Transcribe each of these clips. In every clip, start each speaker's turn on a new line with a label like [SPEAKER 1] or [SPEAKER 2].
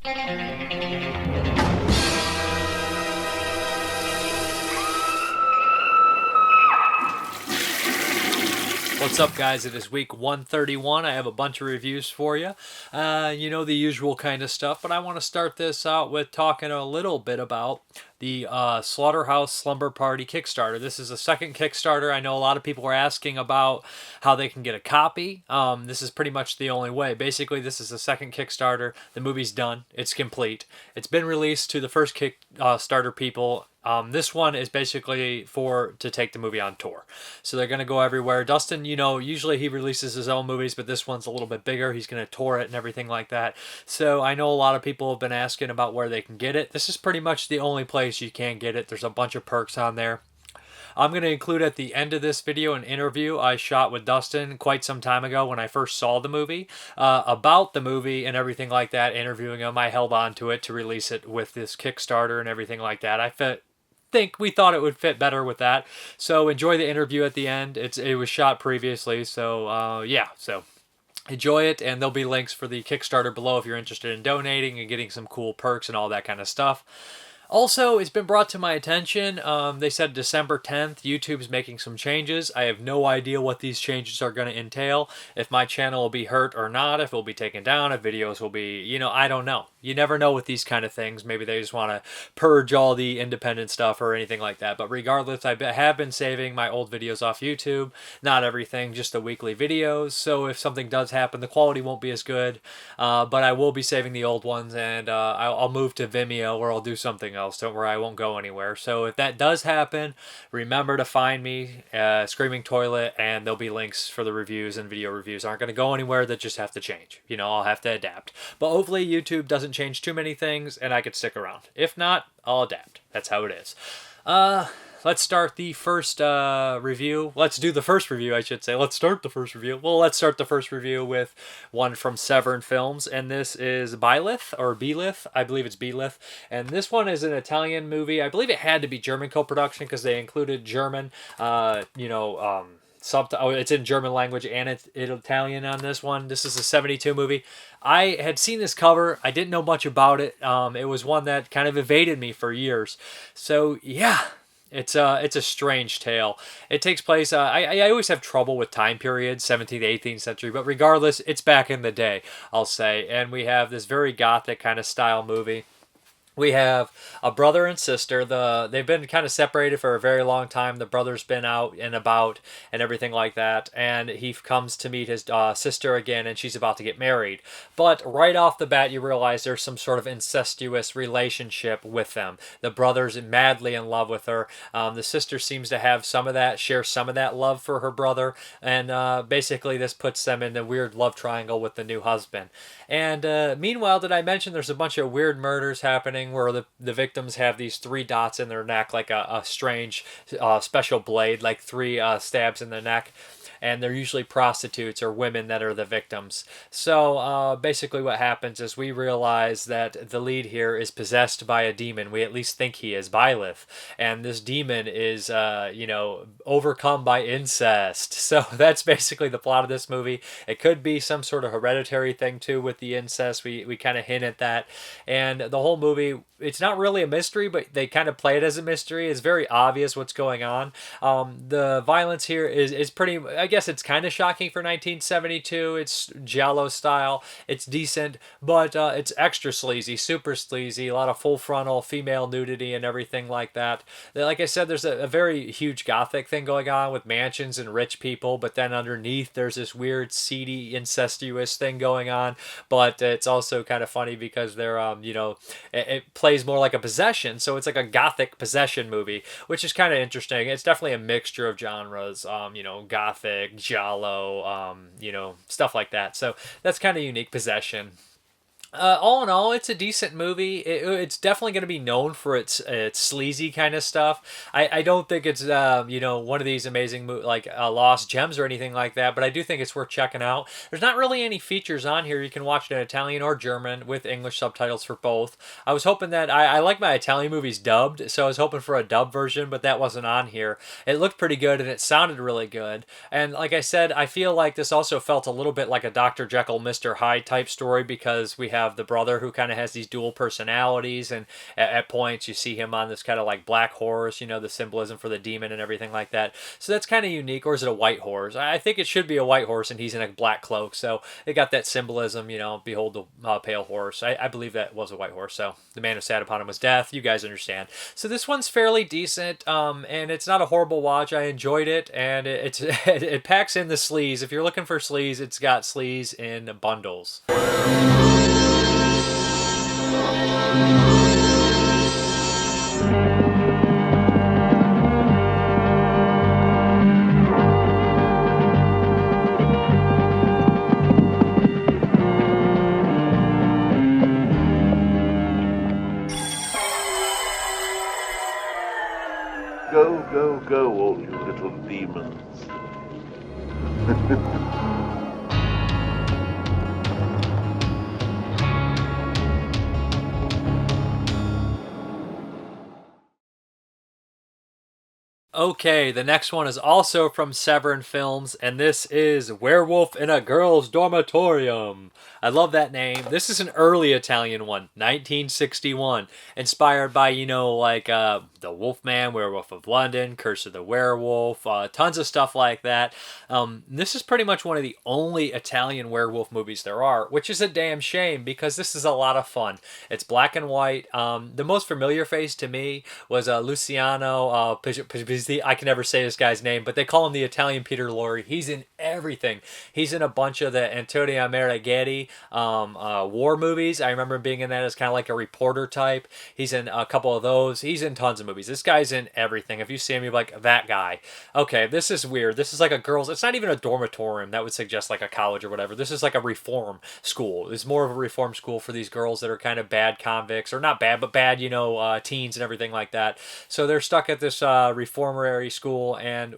[SPEAKER 1] What's up, guys? It is week 131. I have a bunch of reviews for you. You know, the usual kind of stuff, but I want to start this out with talking a little bit about the Slaughterhouse Slumber Party Kickstarter. This is the second Kickstarter. I know a lot of people are asking about how they can get a copy. This is pretty much the only way. Basically, this is the second Kickstarter. The movie's done. It's complete. It's been released to the first Kickstarter people. This one is basically to take the movie on tour. So they're going to go everywhere. Dustin, you know, usually he releases his own movies, but this one's a little bit bigger. He's going to tour it and everything like that. So I know a lot of people have been asking about where they can get it. This is pretty much the only place you can get it. There's a bunch of perks on there. I'm going to include at the end of this video an interview I shot with Dustin quite some time ago when I first saw the movie, about the movie and everything like that, interviewing him. I held on to it to release it with this Kickstarter and everything like that. Think we thought it would fit better with that. So enjoy the interview at the end. It was shot previously, so yeah. So enjoy it, and there'll be links for the Kickstarter below if you're interested in donating and getting some cool perks and all that kind of stuff. Also, it's been brought to my attention, they said December 10th, YouTube's making some changes. I have no idea what these changes are going to entail, if my channel will be hurt or not, if it will be taken down, if videos will be, you know, I don't know. You never know with these kind of things. Maybe they just want to purge all the independent stuff or anything like that. But regardless, I have been saving my old videos off YouTube. Not everything, just the weekly videos. So if something does happen, the quality won't be as good. But I will be saving the old ones, and I'll move to Vimeo, or I'll do something else. Don't worry, I won't go anywhere. So if that does happen, remember to find me, Screaming Toilet, and there'll be links for the reviews, and video reviews aren't going to go anywhere. That just have to change. You know, I'll have to adapt. But hopefully YouTube doesn't change too many things and I could stick around. If not, I'll adapt. That's how it is. Let's start the first review. Let's do the first review, I should say. Let's start the first review. Well, let's start the first review with one from Severn Films, and this is Byleth, or Byleth. I believe it's Byleth. And this one is an Italian movie. I believe it had to be German co-production because they included German, it's in German language and it's Italian on this one. This is a 72 movie. I had seen this cover. I didn't know much about it. It was one that kind of evaded me for years. So yeah, it's a strange tale. It takes place. I always have trouble with time periods, 17th, 18th century. But regardless, it's back in the day, I'll say. And we have this very gothic kind of style movie. We have a brother and sister. They've been kind of separated for a very long time. The brother's been out and about and everything like that. And he comes to meet his sister again, and she's about to get married. But right off the bat, you realize there's some sort of incestuous relationship with them. The brother's madly in love with her. The sister seems to have share some of that love for her brother. And basically, this puts them in a weird love triangle with the new husband. And meanwhile, did I mention there's a bunch of weird murders happening where the victims have these 3 dots in their neck, like a strange special blade, like 3 stabs in the neck. And they're usually prostitutes or women that are the victims. So basically what happens is we realize that the lead here is possessed by a demon. We at least think he is, Byleth. And this demon is, overcome by incest. So that's basically the plot of this movie. It could be some sort of hereditary thing too with the incest. We kind of hint at that. And the whole movie, it's not really a mystery, but they kind of play it as a mystery. It's very obvious what's going on. The violence here is pretty, I guess it's kind of shocking for 1972. It's giallo style. It's decent, but it's extra sleazy, super sleazy. A lot of full frontal female nudity and everything like that. Like I said, there's a very huge gothic thing going on with mansions and rich people, but then underneath there's this weird, seedy, incestuous thing going on. But it's also kind of funny because they're, it plays more like a possession, so it's like a gothic possession movie, which is kind of interesting. It's definitely a mixture of genres, gothic, giallo, stuff like that. So that's kind of unique. Possession. All in all, it's a decent movie. It's definitely going to be known for its sleazy kind of stuff. I don't think it's one of these amazing Lost Gems or anything like that, but I do think it's worth checking out. There's not really any features on here. You can watch it in Italian or German with English subtitles for both. I was hoping that I like my Italian movies dubbed, so I was hoping for a dub version, but that wasn't on here. It looked pretty good and it sounded really good. And like I said, I feel like this also felt a little bit like a Dr. Jekyll, Mr. Hyde type story because we have the brother who kind of has these dual personalities, and at points you see him on this kind of like black horse, the symbolism for the demon and everything like that. So that's kind of unique. Or is it a white horse? I think it should be a white horse, and he's in a black cloak. So it got that symbolism, behold the pale horse. I believe that was a white horse. So the man who sat upon him was death. You guys understand. So this one's fairly decent, and it's not a horrible watch. I enjoyed it, and it packs in the sleaze. If you're looking for sleaze, it's got sleaze in bundles.
[SPEAKER 2] Go, go, go, all you little demons.
[SPEAKER 1] Okay, the next one is also from Severin Films, and this is Werewolf in a Girl's Dormitorium. I love that name. This is an early Italian one, 1961, inspired by, The Wolfman, Werewolf of London, Curse of the Werewolf, tons of stuff like that. This is pretty much one of the only Italian werewolf movies there are, which is a damn shame because this is a lot of fun. It's black and white. The most familiar face to me was Luciano I can never say this guy's name, but they call him the Italian Peter Lorre. He's in everything. He's in a bunch of the Antonio Marighetti war movies. I remember being in that as kind of like a reporter type. He's in a couple of those. He's in tons of movies. This guy's in everything. If you see him, you're like, that guy. Okay, this is weird. This is like a girl's... It's not even a dormitorium. That would suggest like a college or whatever. This is like a reform school. It's more of a reform school for these girls that are kind of bad convicts. Or not bad, but bad, teens and everything like that. So they're stuck at this reformatory school, and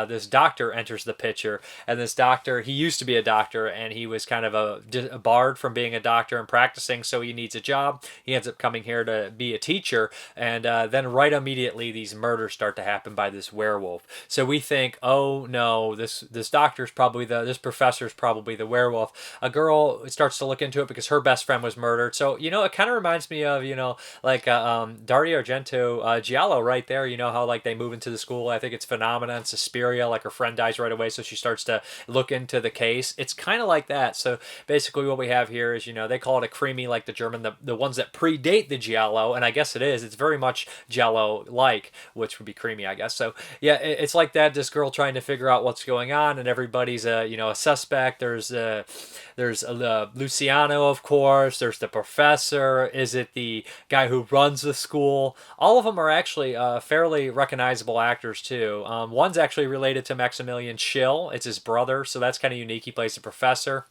[SPEAKER 1] this doctor enters the picture. And this doctor, he used to be a doctor, and he was kind of a barred from being a doctor and practicing, so he needs a job. He ends up coming here to be a teacher, and then right immediately these murders start to happen by this werewolf. So we think, oh no, this doctor's probably this professor's probably the werewolf. A girl starts to look into it because her best friend was murdered. So it kind of reminds me of Dario Argento Giallo right there. How like they move into the school. I think it's Phenomena and Suspiria. Like her friend dies right away, so she starts to look into the case. It's kind of like that. So basically what we have here is, they call it a creamy, like the German, the ones that predate the Giallo, and I guess it is. It's very much Giallo-like, which would be creamy, I guess. So yeah, it's like that. This girl trying to figure out what's going on, and everybody's a suspect. There's Luciano, of course. There's the professor. Is it the guy who runs the school? All of them are actually fairly recognizable actors too. One's actually related to Maximilian Schell. It's his brother, so that's kind of unique. He plays the professor.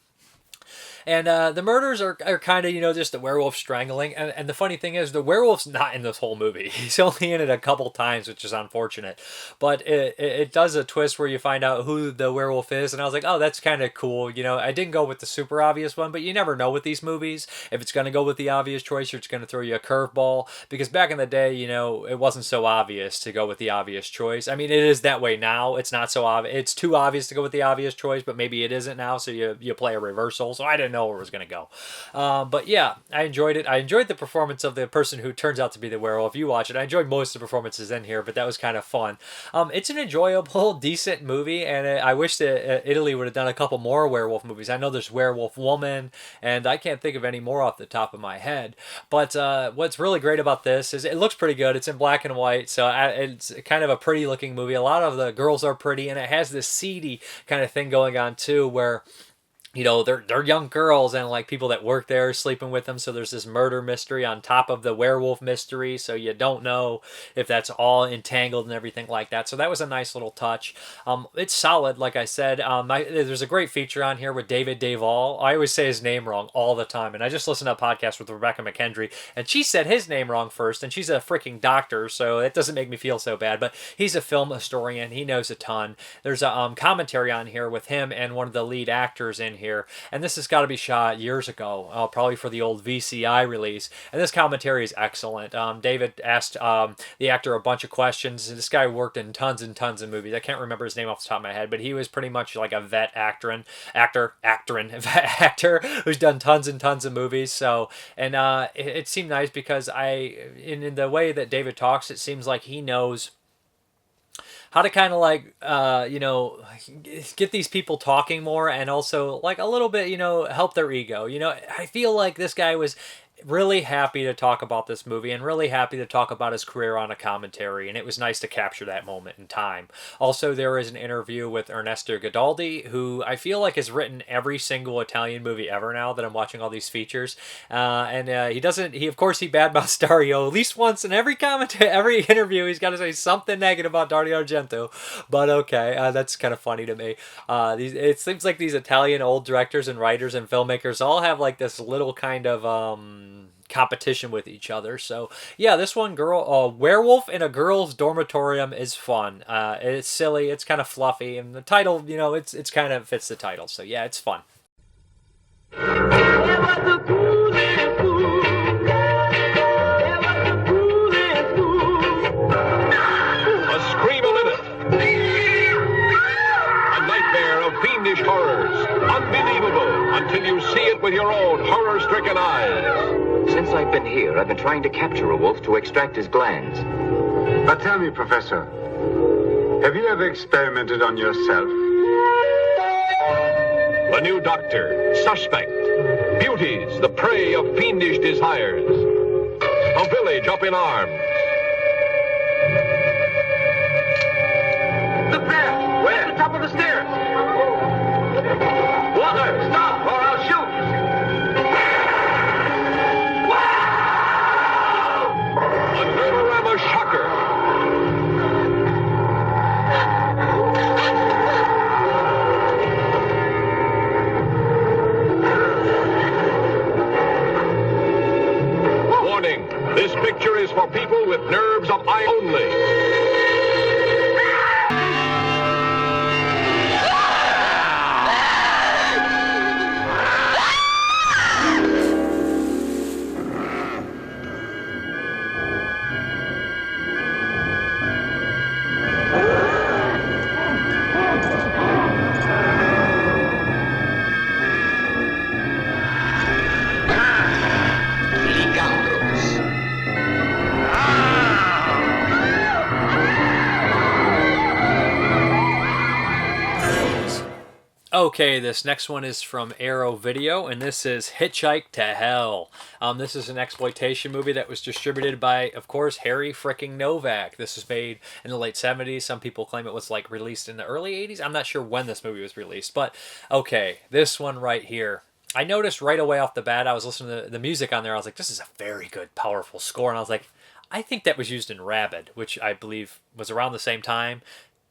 [SPEAKER 1] And the murders are kind of, just the werewolf strangling. And the funny thing is, the werewolf's not in this whole movie. He's only in it a couple times, which is unfortunate. But it does a twist where you find out who the werewolf is. And I was like, oh, that's kind of cool. I didn't go with the super obvious one, but you never know with these movies. If it's going to go with the obvious choice, or it's going to throw you a curveball. Because back in the day, it wasn't so obvious to go with the obvious choice. I mean, it is that way now. It's not so obvious. It's too obvious to go with the obvious choice, but maybe it isn't now. So you play a reversal. So I didn't know where it was going to go. But yeah, I enjoyed it. I enjoyed the performance of the person who turns out to be the werewolf. You watch it. I enjoyed most of the performances in here, but that was kind of fun. It's an enjoyable, decent movie, and I wish that Italy would have done a couple more werewolf movies. I know there's Werewolf Woman, and I can't think of any more off the top of my head. But what's really great about this is it looks pretty good. It's in black and white, so it's kind of a pretty looking movie. A lot of the girls are pretty, and it has this seedy kind of thing going on too, where they're young girls, and like people that work there are sleeping with them. So there's this murder mystery on top of the werewolf mystery. So you don't know if that's all entangled and everything like that. So that was a nice little touch. It's solid, like I said. There's a great feature on here with David Duvall. I always say his name wrong all the time. And I just listened to a podcast with Rebecca McKendry, and she said his name wrong first. And she's a freaking doctor, so it doesn't make me feel so bad. But he's a film historian. He knows a ton. There's a commentary on here with him and one of the lead actors in here. And this has got to be shot years ago, probably for the old VCI release. And this commentary is excellent. David asked the actor a bunch of questions. This guy worked in tons and tons of movies. I can't remember his name off the top of my head, but he was pretty much like a vet actor who's done tons and tons of movies. So, and it seemed nice because in the way that David talks, it seems like he knows how to kind of like get these people talking more, and also like a little bit help their ego. I feel like this guy was really happy to talk about this movie and really happy to talk about his career on a commentary, and it was nice to capture that moment in time. Also, there is an interview with Ernesto Gadaldi, who I feel like has written every single Italian movie ever now that I'm watching all these features. He of course badmouths Dario at least once in every commentary, every interview. He's got to say something negative about Dario Argento, but okay, that's kind of funny to me. It seems like these Italian old directors and writers and filmmakers all have like this little kind of competition with each other. So yeah, this one, Werewolf in a Girl's Dormitorium, is fun. It's silly, it's kind of fluffy, and the title, it's kind of fits the title. So yeah, it's fun.
[SPEAKER 3] Fiendish horrors. Unbelievable until you see it with your own horror-stricken eyes.
[SPEAKER 4] Since I've been here, I've been trying to capture a wolf to extract his glands.
[SPEAKER 5] But tell me, Professor, have you ever experimented on yourself?
[SPEAKER 3] The new doctor, suspect. Beauties, the prey of fiendish desires. A village up in arms.
[SPEAKER 6] The bear! Where? At the top of the stairs! Water! Stop, or I'll shoot!
[SPEAKER 3] Wow! A Nerorama shocker. Warning, this picture is for people with nerves of eye only.
[SPEAKER 1] Okay, this next one is from Arrow Video, and this is Hitchhike to Hell. This is an exploitation movie that was distributed by, of course, Harry fricking Novak. This was made in the late 70s. Some people claim it was like released in the early 80s. I'm not sure when this movie was released, but okay, this one right here. I noticed right away off the bat, I was listening to the music on there, I was like, this is a very good, powerful score, and I was like, I think that was used in Rabid, which I believe was around the same time.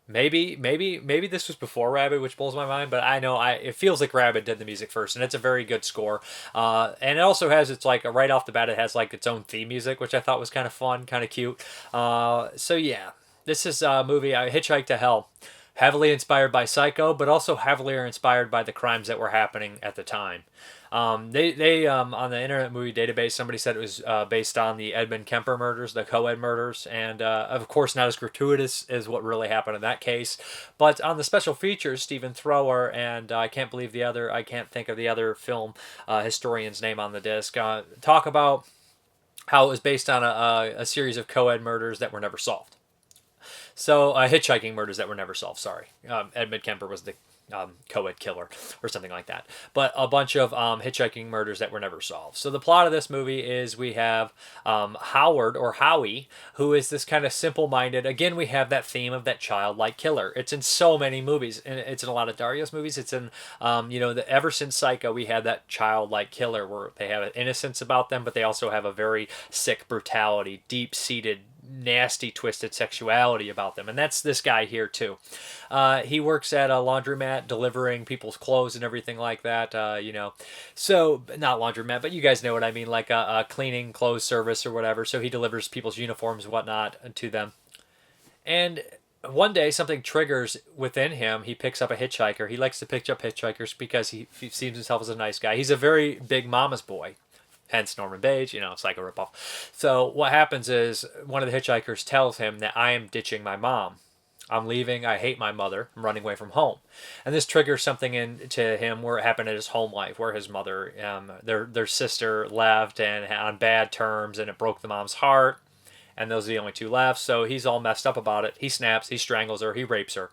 [SPEAKER 1] Maybe this was before Rabid, which blows my mind, but I know it feels like Rabid did the music first, and it's a very good score. And it also has, it's like right off the bat, it has like its own theme music, which I thought was kind of fun, kind of cute. So yeah, this is a movie, Hitchhike to Hell. Heavily inspired by Psycho, but also heavily inspired by the crimes that were happening at the time. They on the Internet Movie Database, somebody said it was based on the Edmund Kemper murders, the co-ed murders, and of course not as gratuitous as what really happened in that case. But on the special features, Stephen Thrower and I can't think of the other film historian's name on the disc, talk about how it was based on a series of co-ed murders that were never solved. So, hitchhiking murders that were never solved, sorry. Edmund Kemper was the co-ed killer or something like that. But a bunch of hitchhiking murders that were never solved. So the plot of this movie is we have Howard, or Howie, who is this kind of simple-minded. Again, we have that theme of that childlike killer. It's in so many movies. And it's in a lot of Dario's movies. It's in, ever since Psycho, we had that childlike killer where they have an innocence about them, but they also have a very sick brutality, deep-seated, nasty, twisted sexuality about them, and that's this guy here too. He works at a laundromat delivering people's clothes and everything like that. So not laundromat, but you guys know what I mean, like a cleaning clothes service or whatever. So he delivers people's uniforms and whatnot to them, and one day something triggers within him. He picks up a hitchhiker. He likes to pick up hitchhikers because he sees himself as a nice guy. He's a very big mama's boy. Hence Norman Bates, psycho ripoff. So what happens is one of the hitchhikers tells him that I am ditching my mom. I'm leaving. I hate my mother. I'm running away from home. And this triggers something into him where it happened in his home life, where his mother, their sister left and on bad terms, and it broke the mom's heart. And those are the only two left. So he's all messed up about it. He snaps. He strangles her. He rapes her.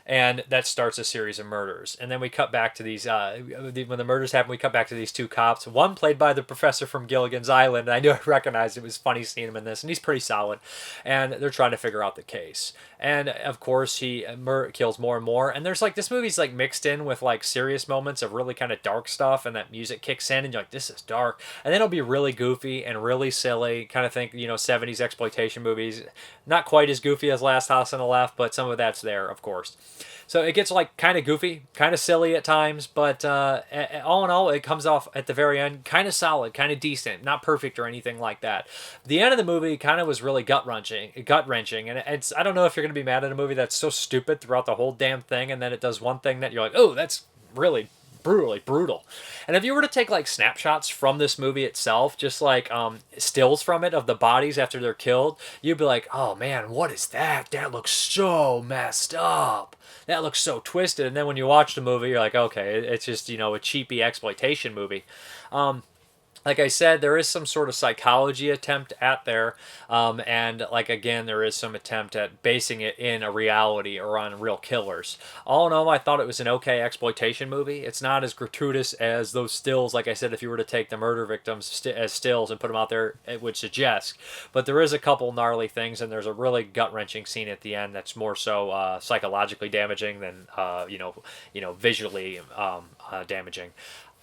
[SPEAKER 1] And that starts a series of murders. And then we cut back to these, when the murders happen, we cut back to these two cops. One played by the professor from Gilligan's Island. And I knew I recognized it. It was funny seeing him in this. And he's pretty solid. And they're trying to figure out the case. And, of course, he kills more and more. And there's, this movie's, mixed in with, serious moments of really kind of dark stuff. And that music kicks in. And you're like, this is dark. And then it'll be really goofy and really silly. Kind of think, 70s exploitation movies. Not quite as goofy as Last House on the Left, but some of that's there, of course. So it gets kind of goofy, kind of silly at times, but all in all, it comes off at the very end kind of solid, kind of decent, not perfect or anything like that. The end of the movie kind of was really gut wrenching, and it's I don't know if you're gonna be mad at a movie that's so stupid throughout the whole damn thing, and then it does one thing that you're like, oh, that's really brutally brutal. And if you were to take snapshots from this movie itself, just stills from it of the bodies after they're killed, you'd be like, oh man, what is that? That looks so messed up. That looks so twisted. And then when you watch the movie, you're like, okay, it's just, a cheapy exploitation movie. Like I said, there is some sort of psychology attempt at there. And again, there is some attempt at basing it in a reality or on real killers. All in all, I thought it was an okay exploitation movie. It's not as gratuitous as those stills. Like I said, if you were to take the murder victims as stills and put them out there, it would suggest. But there is a couple gnarly things, and there's a really gut-wrenching scene at the end that's more so psychologically damaging than, visually damaging.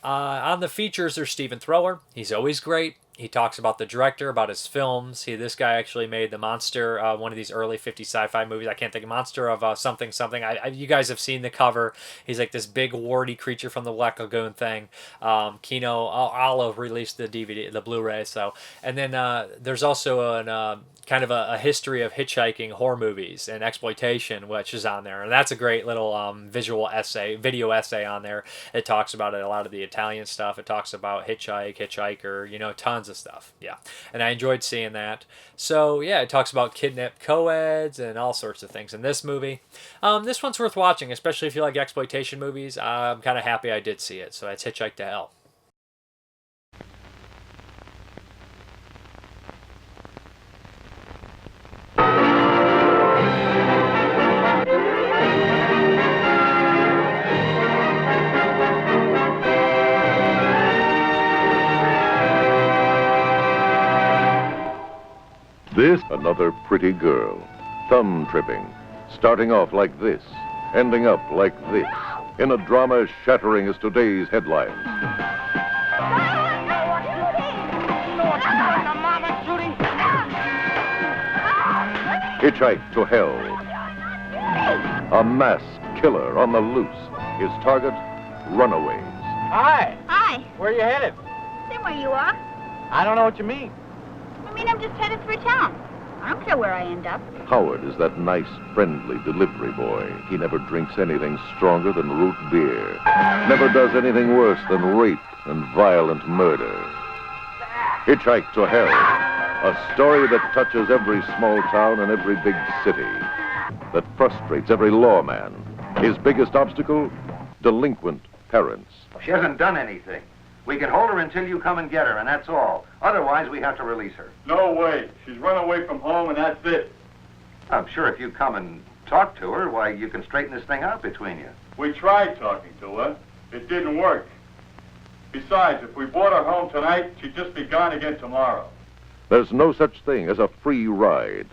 [SPEAKER 1] On the features, there's Stephen Thrower. He's always great. He talks about the director, about his films. This guy actually made the monster, one of these early 50s sci-fi movies. I can't think of monster of something. You guys have seen the cover. He's like this big warty creature from the Black Lagoon thing. Kino Olive released the DVD, the Blu-ray. So, and then there's also an kind of a history of hitchhiking horror movies and exploitation, which is on there. And that's a great little video essay on there. It talks about a lot of the Italian stuff. It talks about Hitchhiker, tons of stuff. Yeah. And I enjoyed seeing that. So, yeah, it talks about kidnapped co-eds and all sorts of things in this movie. This one's worth watching, especially if you like exploitation movies. I'm kind of happy I did see it. So that's Hitchhike to Hell.
[SPEAKER 2] This, another pretty girl, thumb tripping, starting off like this, ending up like this, in a drama as shattering as today's headlines. Hitchhike to Hell. A masked killer on the loose. His target, runaways.
[SPEAKER 7] Hi.
[SPEAKER 8] Hi.
[SPEAKER 7] Where are you headed?
[SPEAKER 8] Same where you are.
[SPEAKER 7] I don't know what you mean.
[SPEAKER 8] I mean, I'm just headed for town. I don't care where I end up.
[SPEAKER 2] Howard is that nice, friendly delivery boy. He never drinks anything stronger than root beer. Never does anything worse than rape and violent murder. Hitchhike to Hell. A story that touches every small town and every big city. That frustrates every lawman. His biggest obstacle? Delinquent parents.
[SPEAKER 6] She hasn't done anything. We can hold her until you come and get her, and that's all. Otherwise, we have to release her.
[SPEAKER 5] No way. She's run away from home, and that's it.
[SPEAKER 6] I'm sure if you come and talk to her, why, you can straighten this thing out between you.
[SPEAKER 5] We tried talking to her. It didn't work. Besides, if we brought her home tonight, she'd just be gone again tomorrow.
[SPEAKER 2] There's no such thing as a free ride.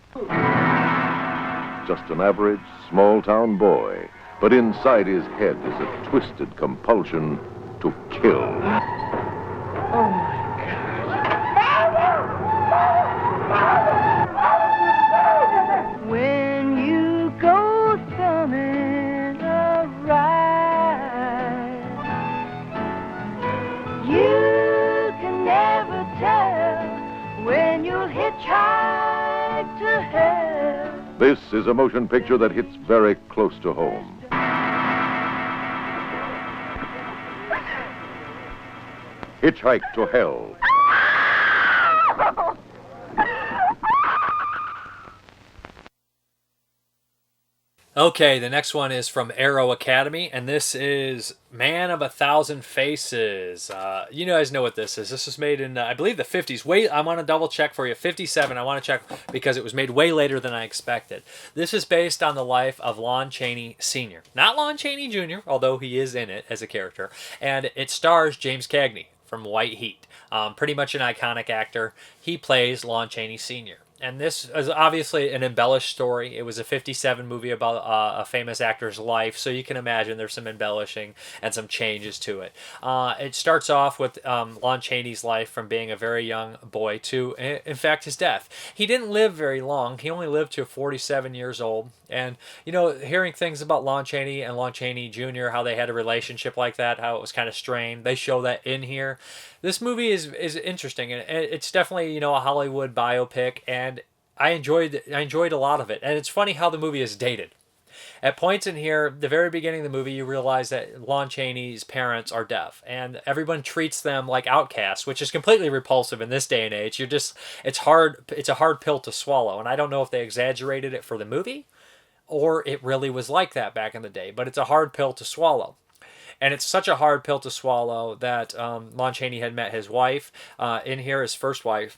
[SPEAKER 2] Just an average, small-town boy. But inside his head is a twisted compulsion to kill.
[SPEAKER 7] Oh, my God.
[SPEAKER 9] When you go thumbing a ride, you can never tell when you'll hitchhike to hell.
[SPEAKER 2] This is a motion picture that hits very close to home. Hitchhike to Hell.
[SPEAKER 1] Okay, the next one is from Arrow Academy, and this is Man of a Thousand Faces. You guys know what this is. This was made in, I believe, the 50s. I want to double check for you. 57, I want to check because it was made way later than I expected. This is based on the life of Lon Chaney Sr. Not Lon Chaney Jr., although he is in it as a character. And it stars James Cagney from White Heat. Pretty much an iconic actor. He plays Lon Chaney Sr. And this is obviously an embellished story. It was a 57 movie about a famous actor's life, so you can imagine there's some embellishing and some changes to it. It starts off with Lon Chaney's life from being a very young boy to, in fact, his death. He didn't live very long. He only lived to 47 years old. And, hearing things about Lon Chaney and Lon Chaney Jr., how they had a relationship like that, how it was kind of strained, they show that in here. This movie is interesting, and it's definitely, a Hollywood biopic, and I enjoyed a lot of it. And it's funny how the movie is dated. At points in here, the very beginning of the movie, you realize that Lon Chaney's parents are deaf, and everyone treats them like outcasts, which is completely repulsive in this day and age. It's a hard pill to swallow, and I don't know if they exaggerated it for the movie, or it really was like that back in the day, but it's a hard pill to swallow. And it's such a hard pill to swallow that Lon Chaney had met his wife in here, his first wife,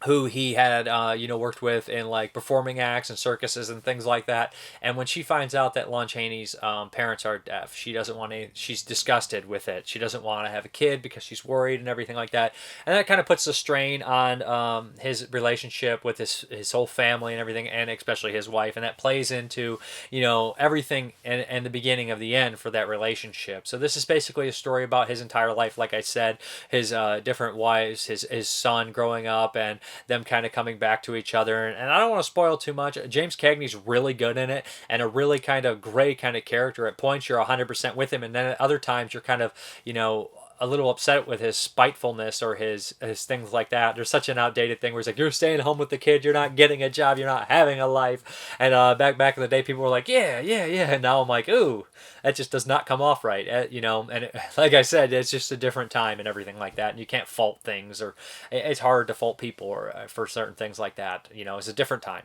[SPEAKER 1] who he had, worked with in like performing acts and circuses and things like that. And when she finds out that Lon Chaney's parents are deaf, she's disgusted with it. She doesn't want to have a kid because she's worried and everything like that. And that kind of puts a strain on his relationship with his whole family and everything, and especially his wife. And that plays into, everything and the beginning of the end for that relationship. So this is basically a story about his entire life. Like I said, his different wives, his son growing up, and them kind of coming back to each other. And I don't want to spoil too much. James Cagney's really good in it, and a really kind of gray kind of character. At points you're 100% with him, and then at other times you're kind of, a little upset with his spitefulness or his things like that. There's such an outdated thing where it's like, you're staying home with the kid, you're not getting a job, you're not having a life. And back in the day, people were like, yeah. And now I'm like, ooh, that just does not come off right. And like I said, it's just a different time and everything like that. And you can't fault things, or it's hard to fault people or for certain things like that. It's a different time,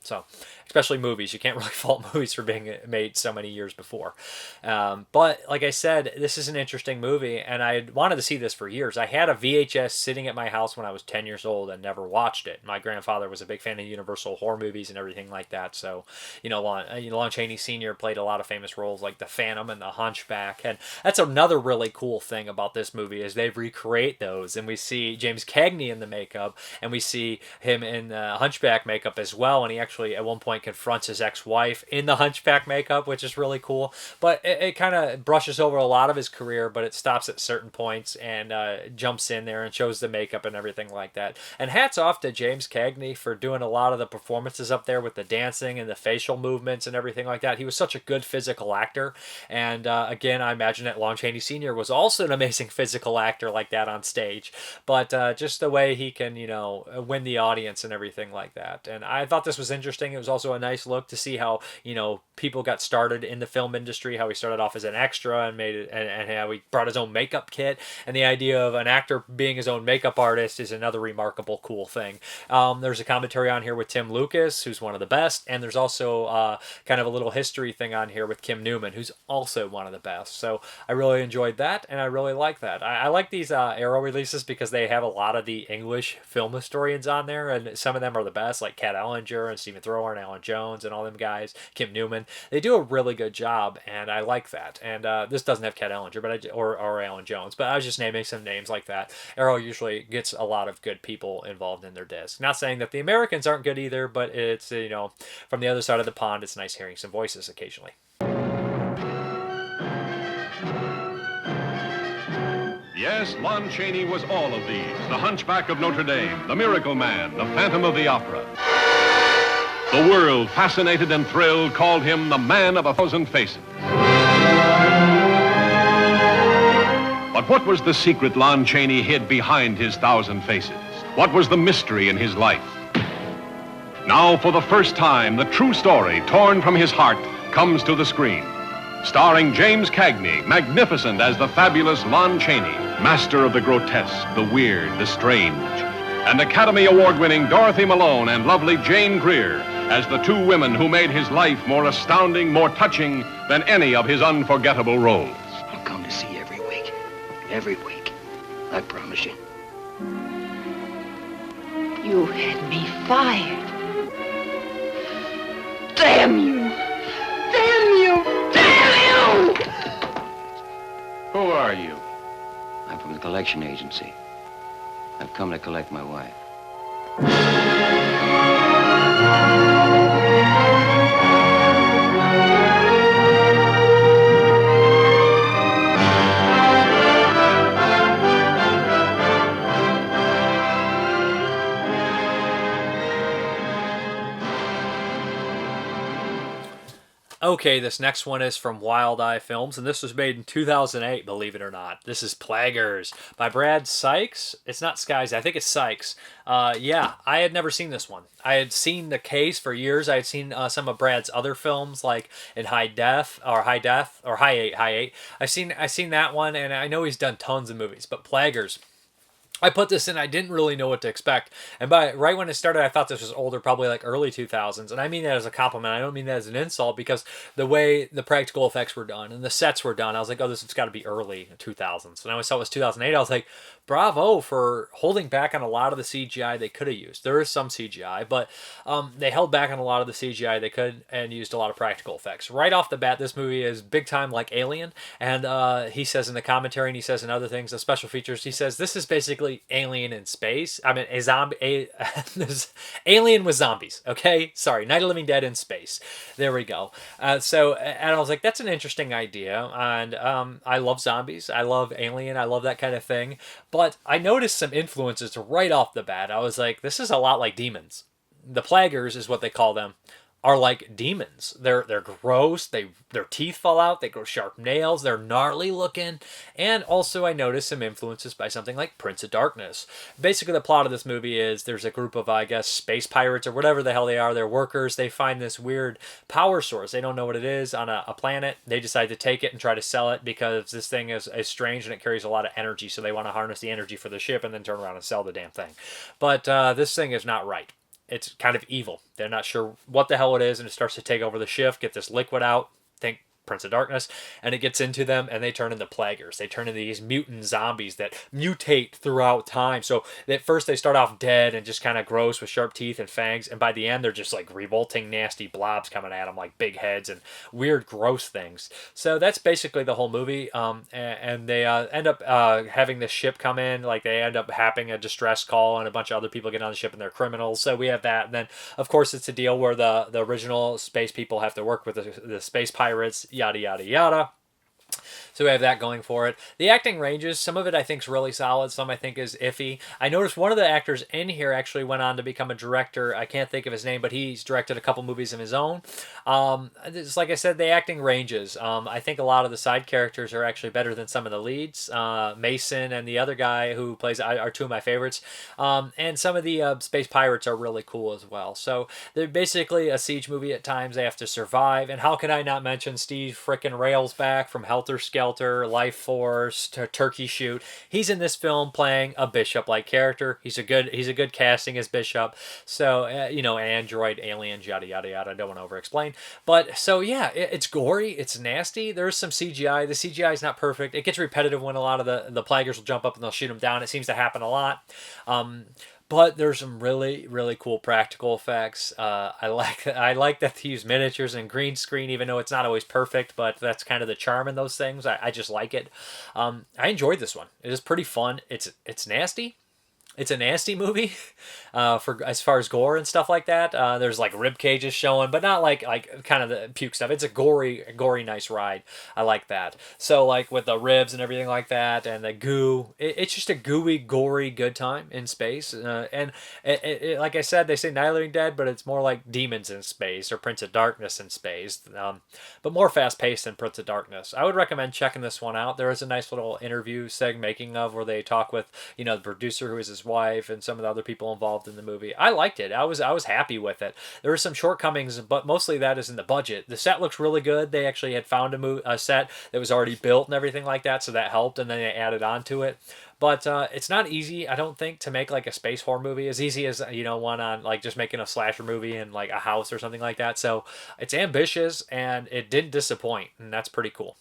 [SPEAKER 1] so especially movies. You can't really fault movies for being made so many years before. But like I said, this is an interesting movie, and I wanted to see this for years. I had a VHS sitting at my house when I was 10 years old and never watched it. My grandfather was a big fan of Universal horror movies and everything like that. So, Lon Chaney Sr. played a lot of famous roles like the Phantom and the Hunchback. And that's another really cool thing about this movie is they recreate those. And we see James Cagney in the makeup, and we see him in the Hunchback makeup as well. And he actually at one point confronts his ex-wife in the Hunchback makeup, which is really cool. But it kind of brushes over a lot of his career, but it stops at certain points and jumps in there and shows the makeup and everything like that. And hats off to James Cagney for doing a lot of the performances up there with the dancing and the facial movements and everything like that. He was such a good physical actor. And again, I imagine that Lon Chaney Sr. was also an amazing physical actor like that on stage. But just the way he can, win the audience and everything like that. And I thought this was interesting. It was also a nice look to see how, people got started in the film industry, how he started off as an extra and made it, and how he brought his own makeup kit. And the idea of an actor being his own makeup artist is another remarkable, cool thing. There's a commentary on here with Tim Lucas, who's one of the best. And there's also kind of a little history thing on here with Kim Newman, who's also one of the best. So I really enjoyed that, and I really like that. I like these Arrow releases because they have a lot of the English film historians on there, and some of them are the best, like Kat Ellinger and Stephen Thrower and Alan Jones and all them guys, Kim Newman. They do a really good job, and I like that. And this doesn't have Kat Ellinger or Alan Jones, but I was just naming some names like that. Arrow usually gets a lot of good people involved in their disc. Not saying that the Americans aren't good either, but it's, from the other side of the pond, it's nice hearing some voices occasionally.
[SPEAKER 3] Yes, Lon Chaney was all of these. The Hunchback of Notre Dame, the Miracle Man, the Phantom of the Opera. The world, fascinated and thrilled, called him the Man of a Thousand Faces. But what was the secret Lon Chaney hid behind his thousand faces? What was the mystery in his life? Now, for the first time, the true story, torn from his heart, comes to the screen. Starring James Cagney, magnificent as the fabulous Lon Chaney, master of the grotesque, the weird, the strange. And Academy Award-winning Dorothy Malone and lovely Jane Greer as the two women who made his life more astounding, more touching than any of his unforgettable roles.
[SPEAKER 10] I'll come to see you every week. Every week. I promise you.
[SPEAKER 9] You had me fired. Damn you! Damn you! Damn you!
[SPEAKER 10] Who are you? I'm from the collection agency. I've come to collect my wife.
[SPEAKER 1] Okay, this next one is from Wild Eye Films, and this was made in 2008, believe it or not. This is Plaguers by Brad Sykes. It's not Skies, I think it's Sykes. Yeah, I had never seen this one. I had seen The Case for years. I had seen some of Brad's other films, like in High Eight. I've seen that one, and I know he's done tons of movies, but Plaguers, I put this in, I didn't really know what to expect. And right when it started, I thought this was older, probably like early 2000s. And I mean that as a compliment. I don't mean that as an insult, because the way the practical effects were done and the sets were done, I was like, oh, this has got to be early 2000s. And I always thought it was 2008. I was like, bravo for holding back on a lot of the CGI they could have used. There is some CGI, but they held back on a lot of the CGI they could and used a lot of practical effects. Right off the bat, this movie is big time like Alien. And he says in the commentary, and he says in other things, the special features, he says this is basically Alien in space. I mean, Alien with zombies. Okay, sorry, Night of the Living Dead in space. There we go. And I was like, that's an interesting idea. And I love zombies. I love Alien. I love that kind of thing. But I noticed some influences right off the bat. I was like, this is a lot like Demons. The Plaguers is what they call them. Are like demons. They're gross. Their teeth fall out. They grow sharp nails. They're gnarly looking. And also I noticed some influences by something like Prince of Darkness. Basically the plot of this movie is there's a group of, I guess, space pirates or whatever the hell they are. They're workers. They find this weird power source. They don't know what it is on a planet. They decide to take it and try to sell it because this thing is strange and it carries a lot of energy. So they want to harness the energy for the ship and then turn around and sell the damn thing. But this thing is not right. It's kind of evil. They're not sure what the hell it is, and it starts to take over the ship, get this liquid out. Think Prince of Darkness, and it gets into them, and they turn into Plaguers. They turn into these mutant zombies that mutate throughout time. So at first they start off dead and just kind of gross with sharp teeth and fangs, and by the end they're just like revolting, nasty blobs coming at them, like big heads and weird, gross things. So that's basically the whole movie. And they end up having this ship come in, like they end up having a distress call, and a bunch of other people get on the ship and they're criminals. So we have that, and then of course it's a deal where the original space people have to work with the space pirates. Yada, yada, yada. So we have that going for it. The acting ranges, some of it I think is really solid, some I think is iffy. I noticed one of the actors in here actually went on to become a director. I can't think of his name, but he's directed a couple movies of his own. It's like I said, the acting ranges. I think a lot of the side characters are actually better than some of the leads. Mason and the other guy who plays are two of my favorites. And some of the space pirates are really cool as well. So they're basically a siege movie at times. They have to survive. And how can I not mention Steve frickin' Railsback from Helter Skelter, Life Force, to Turkey Shoot. He's in this film playing a Bishop-like character. He's a good casting as Bishop. So android, aliens, yada yada yada. I don't want to over-explain, but so yeah, it's gory, it's nasty. There's some CGI. The CGI is not perfect. It gets repetitive when a lot of the Plaguers will jump up and they'll shoot them down. It seems to happen a lot. But there's some really, really cool practical effects. I like that they use miniatures and green screen, even though it's not always perfect, but that's kind of the charm in those things. I just like it. I enjoyed this one. It is pretty fun. It's nasty. It's a nasty movie for as far as gore and stuff like that. There's like rib cages showing, but not like kind of the puke stuff. It's a gory, nice ride. I like that. So like with the ribs and everything like that, and the goo, it's just a gooey, gory, good time in space. And like I said, they say Night of the Living Dead, but it's more like Demons in space or Prince of Darkness in space, but more fast paced than Prince of Darkness. I would recommend checking this one out. There is a nice little interview making of where they talk with the producer who is his wife and some of the other people involved in the movie. I liked it. I was happy with it. There were some shortcomings, but mostly that is in the budget. The set looks really good. They actually had found a set that was already built and everything like that, so that helped, and then they added on to it. But it's not easy, I don't think, to make like a space horror movie as easy as, one on like just making a slasher movie in like a house or something like that. So it's ambitious and it didn't disappoint, and that's pretty cool.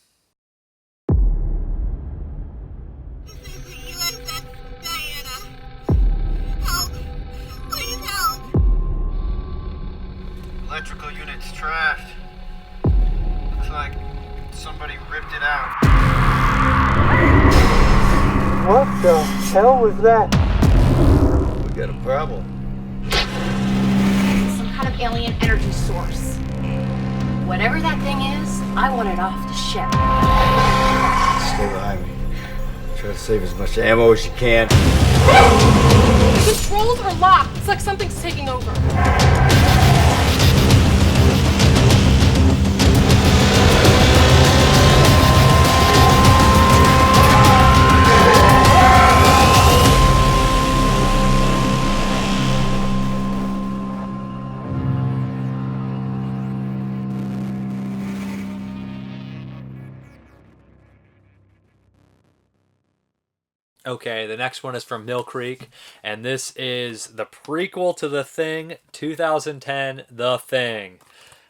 [SPEAKER 11] Electrical unit's trashed. Looks like somebody ripped it out.
[SPEAKER 7] What the hell was that?
[SPEAKER 11] We got a problem.
[SPEAKER 12] Some kind of alien energy source. Whatever that thing is, I want it off the ship.
[SPEAKER 11] Stay behind me. Try to save as much ammo as you can.
[SPEAKER 13] The controls are locked. It's like something's taking over.
[SPEAKER 1] Okay, the next one is from Mill Creek, and this is the prequel to The Thing, 2010, The Thing.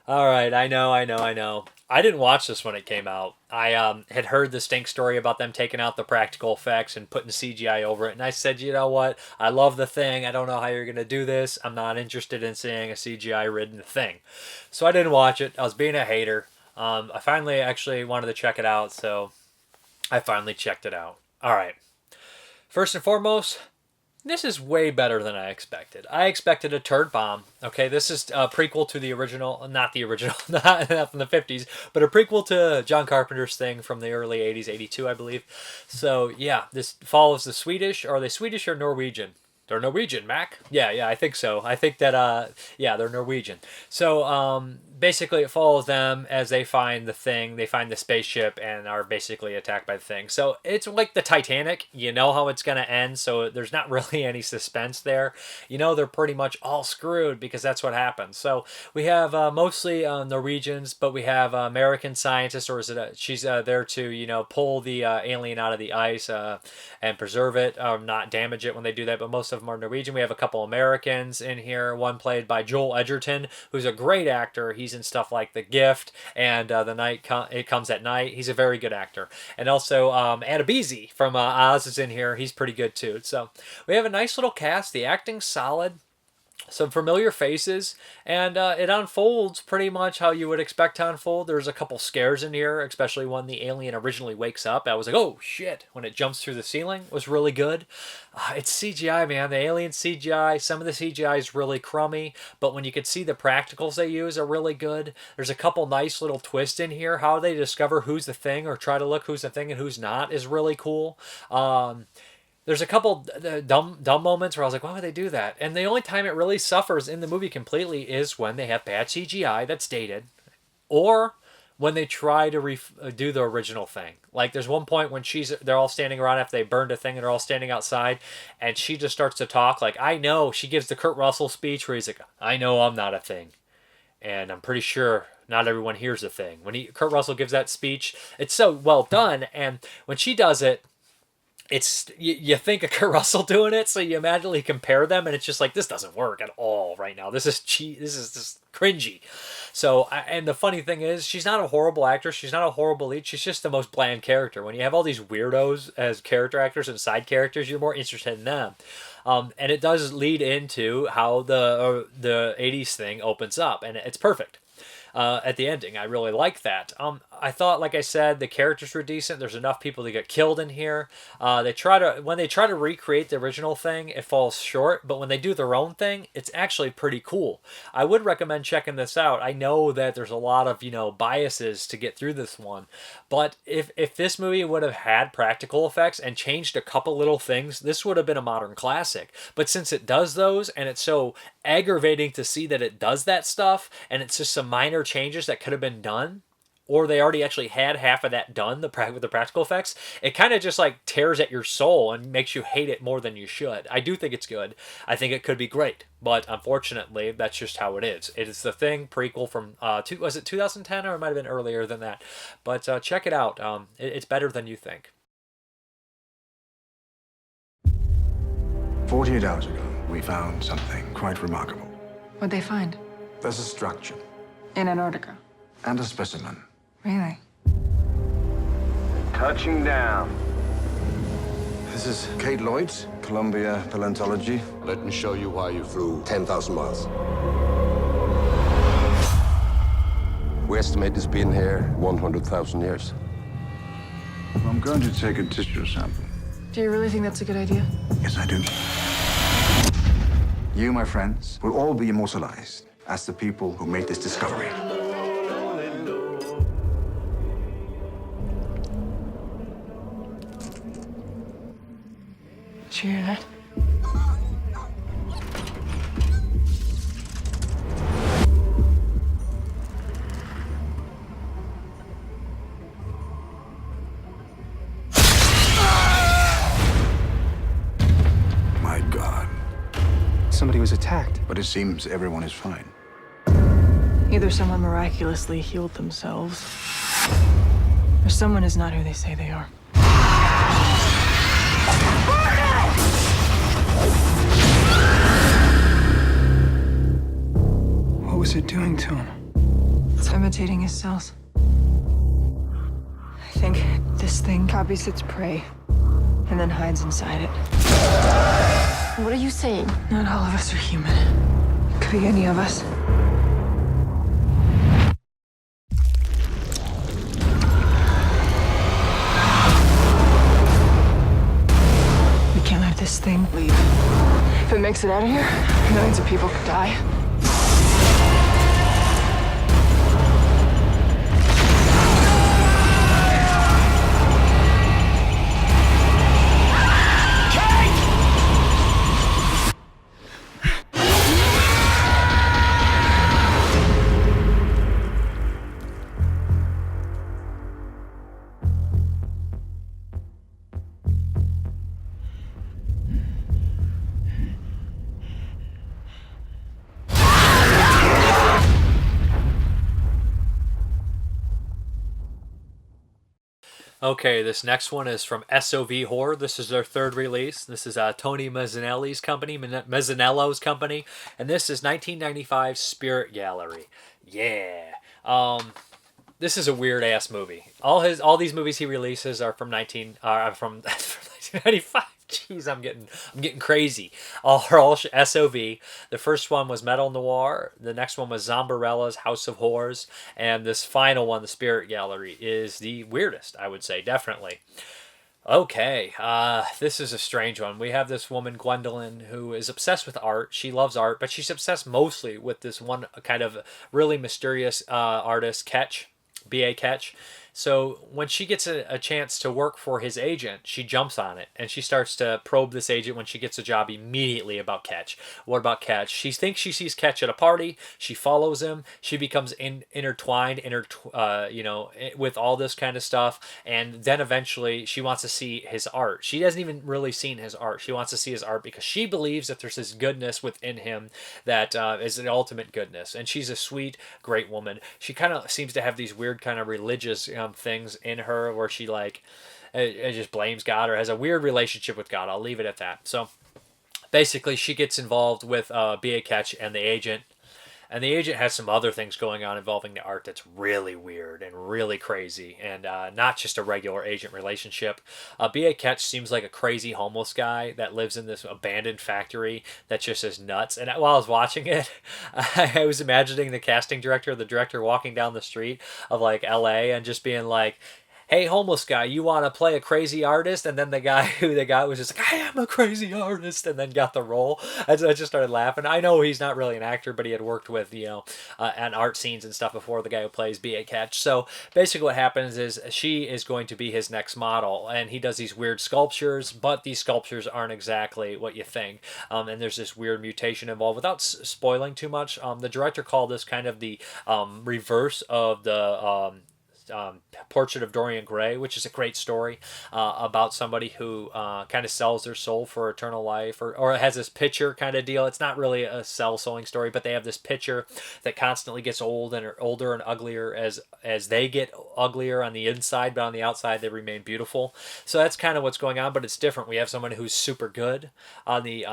[SPEAKER 1] All right, I know. I didn't watch this when it came out. I had heard the stink story about them taking out the practical effects and putting CGI over it, and I said, you know what? I love The Thing. I don't know how you're going to do this. I'm not interested in seeing a CGI-ridden Thing. So I didn't watch it. I was being a hater. I finally actually wanted to check it out, so I finally checked it out. All right. First and foremost, this is way better than I expected. I expected a turd bomb. Okay, this is a prequel to the original, not the original, not from the 50s, but a prequel to John Carpenter's Thing from the early 80s, 82, I believe. So, yeah, this follows the Swedish. Are they Swedish or Norwegian? They're Norwegian, Mac? Yeah, I think so. I think that, they're Norwegian. So, basically it follows them as they find the Thing, they find the spaceship, and are basically attacked by the Thing. So, it's like the Titanic. You know how it's going to end, so there's not really any suspense there. You know they're pretty much all screwed because that's what happens. So, we have mostly Norwegians, but we have American scientists, or is it she's there to, pull the alien out of the ice and preserve it, not damage it when they do that, but most of them are Norwegian. We have a couple Americans in here, one played by Joel Edgerton, who's a great actor. He's in stuff like The Gift and It Comes at Night. He's a very good actor. And also Adebisi from Oz is in here. He's pretty good too. So we have a nice little cast. The acting's solid. Some familiar faces, and it unfolds pretty much how you would expect to unfold. There's a couple scares in here, especially when the alien originally wakes up. I was like, oh shit, when it jumps through the ceiling. It was really good. It's CGI, man. The alien CGI, some of the CGI is really crummy, but when you can see the practicals they use are really good. There's a couple nice little twists in here. How they discover who's the Thing or try to look who's the Thing and who's not is really cool. There's a couple dumb moments where I was like, why would they do that? And the only time it really suffers in the movie completely is when they have bad CGI that's dated, or when they try to do the original Thing. Like there's one point when they're all standing around after they burned a Thing and they're all standing outside, and she just starts to talk like, I know. She gives the Kurt Russell speech where he's like, I know I'm not a Thing, and I'm pretty sure not everyone hears a Thing. When Kurt Russell gives that speech, it's so well done, and when she does it, it's you think of Kurt Russell doing it, so you immediately compare them, and it's just like, this doesn't work at all right now. This is this is just cringy. So, and the funny thing is, she's not a horrible actress. She's not a horrible lead. She's just the most bland character. When you have all these weirdos as character actors and side characters, you're more interested in them. And it does lead into how the 80s Thing opens up, and it's perfect. At the ending, I really like that. I thought, like I said, the characters were decent. There's enough people to get killed in here. When they try to recreate the original Thing, it falls short. But when they do their own thing, it's actually pretty cool. I would recommend checking this out. I know that there's a lot of biases to get through this one, but if this movie would have had practical effects and changed a couple little things, this would have been a modern classic. But since it does those, and it's so aggravating to see that it does that stuff, and it's just some minor changes that could have been done, or they already actually had half of that done with the practical effects, it kind of just like tears at your soul and makes you hate it more than you should. I do think it's good. I think it could be great, but unfortunately, that's just how it is. It is The Thing prequel from was it 2010, or it might have been earlier than that? But check it out. It's better than you think.
[SPEAKER 14] 48 hours ago, we found something quite remarkable.
[SPEAKER 15] What'd they find?
[SPEAKER 14] There's a structure.
[SPEAKER 15] In Antarctica?
[SPEAKER 14] And a specimen.
[SPEAKER 15] Really?
[SPEAKER 14] Touching down. This is Kate Lloyd's, Columbia Paleontology.
[SPEAKER 16] Let me show you why you flew 10,000 miles. We estimate it's been here 100,000 years.
[SPEAKER 14] I'm going to take a tissue sample.
[SPEAKER 15] Do you really think that's a good idea?
[SPEAKER 14] Yes, I do. You, my friends, will all be immortalized as the people who made this discovery.
[SPEAKER 15] Did you hear that?
[SPEAKER 14] My God.
[SPEAKER 17] Somebody was attacked.
[SPEAKER 14] But it seems everyone is fine.
[SPEAKER 15] Either someone miraculously healed themselves, or someone is not who they say they are.
[SPEAKER 17] What was it doing to him?
[SPEAKER 15] It's imitating his cells. I think this thing copies its prey and then hides inside it.
[SPEAKER 12] What are you saying?
[SPEAKER 15] Not all of us are human. It could be any of us. We can't let this thing leave. If it makes it out of here, millions of people could die.
[SPEAKER 1] Okay, this next one is from SOV Horror. This is their third release. This is Tony Mazzanello's company, and this is 1995 Spirit Gallery. Yeah. This is a weird ass movie. All these movies he releases are from 1995. Jeez, I'm getting crazy. Are all SOV. The first one was Metal Noir. The next one was Zombarella's House of Horrors. And this final one, the Spirit Gallery, is the weirdest, I would say, definitely. Okay, this is a strange one. We have this woman, Gwendolyn, who is obsessed with art. She loves art, but she's obsessed mostly with this one kind of really mysterious artist, Ketch, B.A. Ketch. So when she gets a chance to work for his agent, she jumps on it, and she starts to probe this agent when she gets a job immediately about Ketch. What about Ketch? She thinks she sees Ketch at a party. She follows him. She becomes intertwined, with all this kind of stuff, and then eventually she wants to see his art. She hasn't even really seen his art. She wants to see his art because she believes that there's this goodness within him that is the ultimate goodness. And she's a sweet, great woman. She kind of seems to have these weird kind of religious things in her where she just blames God or has a weird relationship with God. I'll leave it at that. So basically she gets involved with B.A. Ketch and the agent. And the agent has some other things going on involving the art that's really weird and really crazy, and not just a regular agent relationship. B.A. Ketch seems like a crazy homeless guy that lives in this abandoned factory that just is nuts. And while I was watching it, I was imagining the casting director, the director walking down the street of like L.A. and just being like, hey, homeless guy, you want to play a crazy artist? And then the guy who they got was just like, I am a crazy artist, and then got the role. I just started laughing. I know he's not really an actor, but he had worked with, on art scenes and stuff before, the guy who plays B.A. Ketch. So basically what happens is she is going to be his next model, and he does these weird sculptures, but these sculptures aren't exactly what you think. And there's this weird mutation involved. Without spoiling too much, the director called this kind of the reverse of the Portrait of Dorian Gray, which is a great story about somebody who kind of sells their soul for eternal life, or it has this picture kind of deal. It's not really a selling story, but they have this picture that constantly gets older and uglier as they get uglier on the inside, but on the outside they remain beautiful. So that's kind of what's going on, but it's different. We have someone who's super good on the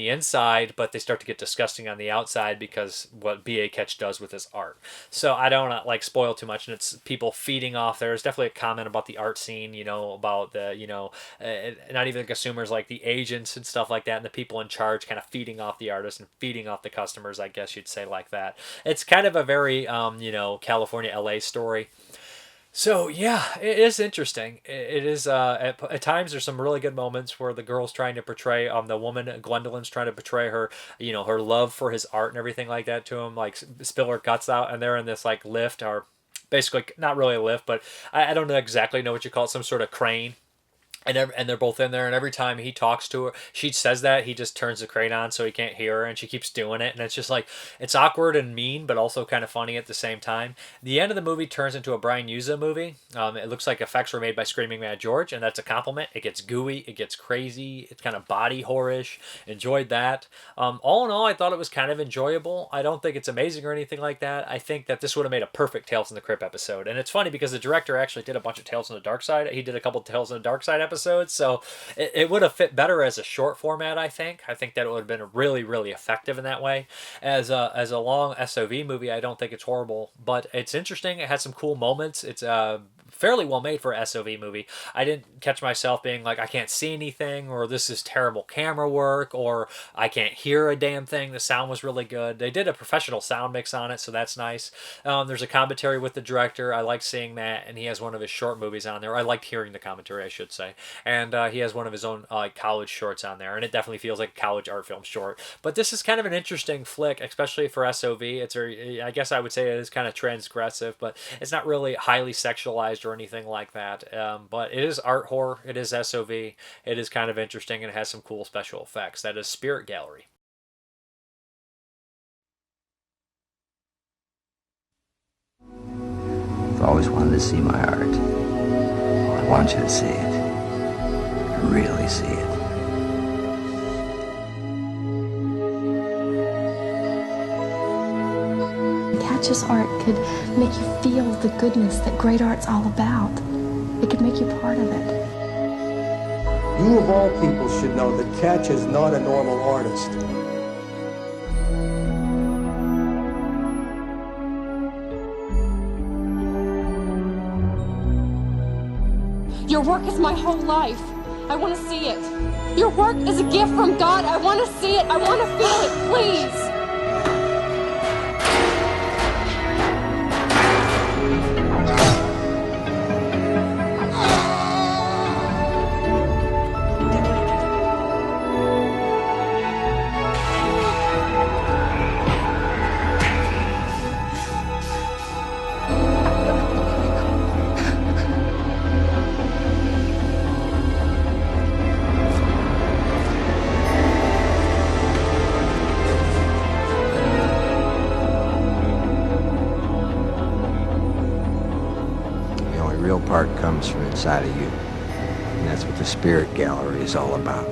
[SPEAKER 1] inside, but they start to get disgusting on the outside because what B.A. Ketch does with his art. So I don't spoil too much, and it's people feeding off. There's definitely a comment about the art scene, about the not even the consumers, like the agents and stuff like that, and the people in charge kind of feeding off the artists and feeding off the customers, I guess you'd say, like that. It's kind of a very California LA story. So yeah, it is interesting. It is at times there's some really good moments where the girl's trying to portray the woman Gwendolyn's trying to portray her her love for his art and everything like that to him, like spill her guts out, and they're in this like lift, or basically not really a lift, but I don't exactly know what you call it, some sort of crane. And they're both in there, and every time he talks to her, she says that, he just turns the crane on so he can't hear her, and she keeps doing it, and it's just like, it's awkward and mean, but also kind of funny at the same time. The end of the movie turns into a Brian Yuza movie. It looks like effects were made by Screaming Mad George, and that's a compliment. It gets gooey, it gets crazy, it's kind of body horror-ish. Enjoyed that. All in all, I thought it was kind of enjoyable. I don't think it's amazing or anything like that. I think that this would have made a perfect Tales from the Crypt episode, and it's funny because the director actually did a bunch of Tales from the Dark Side. He did a couple of Tales from the Dark Side episodes, so it would have fit better as a short format. I think that it would have been really, really effective in that way. As a long SOV movie, I don't think it's horrible, but it's interesting. It has some cool moments. It's fairly well made for a SOV movie. I didn't catch myself being like, I can't see anything, or this is terrible camera work, or I can't hear a damn thing. The sound was really good. They did a professional sound mix on it, so that's nice. There's a commentary with the director. I like seeing that, and he has one of his short movies on there. I liked hearing the commentary, I should say. And he has one of his own college shorts on there, and it definitely feels like a college art film short. But this is kind of an interesting flick, especially for SOV. It's very, I guess I would say it is kind of transgressive, but it's not really highly sexualized or anything like that. But it is art horror. It is SOV. It is kind of interesting, and it has some cool special effects. That is Spirit Gallery.
[SPEAKER 18] I've always wanted to see my art. Well, I want you to see it. Really see it.
[SPEAKER 19] Ketch's art could make you feel the goodness that great art's all about. It could make you part of it.
[SPEAKER 20] You of all people should know that Ketch is not a normal artist.
[SPEAKER 13] Your work is my whole life. I want to see it. Your work is a gift from God. I want to see it. I want to feel it, please.
[SPEAKER 18] Comes from inside of you. And that's what the Spirit Gallery is all about.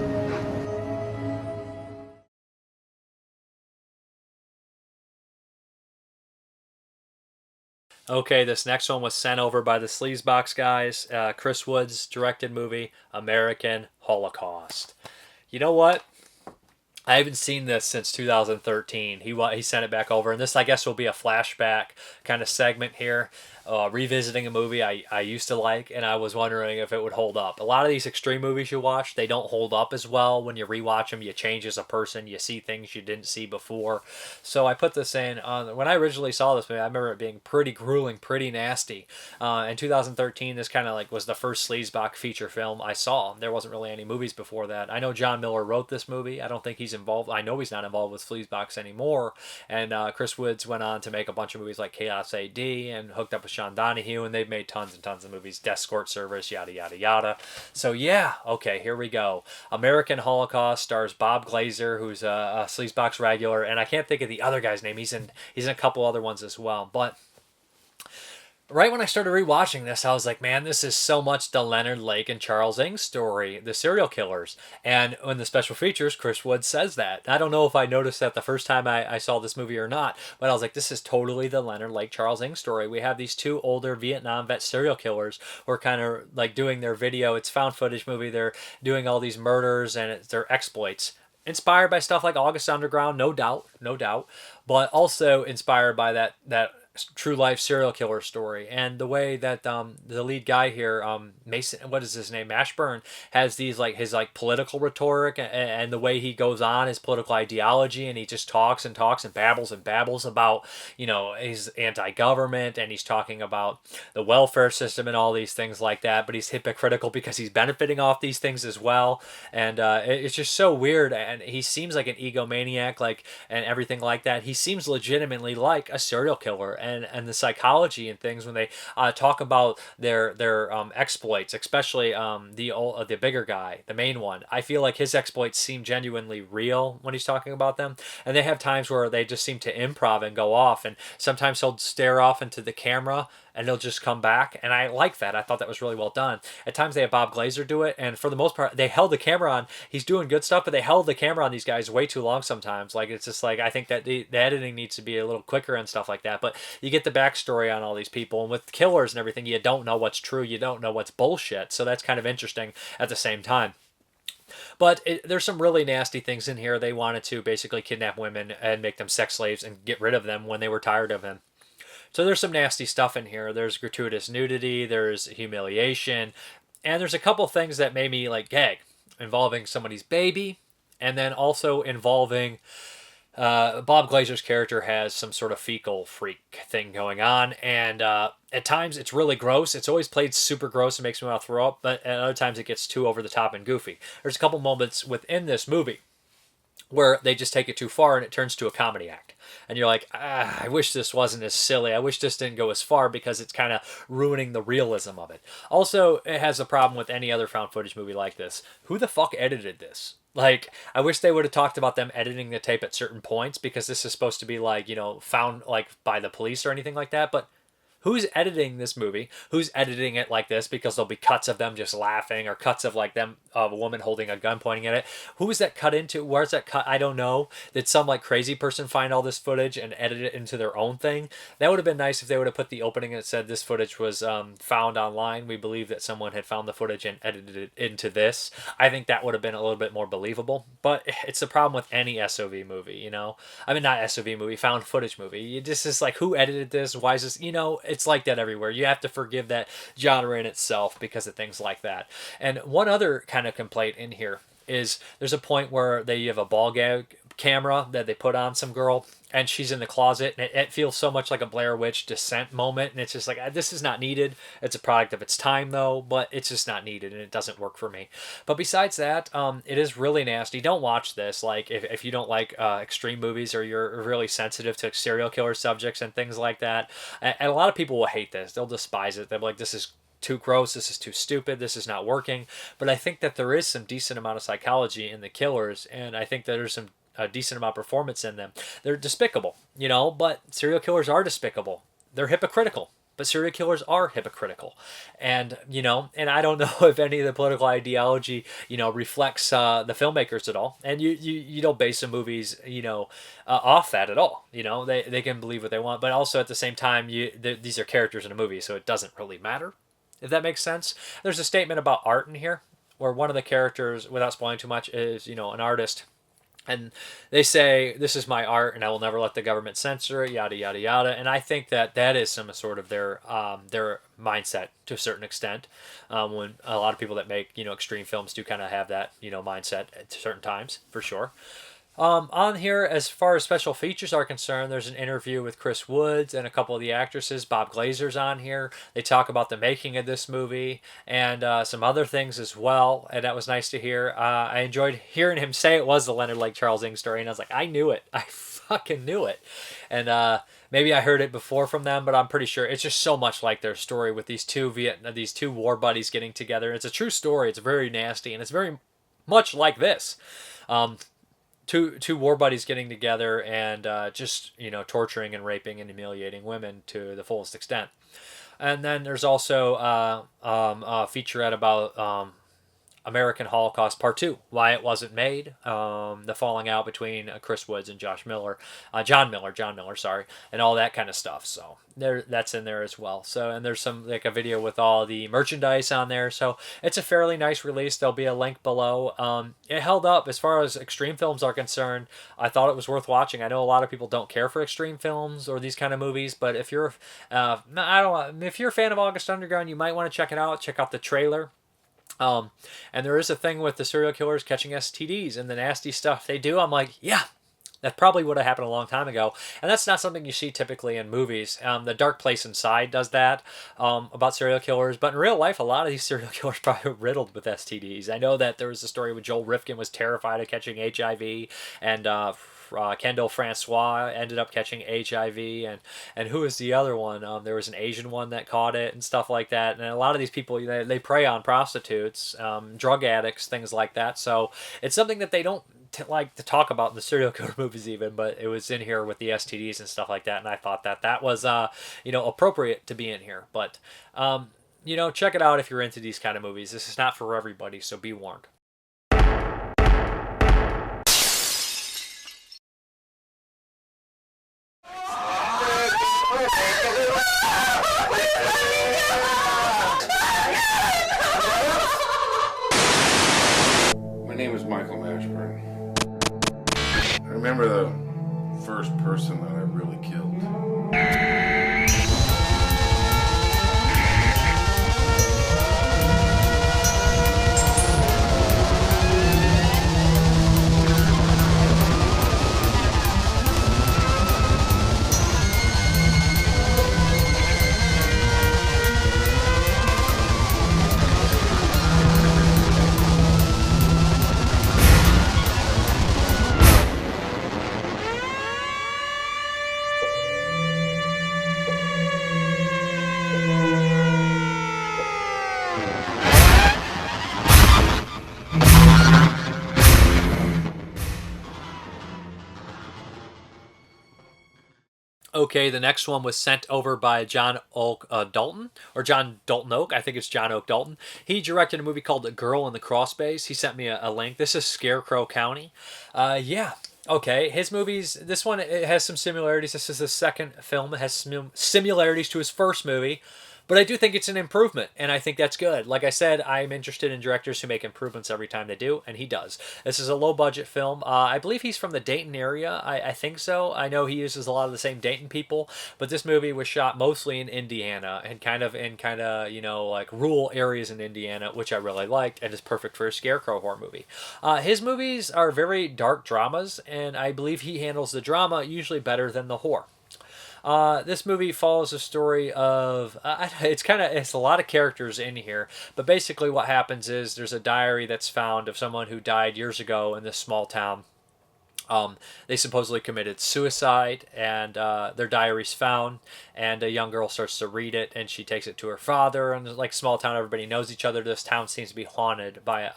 [SPEAKER 1] Okay, this next one was sent over by the Sleazebox guys. Chris Wood's directed movie, Amerikan Holocaust. You know what? I haven't seen this since 2013. He sent it back over, and this, I guess, will be a flashback kind of segment here, revisiting a movie I used to like, and I was wondering if it would hold up. A lot of these extreme movies you watch, they don't hold up as well. When you rewatch them, you change as a person, you see things you didn't see before. So I put this in. When I originally saw this movie, I remember it being pretty grueling, pretty nasty. In 2013, this kind of like was the first Sleazebox feature film I saw. There wasn't really any movies before that. I know John Miller wrote this movie. I don't think he's involved. I know he's not involved with Sleazebox anymore. And Chris Woods went on to make a bunch of movies like Chaos AD and hooked up with Sean Donahue, and they've made tons and tons of movies, Escort Service, yada yada yada. So yeah, okay, here we go. Amerikan Holocaust stars Bob Glazer, who's a Sleazebox regular, and I can't think of the other guy's name. He's in a couple other ones as well. But right when I started rewatching this, I was like, man, this is so much the Leonard Lake and Charles Ng story, the serial killers. And in the special features, Chris Wood says that. I don't know if I noticed that the first time I saw this movie or not, but I was like, this is totally the Leonard Lake, Charles Ng story. We have these two older Vietnam vet serial killers who are kind of like doing their video. It's found footage movie. They're doing all these murders and it's their exploits. Inspired by stuff like August Underground, no doubt, but also inspired by that true life serial killer story and the way that the lead guy here, Mason, what is his name, Ashburn, has these like his like political rhetoric and the way he goes on his political ideology, and he just talks and babbles about, you know, he's anti-government and he's talking about the welfare system and all these things like that, but he's hypocritical because he's benefiting off these things as well, and it's just so weird. And he seems like an egomaniac, like, and everything like that. He seems legitimately like a serial killer. And the psychology and things when they talk about their exploits, especially the bigger guy, the main one. I feel like his exploits seem genuinely real when he's talking about them. And they have times where they just seem to improv and go off. And sometimes he'll stare off into the camera and he'll just come back. And I like that. I thought that was really well done. At times they have Bob Glazer do it. And for the most part, they held the camera on. He's doing good stuff, but they held the camera on these guys way too long sometimes. Like, it's just like, I think that the editing needs to be a little quicker and stuff like that. But you get the backstory on all these people. And with killers and everything, you don't know what's true. You don't know what's bullshit. So that's kind of interesting at the same time. But there's some really nasty things in here. They wanted to basically kidnap women and make them sex slaves and get rid of them when they were tired of them. So there's some nasty stuff in here. There's gratuitous nudity, there's humiliation, and there's a couple things that made me like gag, involving somebody's baby, and then also involving Bob Glazer's character has some sort of fecal freak thing going on, and at times it's really gross. It's always played super gross and makes me want to throw up, but at other times it gets too over the top and goofy. There's a couple moments within this movie where they just take it too far and it turns to a comedy act. And you're like, I wish this wasn't as silly. I wish this didn't go as far because it's kind of ruining the realism of it. Also, it has a problem with any other found footage movie like this. Who the fuck edited this? Like, I wish they would have talked about them editing the tape at certain points, because this is supposed to be like, you know, found like by the police or anything like that. But who's editing this movie? Who's editing it like this? Because there'll be cuts of them just laughing, or cuts of like them, of a woman holding a gun pointing at it. Who is that cut into? Where's that cut? I don't know. Did some like crazy person find all this footage and edit it into their own thing? That would have been nice if they would have put the opening and said this footage was found online. We believe that someone had found the footage and edited it into this. I think that would have been a little bit more believable. But it's the problem with any SOV movie, you know? I mean, not SOV movie, found footage movie. You just is like, who edited this? Why is this? You know, it's like that everywhere. You have to forgive that genre in itself because of things like that. And one other kind of complaint in here is there's a point where they have a ball gag camera that they put on some girl, and she's in the closet, and it feels so much like a Blair Witch Descent moment, and it's just like, this is not needed. It's a product of its time though, but it's just not needed, and it doesn't work for me. But besides that, it is really nasty. Don't watch this. Like, if you don't like extreme movies, or you're really sensitive to serial killer subjects and things like that, and a lot of people will hate this. They'll despise it. They'll be like, this is too gross, this is too stupid, this is not working. But I think that there is some decent amount of psychology in the killers, and I think that there's some a decent amount of performance in them. They're despicable, you know, but serial killers are despicable. They're hypocritical, but serial killers are hypocritical. And, you know, and I don't know if any of the political ideology, you know, reflects the filmmakers at all. And you don't base the movies, you know, off that at all. You know, they can believe what they want, but also at the same time, these are characters in a movie, so it doesn't really matter, if that makes sense. There's a statement about art in here, where one of the characters, without spoiling too much, is, you know, an artist. And they say, this is my art and I will never let the government censor it, yada, yada, yada. And I think that that is some sort of their mindset to a certain extent. When a lot of people that make, you know, extreme films do kind of have that, you know, mindset at certain times, for sure. On here, as far as special features are concerned, there's an interview with Chris Woods and a couple of the actresses. Bob Glazer's on here. They talk about the making of this movie and some other things as well, and that was nice to hear. I enjoyed hearing him say it was the Leonard Lake Charles Ng story, and I was like, I knew it. I fucking knew it. And maybe I heard it before from them, but I'm pretty sure it's just so much like their story with these two war buddies getting together. It's a true story. It's very nasty, and it's very much like this. Two war buddies getting together and just, you know, torturing and raping and humiliating women to the fullest extent. And then there's also a featurette about American Holocaust Part 2, why it wasn't made, the falling out between Chris Woods and John Miller, sorry, and all that kind of stuff. So that's in there as well. So, and there's some, like a video with all the merchandise on there. So it's a fairly nice release. There'll be a link below. It held up as far as extreme films are concerned. I thought it was worth watching. I know a lot of people don't care for extreme films or these kind of movies, but if you're, if you're a fan of August Underground, you might want to check it out. Check out the trailer. And there is a thing with the serial killers catching STDs and the nasty stuff they do. I'm like, yeah, that probably would have happened a long time ago. And that's not something you see typically in movies. The Dark Place Inside does that about serial killers. But in real life, a lot of these serial killers probably riddled with STDs. I know that there was a story where Joel Rifkin was terrified of catching HIV, and Kendall Francois ended up catching HIV, and who was the other one? There was an Asian one that caught it and stuff like that. And a lot of these people, they prey on prostitutes, drug addicts, things like that. So it's something that they don't like to talk about in the serial killer movies even, but it was in here with the STDs and stuff like that. And I thought that was, appropriate to be in here. But, check it out if you're into these kind of movies. This is not for everybody, so be warned.
[SPEAKER 21] My name is Michael Mashburn. I remember the first person that I really killed.
[SPEAKER 1] Okay, the next one was sent over by John Oak Dalton, or John Dalton Oak. I think it's John Oak Dalton. He directed a movie called The Girl in the Crossbays. He sent me a link. This is Scarecrow County. Yeah. Okay, his movies, this one, it has some similarities. This is the second film. It has similarities to his first movie. But I do think it's an improvement, and I think that's good. Like I said, I'm interested in directors who make improvements every time they do, and he does. This is a low-budget film. I believe he's from the Dayton area. I think so. I know he uses a lot of the same Dayton people, but this movie was shot mostly in Indiana and kind of like rural areas in Indiana, which I really liked, and is perfect for a Scarecrow horror movie. His movies are very dark dramas, and I believe he handles the drama usually better than the horror. This movie follows a story of, it's a lot of characters in here, but basically what happens is there's a diary that's found of someone who died years ago in this small town. They supposedly committed suicide, and their diary's found, and a young girl starts to read it, and she takes it to her father, and like small town, everybody knows each other. This town seems to be haunted by,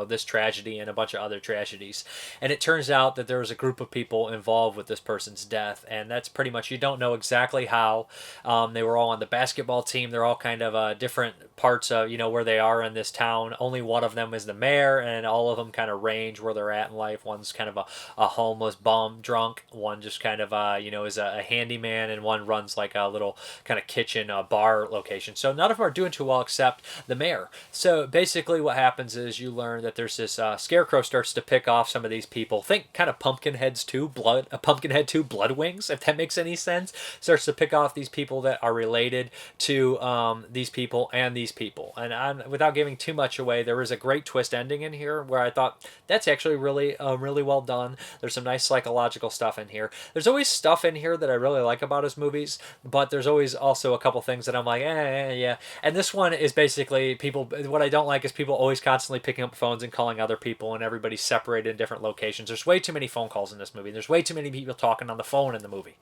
[SPEAKER 1] this tragedy and a bunch of other tragedies. And it turns out that there was a group of people involved with this person's death, and that's pretty much, you don't know exactly how. They were all on the basketball team. They're all kind of different parts of, where they are in this town. Only one of them is the mayor, and all of them kind of range where they're at in life. One's kind of a homeless bum drunk, one just kind of is a handyman, and one runs like a little kind of kitchen bar location. So none of them are doing too well except the mayor. So basically what happens is you learn that there's this Scarecrow starts to pick off some of these people. Think kind of Pumpkinhead 2 Blood Wings, if that makes any sense. Starts to pick off these people that are related to these people and these people. And without giving too much away, there is a great twist ending in here where I thought that's actually really well done. There's some nice psychological stuff in here. There's always stuff in here that I really like about his movies, but there's always also a couple things that I'm like, yeah. And this one is basically people, what I don't like is people always constantly picking up phones and calling other people, and everybody's separated in different locations. There's way too many phone calls in this movie. There's way too many people talking on the phone in the movie.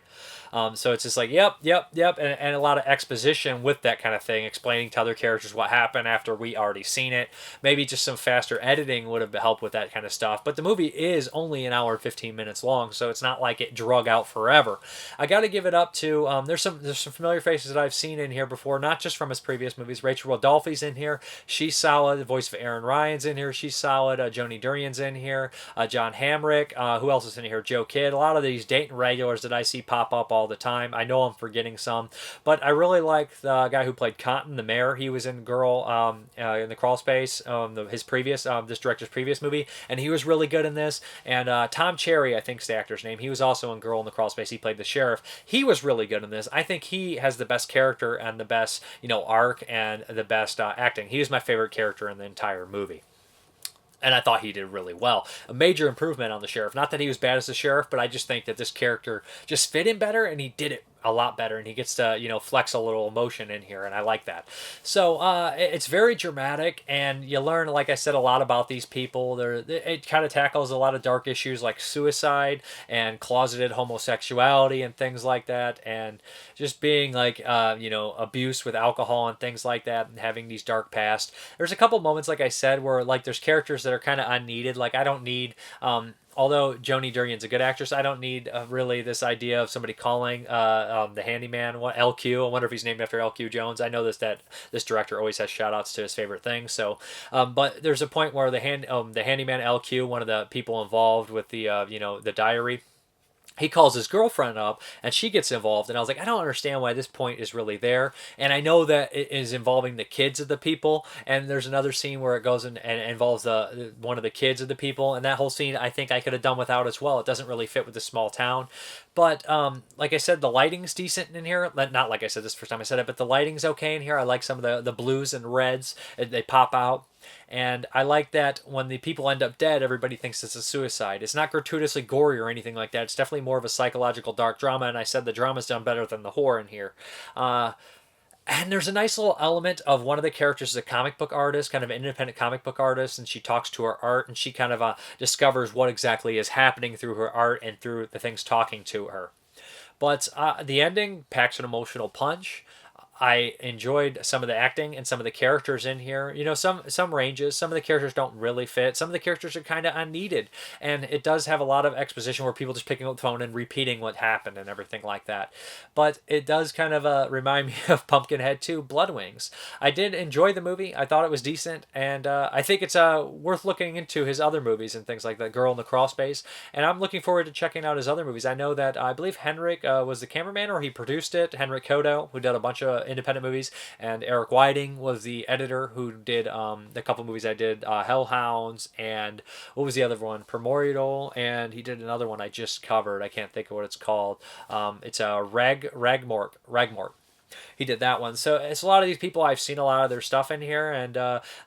[SPEAKER 1] So it's just like, yep, and a lot of exposition with that kind of thing, explaining to other characters what happened after we already seen it. Maybe just some faster editing would have helped with that kind of stuff. But the movie is only an hour and 15 minutes long, so it's not like it drug out forever. I got to give it up to there's some familiar faces that I've seen in here before, not just from his previous movies. Rachel Rodolphi's in here, she's solid. The voice of Aaron Ryan's in here, she's solid. Joni Durian's in here. John Hamrick. Who else is in here? Joe Kidd. A lot of these Dayton regulars that I see pop up all the time. I know I'm forgetting some, but I really like the guy who played Cotton, the mayor. He was in Girl in the Crawl Space, his previous, this director's previous movie, and he was really good in this. And Tom Cherry, I think is the actor's name. He was also in Girl in the Crawl Space. He played the sheriff. He was really good in this. I think he has the best character and the best, arc and the best acting. He was my favorite character in the entire movie. And I thought he did really well. A major improvement on the sheriff. Not that he was bad as the sheriff, but I just think that this character just fit him better, and he did it a lot better, and he gets to flex a little emotion in here, and I like that. So it's very dramatic, and you learn, like I said, a lot about these people. It kind of tackles a lot of dark issues like suicide and closeted homosexuality and things like that, and just being like abuse with alcohol and things like that, and having these dark past. There's a couple moments, like I said, where like there's characters that are kind of unneeded. Like I don't need although Joni Durian's a good actress, I don't need really this idea of somebody calling the handyman LQ. I wonder if he's named after LQ Jones. I know that this director always has shout-outs to his favorite things. So, but there's a point where the handyman LQ, one of the people involved with the the diary, he calls his girlfriend up, and she gets involved. And I was like, I don't understand why this point is really there. And I know that it is involving the kids of the people. And there's another scene where it goes and involves one of the kids of the people. And that whole scene, I think I could have done without as well. It doesn't really fit with the small town. But like I said, the lighting's decent in here. Not like I said this the first time I said it, but the lighting's okay in here. I like some of the blues and reds. They pop out. And I like that when the people end up dead, everybody thinks it's a suicide. It's not gratuitously gory or anything like that. It's definitely more of a psychological dark drama, and I said the drama's done better than the horror in here. And there's a nice little element of one of the characters is a comic book artist, kind of an independent comic book artist, and she talks to her art, and she kind of discovers what exactly is happening through her art and through the things talking to her. But the ending packs an emotional punch. I enjoyed some of the acting and some of the characters in here. Some ranges. Some of the characters don't really fit. Some of the characters are kind of unneeded. And it does have a lot of exposition where people just picking up the phone and repeating what happened and everything like that. But it does kind of remind me of Pumpkinhead 2, Blood Wings. I did enjoy the movie. I thought it was decent. And I think it's worth looking into his other movies and things like that. Girl in the Crawl Space. And I'm looking forward to checking out his other movies. I know that I believe Henrik was the cameraman, or he produced it. Henrik Kodo, who did a bunch of independent movies, and Eric Whiting was the editor who did the couple movies I did, Hellhounds, and what was the other one, Primordial, and he did another one I just covered. I can't think of what it's called. It's a Ragmort. He did that one. So it's a lot of these people. I've seen a lot of their stuff in here. And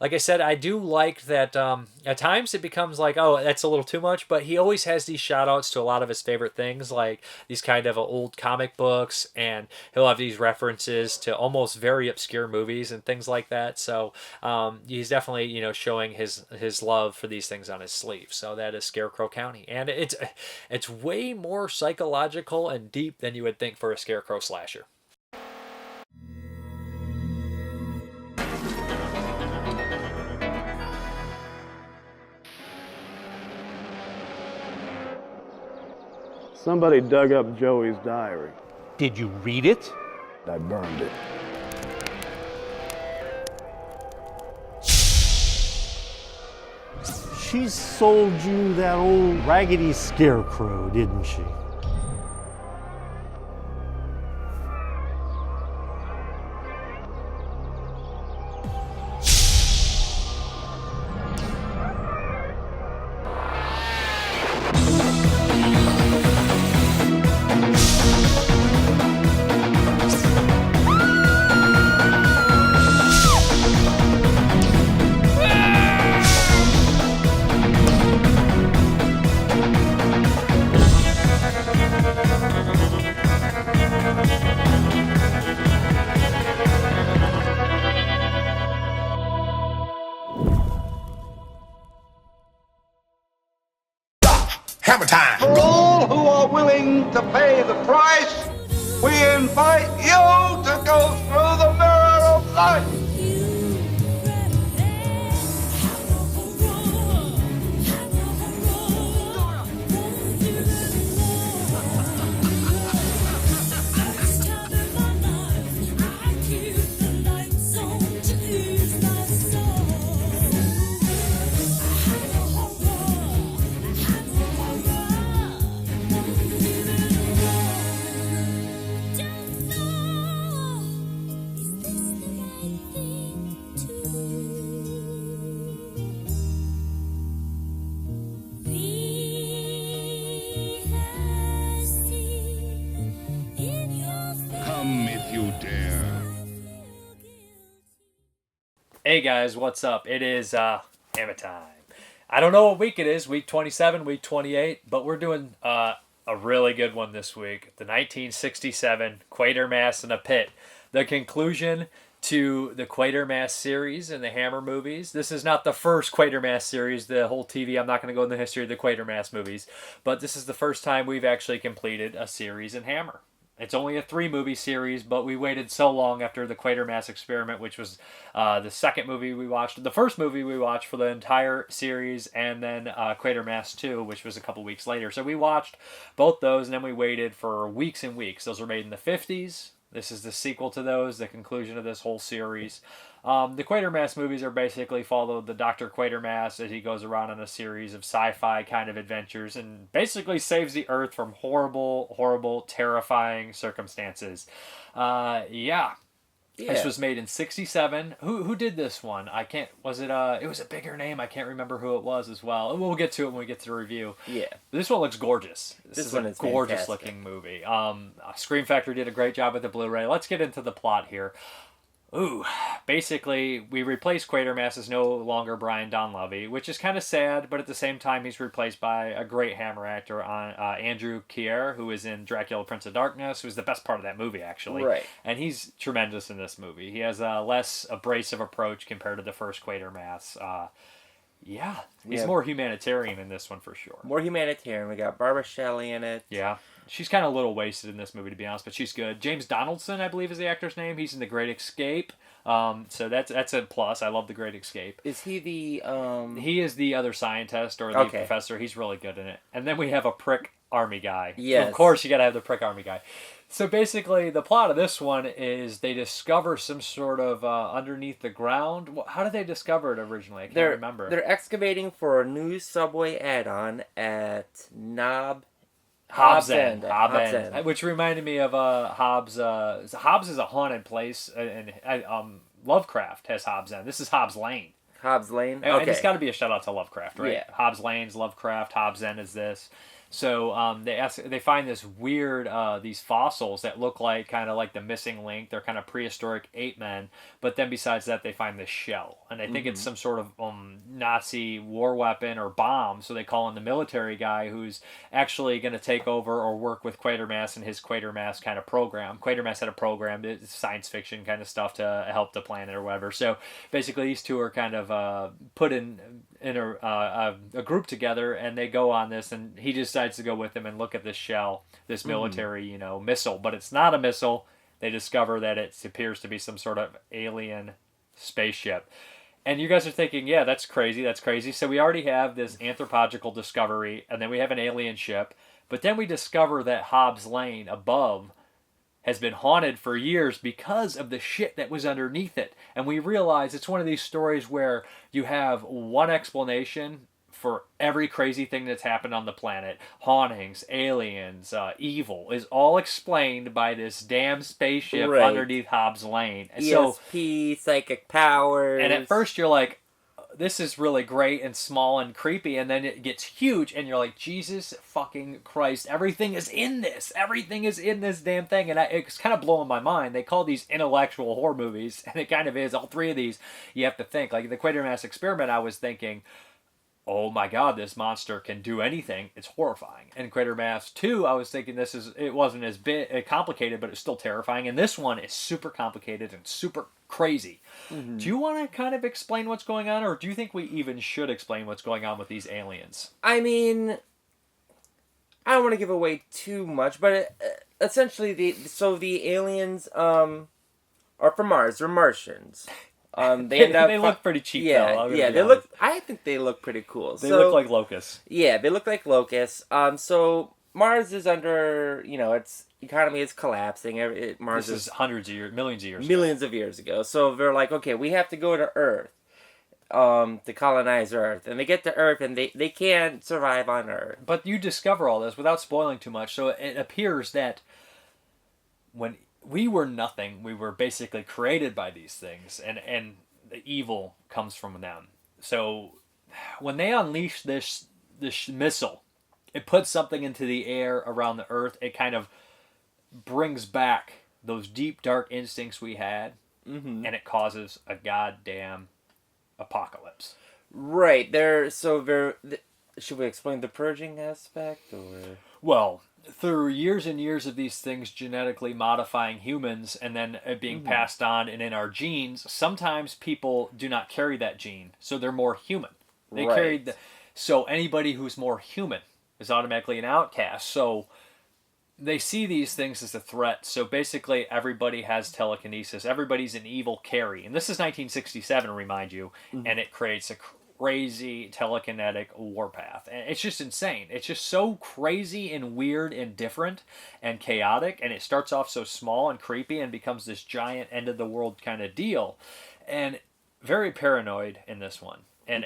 [SPEAKER 1] like I said, I do like that at times it becomes like, oh, that's a little too much. But he always has these shout outs to a lot of his favorite things, like these kind of old comic books. And he'll have these references to almost very obscure movies and things like that. So he's definitely, showing his love for these things on his sleeve. So that is Scarecrow County. And it's way more psychological and deep than you would think for a Scarecrow slasher.
[SPEAKER 4] Somebody dug up Joey's diary.
[SPEAKER 22] Did you read it?
[SPEAKER 4] I burned it.
[SPEAKER 22] She sold you that old raggedy scarecrow, didn't she?
[SPEAKER 6] Hammer time! For all who are willing to pay the price, we invite you to go through the mirror of life.
[SPEAKER 1] Hey guys, what's up? It is Hammer time. I don't know what week it is, week 27, week 28, but we're doing a really good one this week. The 1967 Quatermass in a Pit. The conclusion to the Quatermass series and the Hammer movies. This is not the first Quatermass series, the whole TV. I'm not going to go in the history of the Quatermass movies, but this is the first time we've actually completed a series in Hammer. It's only a 3-movie series, but we waited so long after the Quatermass Experiment, which was the second movie we watched, the first movie we watched for the entire series, and then Quatermass 2, which was a couple weeks later. So we watched both those, and then we waited for weeks and weeks. Those were made in the 50s. This is the sequel to those, the conclusion of this whole series. The Quatermass movies are basically follow the Dr. Quatermass as he goes around on a series of sci-fi kind of adventures and basically saves the Earth from horrible, horrible, terrifying circumstances. Yeah. This was made in 67. Who did this one? I can't. Was it? It was a bigger name. I can't remember who it was as well. We'll get to it when we get to the review.
[SPEAKER 5] Yeah.
[SPEAKER 1] This one looks gorgeous.
[SPEAKER 5] This one is
[SPEAKER 1] gorgeous
[SPEAKER 5] fantastic.
[SPEAKER 1] looking movie. Scream Factory did a great job with the Blu-ray. Let's get into the plot here. Ooh, basically, we replaced Quatermass as no longer Brian Donlevy, which is kind of sad, but at the same time, he's replaced by a great Hammer actor, Andrew Keir, who is in Dracula, Prince of Darkness, who's the best part of that movie, actually.
[SPEAKER 5] Right.
[SPEAKER 1] And he's tremendous in this movie. He has a less abrasive approach compared to the first Quatermass. Yeah, he's more humanitarian in this one for sure.
[SPEAKER 5] More humanitarian. We got Barbara Shelley in it.
[SPEAKER 1] Yeah. She's kind of a little wasted in this movie, to be honest, but she's good. James Donaldson, I believe, is the actor's name. He's in The Great Escape. So that's a plus. I love The Great Escape.
[SPEAKER 5] Is he the...
[SPEAKER 1] He is the other scientist or the professor. He's really good in it. And then we have a prick army guy.
[SPEAKER 5] Yes.
[SPEAKER 1] Of course, you got to have the prick army guy. So basically, the plot of this one is they discover some sort of underneath the ground. How did they discover it originally? I can't remember.
[SPEAKER 5] They're excavating for a new subway add-on at
[SPEAKER 1] Hobbs End, which reminded me of Hobbs. Hobbs is a haunted place, and Lovecraft has Hobbs End. This is Hobbs Lane.
[SPEAKER 5] Hobbs Lane? Okay.
[SPEAKER 1] And it's got to be a shout out to Lovecraft, right?
[SPEAKER 5] Yeah.
[SPEAKER 1] Hobbs Lane's Lovecraft, Hobbs End is this. So they find this weird, these fossils that look like kind of like the missing link. They're kind of prehistoric ape men. But then besides that, they find this shell. And they think it's some sort of Nazi war weapon or bomb. So they call in the military guy who's actually going to take over or work with Quatermass and his Quatermass kind of program. Quatermass had a program, it's science fiction kind of stuff to help the planet or whatever. So basically these two are kind of put in a group together, and they go on this, and he decides to go with them and look at this shell, this military, missile. But it's not a missile. They discover that it appears to be some sort of alien spaceship. And you guys are thinking, yeah, that's crazy, that's crazy. So we already have this anthropological discovery, and then we have an alien ship. But then we discover that Hobbs Lane above has been haunted for years because of the shit that was underneath it. And we realize it's one of these stories where you have one explanation for every crazy thing that's happened on the planet. Hauntings, aliens, evil is all explained by this damn spaceship underneath Hobbs Lane.
[SPEAKER 5] ESP, psychic powers.
[SPEAKER 1] And at first you're like, this is really great and small and creepy, and then it gets huge, and you're like, Jesus fucking Christ, everything is in this. Everything is in this damn thing, and it's kind of blowing my mind. They call these intellectual horror movies, and it kind of is. All three of these, you have to think. Like the Quatermass Experiment, I was thinking, oh my God, this monster can do anything. It's horrifying. And Quatermass 2, I was thinking it wasn't as complicated, but it's still terrifying. And this one is super complicated and super crazy. Do you want to kind of explain what's going on, or do you think we even should explain what's going on with these aliens?
[SPEAKER 5] I mean, I don't want to give away too much, but essentially, the aliens are from Mars. They're Martians.
[SPEAKER 1] They look pretty cheap, though.
[SPEAKER 5] They look. I think they look pretty cool.
[SPEAKER 1] They look like locusts.
[SPEAKER 5] Yeah, they look like locusts. So Mars is under, its economy is collapsing. Mars
[SPEAKER 1] this is hundreds of years, millions of years.
[SPEAKER 5] Millions of years ago. So they're like, okay, we have to go to Earth, to colonize Earth, and they get to Earth, and they can't survive on Earth.
[SPEAKER 1] But you discover all this without spoiling too much. So it appears that when we were nothing, we were basically created by these things, and the evil comes from them. So when they unleash this missile, it puts something into the air around the Earth. It kind of brings back those deep, dark instincts we had, and it causes a goddamn apocalypse.
[SPEAKER 5] Right. Should we explain the purging aspect, or?
[SPEAKER 1] Well, through years and years of these things genetically modifying humans and then it being passed on and in our genes, sometimes people do not carry that gene, so they're more human. They carried so anybody who's more human is automatically an outcast. So they see these things as a threat. So basically everybody has telekinesis. Everybody's an evil Carrie. And this is 1967, remind you, and it creates a crazy telekinetic warpath. And it's just insane. It's just so crazy and weird and different and chaotic. And it starts off so small and creepy and becomes this giant end of the world kind of deal. And very paranoid in this one. And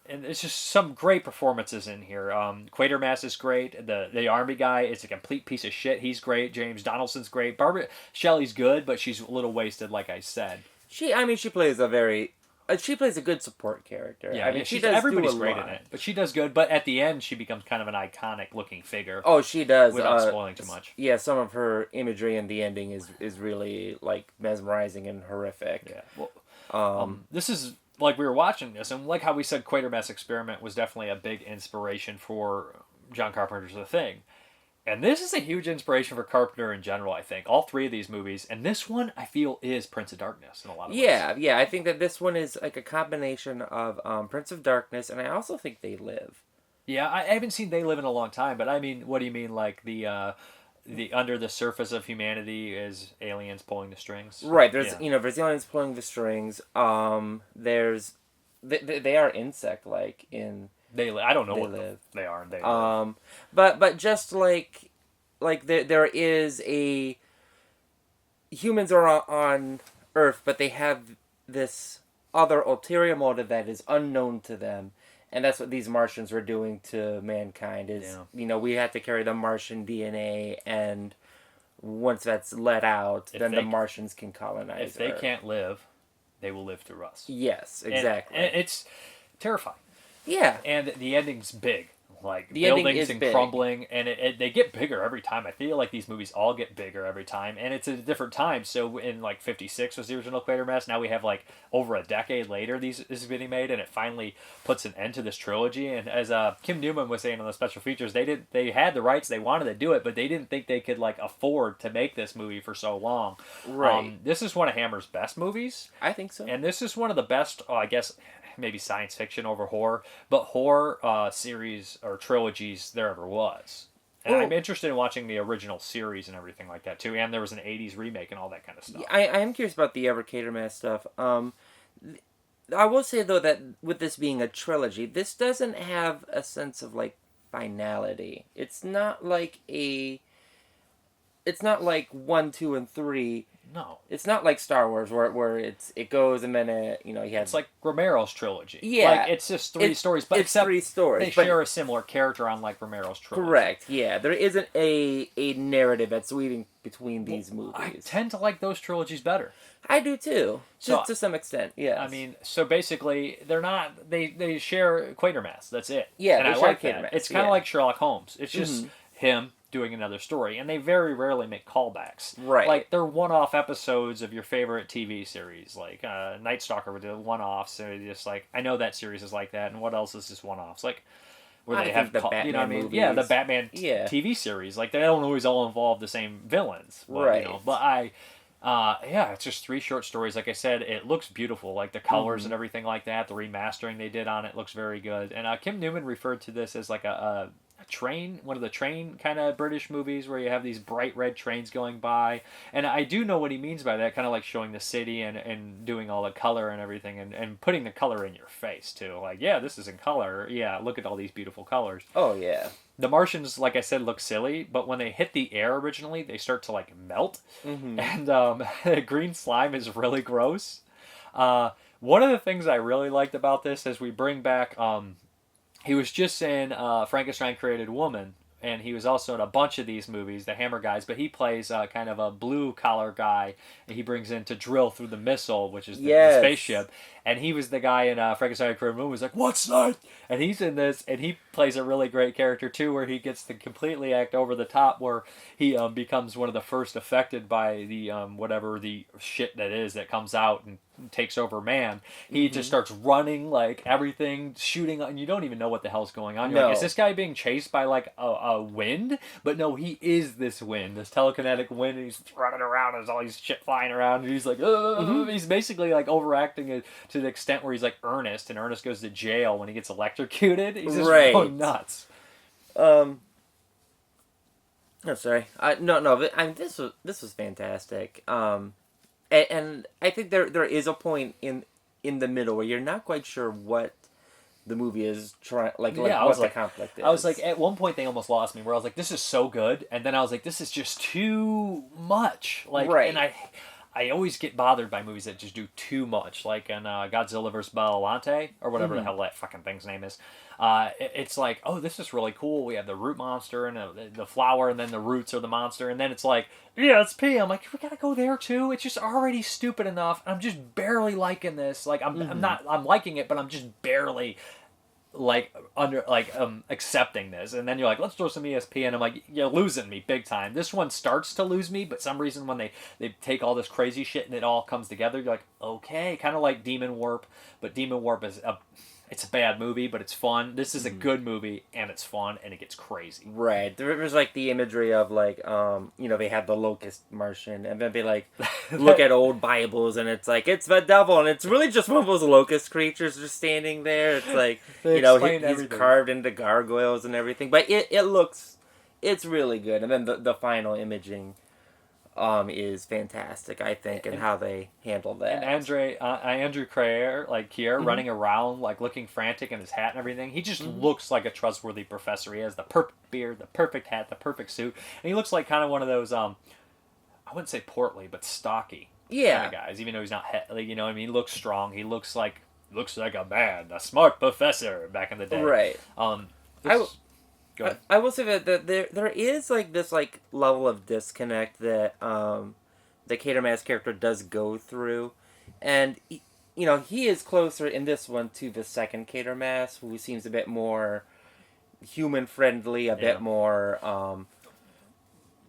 [SPEAKER 1] it's just some great performances in here. Quatermass is great. The army guy is a complete piece of shit. He's great. James Donaldson's great. Barbara Shelley's good, but she's a little wasted, like I said.
[SPEAKER 5] She plays a good support character.
[SPEAKER 1] Yeah, everybody's great in it, but she does good. But at the end, she becomes kind of an iconic looking figure.
[SPEAKER 5] Oh, she does.
[SPEAKER 1] Without spoiling too much.
[SPEAKER 5] Yeah, some of her imagery in the ending is really like mesmerizing and horrific.
[SPEAKER 1] Yeah. Well, this is like we were watching this, and like how we said, Quatermass Experiment was definitely a big inspiration for John Carpenter's The Thing. And this is a huge inspiration for Carpenter in general, I think. All three of these movies. And this one, I feel, is Prince of Darkness in a lot of ways.
[SPEAKER 5] Yeah. I think that this one is like a combination of Prince of Darkness, and I also think They Live.
[SPEAKER 1] Yeah, I haven't seen They Live in a long time, but I mean, what do you mean, like the under the surface of humanity is aliens pulling the strings?
[SPEAKER 5] Right, there's aliens pulling the strings. They are insect-like in...
[SPEAKER 1] I don't know what they are. They live.
[SPEAKER 5] But just like there is a humans are on Earth, but they have this other ulterior motive that is unknown to them, and that's what these Martians were doing to mankind. We have to carry the Martian DNA, and once that's let out, then the Martians can colonize.
[SPEAKER 1] If they can't live, they will live through us.
[SPEAKER 5] Yes, exactly.
[SPEAKER 1] And it's terrifying.
[SPEAKER 5] Yeah.
[SPEAKER 1] And the ending's big. Like,
[SPEAKER 5] the
[SPEAKER 1] buildings and crumbling, and they get bigger every time. I feel like these movies all get bigger every time, and it's at a different time. So in, like, 56 was the original Quatermass. Now we have, like, over a decade later this is getting made, and it finally puts an end to this trilogy. And as Kim Newman was saying on the special features, they had the rights, they wanted to do it, but they didn't think they could, like, afford to make this movie for so long.
[SPEAKER 5] Right.
[SPEAKER 1] This is one of Hammer's best movies.
[SPEAKER 5] I think so.
[SPEAKER 1] And this is one of the best, I guess... maybe science fiction over horror, but horror series or trilogies there ever was. And I'm interested in watching the original series and everything like that too. And there was an 80s remake and all that kind of stuff.
[SPEAKER 5] I am curious about the Quatermass stuff. I will say though that with this being a trilogy, this doesn't have a sense of like finality. It's not like 1, 2, and 3.
[SPEAKER 1] No,
[SPEAKER 5] it's not like Star Wars where it goes and then it's
[SPEAKER 1] like Romero's trilogy.
[SPEAKER 5] Yeah,
[SPEAKER 1] like it's just three stories, but
[SPEAKER 5] it's 3 stories.
[SPEAKER 1] They share a similar character on like Romero's trilogy.
[SPEAKER 5] Correct. Yeah, there isn't a narrative that's weaving between these movies.
[SPEAKER 1] I tend to like those trilogies better.
[SPEAKER 5] I do too, to some extent. Yeah.
[SPEAKER 1] I mean, so basically, they're not. They share Quatermass. That's it.
[SPEAKER 5] Yeah,
[SPEAKER 1] and I like that. It's kind of like Sherlock Holmes. It's just him doing another story, and they very rarely make callbacks.
[SPEAKER 5] Right.
[SPEAKER 1] Like, they're one-off episodes of your favorite TV series. Like, Night Stalker would do one-offs, so just like, I know that series is like that, and what else is just one-offs? Like, where they have,
[SPEAKER 5] the Batman
[SPEAKER 1] you know what I mean?
[SPEAKER 5] movies.
[SPEAKER 1] Yeah, the Batman TV series. Like, they don't always all involve the same villains. But,
[SPEAKER 5] right.
[SPEAKER 1] But it's just 3 short stories. Like I said, it looks beautiful. Like, the colors and everything like that, the remastering they did on it looks very good. And Kim Newman referred to this as like a train, one of the train kind of British movies where you have these bright red trains going by, and I do know what he means by that, kind of like showing the city and doing all the color and everything, and putting the color in your face too, like, yeah, this is in color, yeah, look at all these beautiful colors.
[SPEAKER 5] Oh yeah.
[SPEAKER 1] The Martians, like I said, look silly, but when they hit the air originally, they start to like melt, and green slime is really gross. One of the things I really liked about this is we bring back he was just in Frankenstein Created Woman, and he was also in a bunch of these movies, the Hammer guys, but he plays kind of a blue-collar guy, and he brings in to drill through the missile, which is the spaceship, and he was the guy in Frankenstein Created Woman who was like, "What's that?" And he's in this, and he plays a really great character, too, where he gets to completely act over the top, where he becomes one of the first affected by the whatever the shit that is that comes out and takes over man, he just starts running like everything, shooting, and you don't even know what the hell's going on. You're like, is this guy being chased by like a wind? But no, he is this wind, this telekinetic wind, and he's running around, there's all these shit flying around, and he's like, he's basically like overacting it to the extent where he's like Ernest, and Ernest goes to jail when he gets electrocuted. He's just going nuts.
[SPEAKER 5] Oh, sorry. This was fantastic. And I think there is a point in the middle where you're not quite sure what the movie is trying, what the conflict is.
[SPEAKER 1] I was like, at one point they almost lost me, where I was like, this is so good, and then I was like, this is just too much. Like, and I always get bothered by movies that just do too much, like in Godzilla vs. Byleth, or whatever the hell that fucking thing's name is. It's like, oh, this is really cool. We have the root monster and the flower, and then the roots are the monster, and then it's like, yeah, it's P. I'm like, we gotta go there too. It's just already stupid enough. I'm just barely liking this. Like, I'm liking it, but I'm just barely accepting this. And then you're like, let's throw some ESP, and I'm like, you're losing me big time. This one starts to lose me, but some reason when they take all this crazy shit and it all comes together, you're like, okay, kind of like Demon Warp, but Demon Warp is it's a bad movie, but it's fun. This is a good movie, and it's fun, and it gets crazy.
[SPEAKER 5] Right. There was like the imagery of like, they had the locust Martian, and then they like look at old Bibles, and it's like, it's the devil, and it's really just one of those locust creatures just standing there. It's like, he's carved into gargoyles and everything, but it's really good. And then the final imaging is fantastic, I think, and how they handle that.
[SPEAKER 1] And Andrew Kier running around, like, looking frantic in his hat and everything. He just looks like a trustworthy professor. He has the perfect beard, the perfect hat, the perfect suit. And he looks like kind of one of those, I wouldn't say portly, but stocky kind of guys, even though he's not, you know what I mean? He looks strong. He looks like a smart professor back in the day.
[SPEAKER 5] Right. I will say that there is like this like level of disconnect that the Quatermass character does go through, and he is closer in this one to the second Quatermass, who seems a bit more human friendly, a bit more.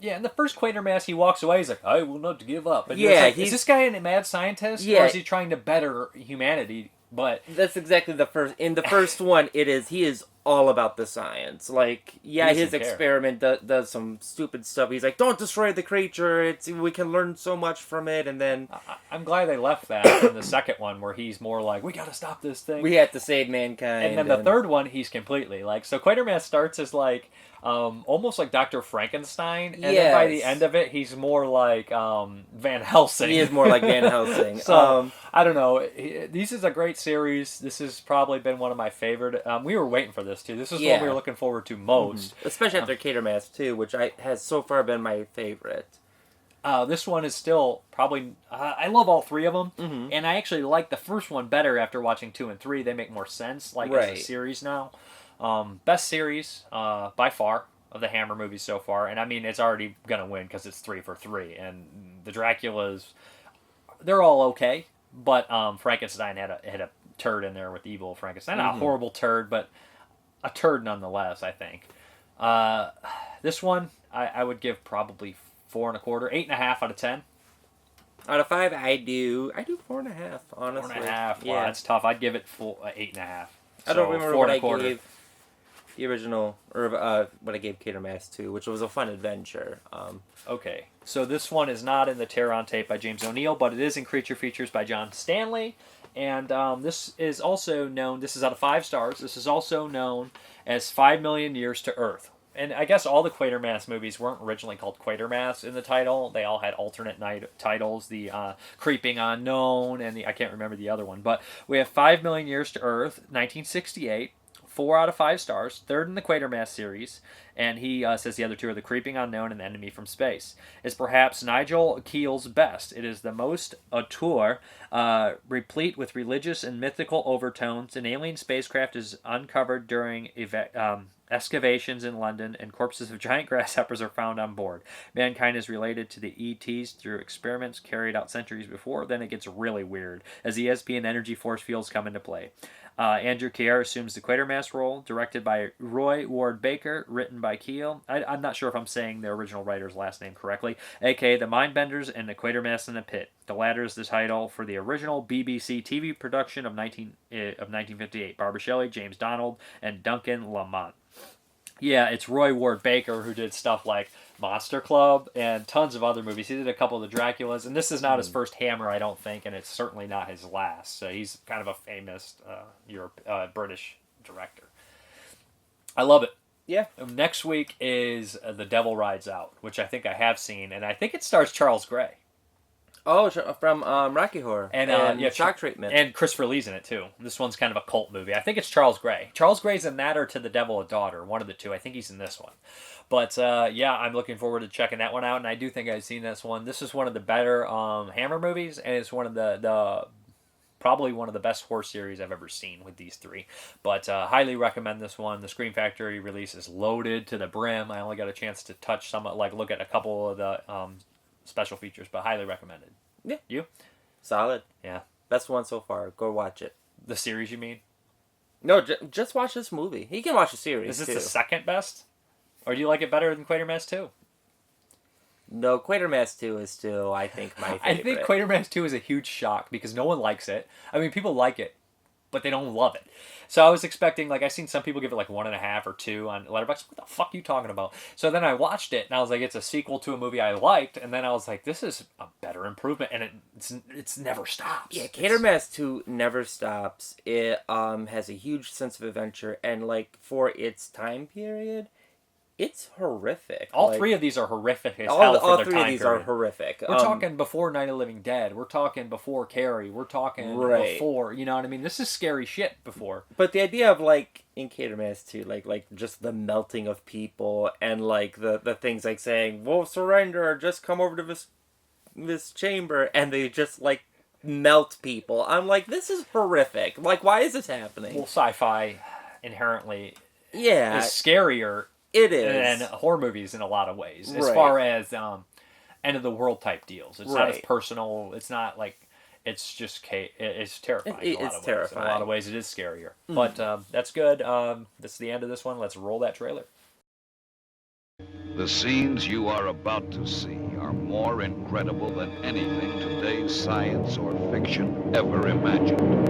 [SPEAKER 1] Yeah, in the first Quatermass, he walks away. He's like, "I will not give up." And is this guy a mad scientist, or is he trying to better humanity? But
[SPEAKER 5] that's exactly the first. In the first one, he is all about the science. Like, his experiment does some stupid stuff. He's like, "Don't destroy the creature. We can learn so much from it." And then
[SPEAKER 1] I'm glad they left that in the second one, where he's more like, "We got to stop this thing.
[SPEAKER 5] We have to save mankind."
[SPEAKER 1] And then the third one, he's completely like. So Quatermass starts as like. Almost like Dr. Frankenstein, and then by the end of it, he's more like Van Helsing.
[SPEAKER 5] He is more like Van Helsing.
[SPEAKER 1] So, I don't know. This is a great series. This has probably been one of my favorite. We were waiting for this, too. This is what we were looking forward to most.
[SPEAKER 5] Especially after Quatermass, too, which has so far been my favorite.
[SPEAKER 1] This one is still probably... I love all three of them, and I actually like the first one better after watching 2 and 3. They make more sense, as a series now. Best series by far of the Hammer movies so far, and I mean it's already gonna win because it's 3 for 3. And the Draculas, they're all okay, but Frankenstein had a turd in there with evil Frankenstein. Not a horrible turd, but a turd nonetheless. I think this one I would give probably 4.25, 8.5 out of 10.
[SPEAKER 5] Out of 5, I do 4.5. Honestly,
[SPEAKER 1] 4.5. Wow, that's tough. I'd give it 8.5.
[SPEAKER 5] I don't remember what I gave the original, or what I gave Quatermass to, which was a fun adventure.
[SPEAKER 1] Okay, so this one is not in the Terron tape by James O'Neill, but it is in Creature Features by John Stanley. And this is also known, this is out of 5 stars, this is also known as 5 Million Years to Earth. And I guess all the Quatermass movies weren't originally called Quatermass in the title. They all had alternate titles, the Creeping Unknown, and I can't remember the other one. But we have 5 Million Years to Earth, 1968, 4 out of 5 stars, third in the Quatermass series. And he says the other 2 are The Creeping Unknown and The Enemy from Space. It's perhaps Nigel Keel's best. It is the most auteur, replete with religious and mythical overtones. An alien spacecraft is uncovered during excavations in London, and corpses of giant grasshoppers are found on board. Mankind is related to the ETs through experiments carried out centuries before. Then it gets really weird as ESP and energy force fields come into play. Andrew Keir assumes the Quatermass role, directed by Roy Ward Baker, written by Keel. I'm not sure if I'm saying the original writer's last name correctly, aka The Mindbenders and the Quatermass in the Pit. The latter is the title for the original BBC TV production of 1958. Barbara Shelley, James Donald, and Duncan Lamont. Yeah, it's Roy Ward Baker who did stuff like Monster Club and tons of other movies. He did a couple of the Draculas, and this is not his first Hammer, I don't think, and it's certainly not his last. So he's kind of a famous British director. I love it.
[SPEAKER 5] Yeah.
[SPEAKER 1] Next week is The Devil Rides Out, which I think I have seen, and I think it stars Charles Gray.
[SPEAKER 5] Oh, from Rocky Horror and Shock Treatment.
[SPEAKER 1] And Christopher Lee's in it, too. This one's kind of a cult movie. I think it's Charles Gray. Charles Gray's in that or To the Devil a Daughter, one of the two. I think he's in this one. But, yeah, I'm looking forward to checking that one out, and I do think I've seen this one. This is one of the better Hammer movies, and it's one of the probably one of the best horror series I've ever seen with these three. But highly recommend this one. The Scream Factory release is loaded to the brim. I only got a chance to touch some, look at a couple of the special features, but highly recommended.
[SPEAKER 5] Yeah.
[SPEAKER 1] You?
[SPEAKER 5] Solid.
[SPEAKER 1] Yeah.
[SPEAKER 5] Best one so far. Go watch it.
[SPEAKER 1] The series, you mean?
[SPEAKER 5] No, just watch this movie. You can watch the series,
[SPEAKER 1] Is this the second best? Or do you like it better than Quatermass 2?
[SPEAKER 5] No, Quatermass 2 is still, I think, my favorite.
[SPEAKER 1] I think Quatermass 2 is a huge shock because no one likes it. I mean, people like it, but they don't love it. So I was expecting, I've seen some people give it 1.5 or 2 on Letterboxd. What the fuck are you talking about? So then I watched it, and I was like, it's a sequel to a movie I liked, and then I was like, this is a better improvement, and it's never stops.
[SPEAKER 5] Yeah, Quatermass 2 never stops. It has a huge sense of adventure, and, for its time period, it's horrific.
[SPEAKER 1] All three of these are horrific as hell for their time period. All three of these
[SPEAKER 5] are horrific.
[SPEAKER 1] We're talking before Night of the Living Dead. We're talking before Carrie. We're talking before, you know what I mean? This is scary shit before.
[SPEAKER 5] But the idea of, in Quatermass 2, just the melting of people and, the things saying, we'll surrender, just come over to this chamber, and they just, melt people. I'm like, this is horrific. Why is this happening?
[SPEAKER 1] Well, sci-fi inherently
[SPEAKER 5] is
[SPEAKER 1] scarier.
[SPEAKER 5] It is.
[SPEAKER 1] And horror movies in a lot of ways. As far as end of the world type deals. It's not as personal. It's not it's just it's terrifying.
[SPEAKER 5] It's terrifying.
[SPEAKER 1] In a lot of ways it is scarier. But that's good. That's the end of this one. Let's roll that trailer.
[SPEAKER 2] The scenes you are about to see are more incredible than anything today's science or fiction ever imagined.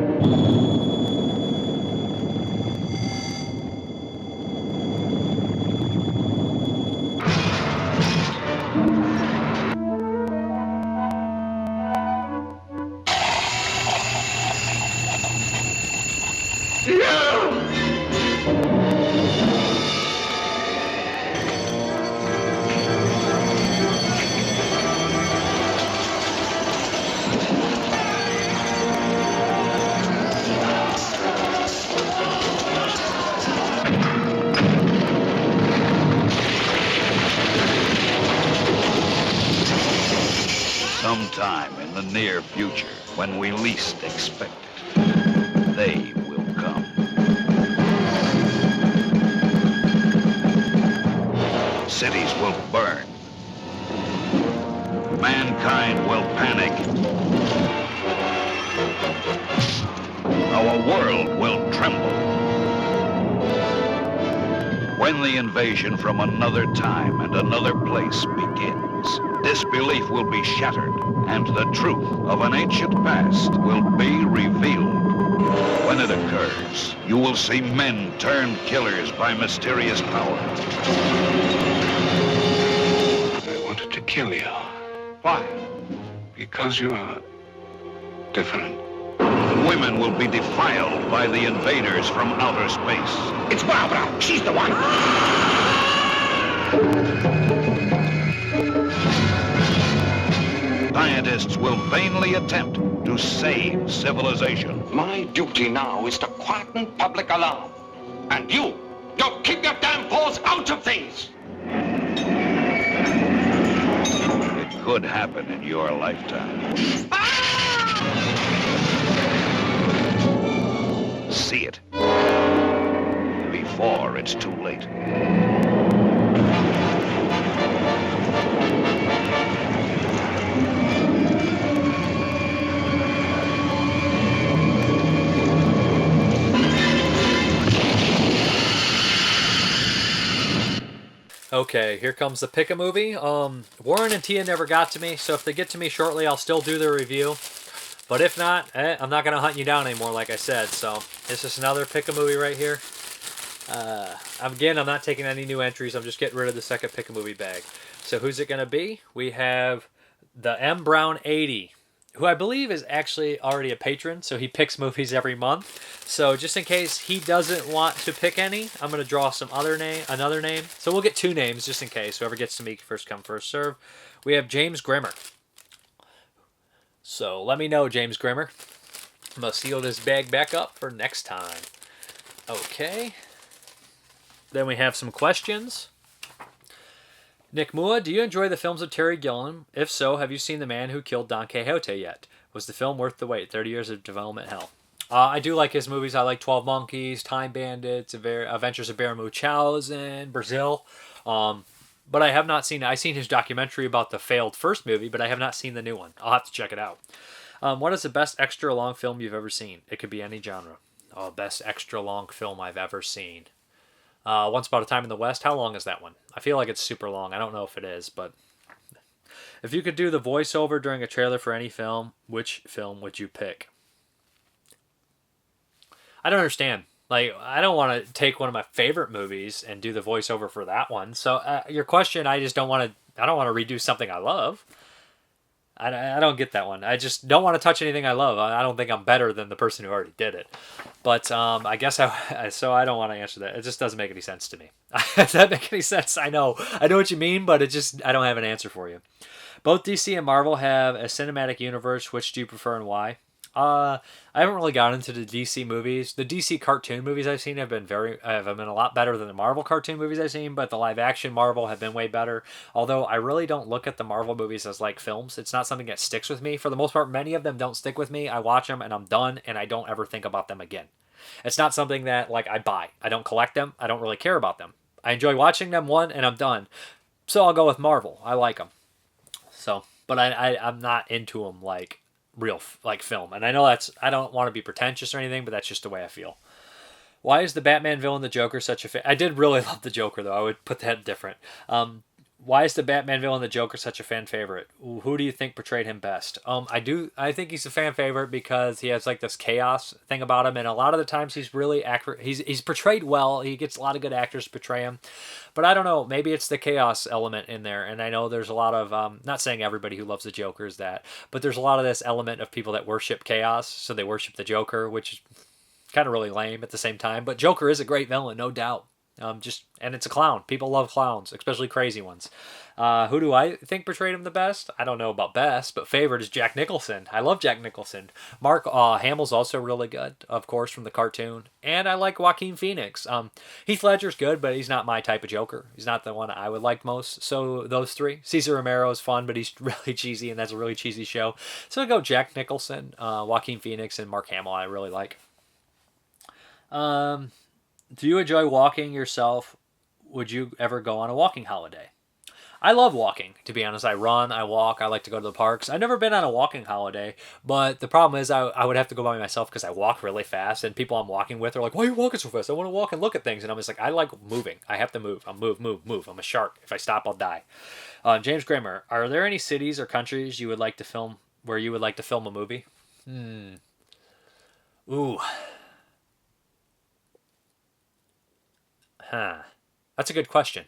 [SPEAKER 2] Sometime in the near future, when we least expect it, they will come. Cities will burn. Mankind will panic. Our world will tremble. When the invasion from another time and another place begins, disbelief will be shattered, and the truth of an ancient past will be revealed. When it occurs, you will see men turned killers by mysterious power.
[SPEAKER 8] I wanted to kill you. Why? Because you are different.
[SPEAKER 2] Women will be defiled by the invaders from outer space.
[SPEAKER 6] It's Barbara. She's the one.
[SPEAKER 2] Scientists will vainly attempt to save civilization.
[SPEAKER 6] My duty now is to quieten public alarm. And you keep your damn paws out of things.
[SPEAKER 2] It could happen in your lifetime. See it before it's too late.
[SPEAKER 1] Okay, here comes the pick a movie. Warren and Tia never got to me, so if they get to me shortly, I'll still do the review. But if not, I'm not going to hunt you down anymore, like I said. So this is another pick a movie right here. Again, I'm not taking any new entries. I'm just getting rid of the second pick a movie bag. So who's it going to be? We have the M Brown 80, who I believe is actually already a patron, so he picks movies every month. So just in case he doesn't want to pick any, I'm going to draw another name. So we'll get 2 names just in case. Whoever gets to me first come, first serve. We have James Grimmer. So let me know, James Grimmer. I'm going to seal this bag back up for next time. Okay. Then we have some questions. Nick Mua, do you enjoy the films of Terry Gilliam? If so, have you seen The Man Who Killed Don Quixote yet? Was the film worth the wait? 30 years of development hell. I do like his movies. I like 12 Monkeys, Time Bandits, Adventures of Bear Munchausen, Brazil. But I have not seen... I've seen his documentary about the failed first movie, but I have not seen the new one. I'll have to check it out. What is the best extra long film you've ever seen? It could be any genre. Oh, best extra long film I've ever seen. Once Upon a Time in the West. How long is that one? I feel like it's super long. I don't know if it is, but if you could do the voiceover during a trailer for any film, which film would you pick? I don't understand. Like, I don't want to take one of my favorite movies and do the voiceover for that one. So your question, I don't want to redo something I love. I don't get that one. I just don't want to touch anything I love. I don't think I'm better than the person who already did it. But I guess so I don't want to answer that. It just doesn't make any sense to me. Does that make any sense? I know what you mean, but I don't have an answer for you. Both DC and Marvel have a cinematic universe. Which do you prefer and why? I haven't really gotten into the DC movies. The DC cartoon movies I've seen have been a lot better than the Marvel cartoon movies I've seen, but the live action Marvel have been way better. Although I really don't look at the Marvel movies as like films. It's not something that sticks with me. For the most part, many of them don't stick with me. I watch them and I'm done and I don't ever think about them again. It's not something that like I buy. I don't collect them. I don't really care about them. I enjoy watching them and I'm done. So I'll go with Marvel. I like them. So, but I'm not into them like real like film, and I know I don't want to be pretentious or anything, but that's just the way I feel. Why is the Batman villain the Joker such a I did really love the Joker though. I would put that different. Why is the Batman villain the Joker such a fan favorite? Who do you think portrayed him best? I think he's a fan favorite because he has like this chaos thing about him, and a lot of the times he's really accurate. He's portrayed well. He gets a lot of good actors to portray him, but I don't know. Maybe it's the chaos element in there, and I know there's a lot of not saying everybody who loves the Joker is that, but there's a lot of this element of people that worship chaos, so they worship the Joker, which is kind of really lame at the same time. But Joker is a great villain, no doubt. And it's a clown. People love clowns, especially crazy ones. Who do I think portrayed him the best? I don't know about best, but favorite is Jack Nicholson. I love Jack Nicholson. Mark Hamill's also really good, of course, from the cartoon. And I like Joaquin Phoenix. Heath Ledger's good, but he's not my type of Joker. He's not the one I would like most. So those three. Cesar Romero's fun, but he's really cheesy, and that's a really cheesy show. So I go Jack Nicholson, Joaquin Phoenix, and Mark Hamill I really like. Do you enjoy walking yourself? Would you ever go on a walking holiday? I love walking, to be honest. I run, I walk, I like to go to the parks. I've never been on a walking holiday, but the problem is I would have to go by myself because I walk really fast, and people I'm walking with are like, why are you walking so fast? I want to walk and look at things. And I'm just like, I like moving. I have to move. I'll move. I'm a shark. If I stop, I'll die. James Grammer, are there any cities or countries you would like to film where you would like to film a movie? Ooh. That's a good question.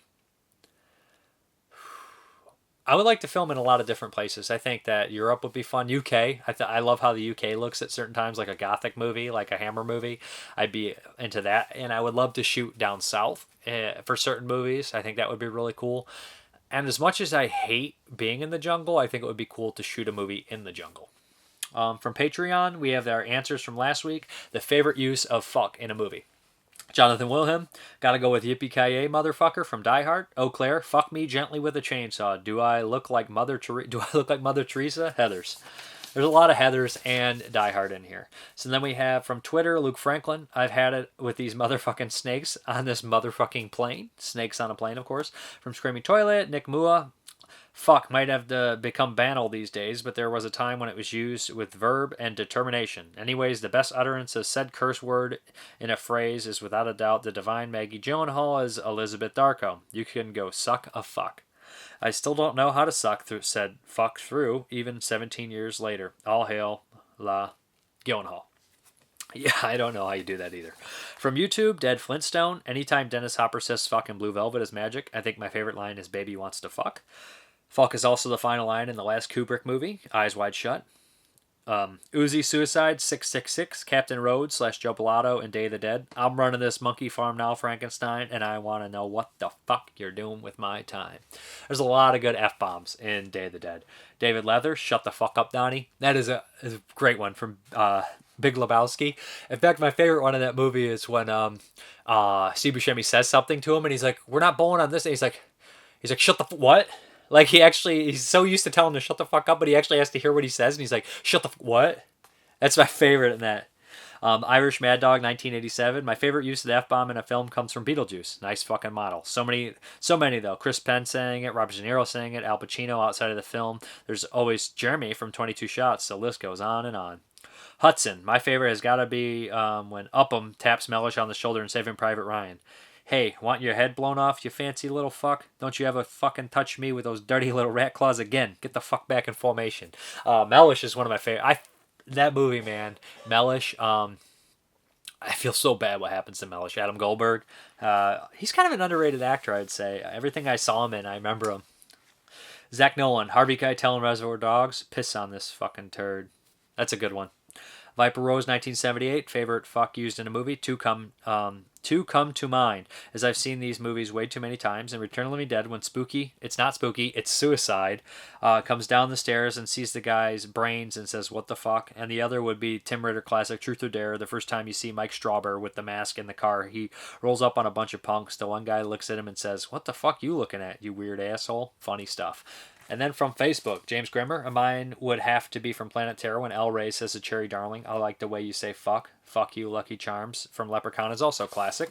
[SPEAKER 1] I would like to film in a lot of different places. I think that Europe would be fun. UK. I love how the UK looks at certain times, like a gothic movie, like a Hammer movie. I'd be into that. And I would love to shoot down south for certain movies. I think that would be really cool. And as much as I hate being in the jungle, I think it would be cool to shoot a movie in the jungle. From Patreon, we have our answers from last week. The favorite use of fuck in a movie. Jonathan Wilhelm, gotta go with Yippee-Ki-Yay, motherfucker from Die Hard. Eau Claire, fuck me gently with a chainsaw. Do I look like Mother Teresa? Heathers. There's a lot of Heathers and Die Hard in here. So then we have from Twitter, Luke Franklin. I've had it with these motherfucking snakes on this motherfucking plane. Snakes on a plane, of course. From Screaming Toilet, Nick Mua. Fuck might have become banal these days, but there was a time when it was used with verb and determination. Anyways, the best utterance of said curse word in a phrase is without a doubt the divine Maggie Gyllenhaal as Elizabeth Darko. You can go suck a fuck. I still don't know how to suck through said fuck through, even 17 years later. All hail La Gyllenhaal. Yeah, I don't know how you do that either. From YouTube, Dead Flintstone. Anytime Dennis Hopper says fuck in Blue Velvet is magic. I think my favorite line is baby wants to fuck. Fuck is also the final line in the last Kubrick movie, Eyes Wide Shut. Uzi Suicide, 666, Captain Rhodes / Joe Pilato, and Day of the Dead. I'm running this monkey farm now, Frankenstein, and I want to know what the fuck you're doing with my time. There's a lot of good F-bombs in Day of the Dead. David Leather, shut the fuck up, Donnie. That is a great one from Big Lebowski. In fact, my favorite one in that movie is when Steve Buscemi says something to him, and he's like, we're not bowling on this. And he's like, shut the what? Like, he's so used to telling him to shut the fuck up, but he actually has to hear what he says, and he's like, shut the what? That's my favorite in that. Irish Mad Dog, 1987. My favorite use of the F-bomb in a film comes from Beetlejuice. Nice fucking model. So many though. Chris Penn saying it, Robert De Niro saying it, Al Pacino outside of the film. There's always Jeremy from 22 Shots. The list goes on and on. Hudson. My favorite has got to be when Upham taps Mellish on the shoulder and Saving Private Ryan. Hey, want your head blown off, you fancy little fuck? Don't you ever fucking touch me with those dirty little rat claws again. Get the fuck back in formation. Mellish is one of my favorite. That movie, man. Mellish, I feel so bad what happens to Mellish. Adam Goldberg. He's kind of an underrated actor, I'd say. Everything I saw him in, I remember him. Zach Nolan. Harvey Keitel and Reservoir Dogs. Piss on this fucking turd. That's a good one. Viper Rose, 1978. Favorite fuck used in a movie. Two come to mind, as I've seen these movies way too many times. In Return of the Living Dead, when it's not spooky, it's suicide, comes down the stairs and sees the guy's brains and says, what the fuck? And the other would be Tim Ritter classic Truth or Dare. The first time you see Mike Strawber with the mask in the car, he rolls up on a bunch of punks. The one guy looks at him and says, what the fuck you looking at, you weird asshole? Funny stuff. And then from Facebook, James Grimmer. Mine would have to be from Planet Terror when El Rey says to Cherry Darling, I like the way you say fuck. Fuck you, Lucky Charms from Leprechaun is also classic.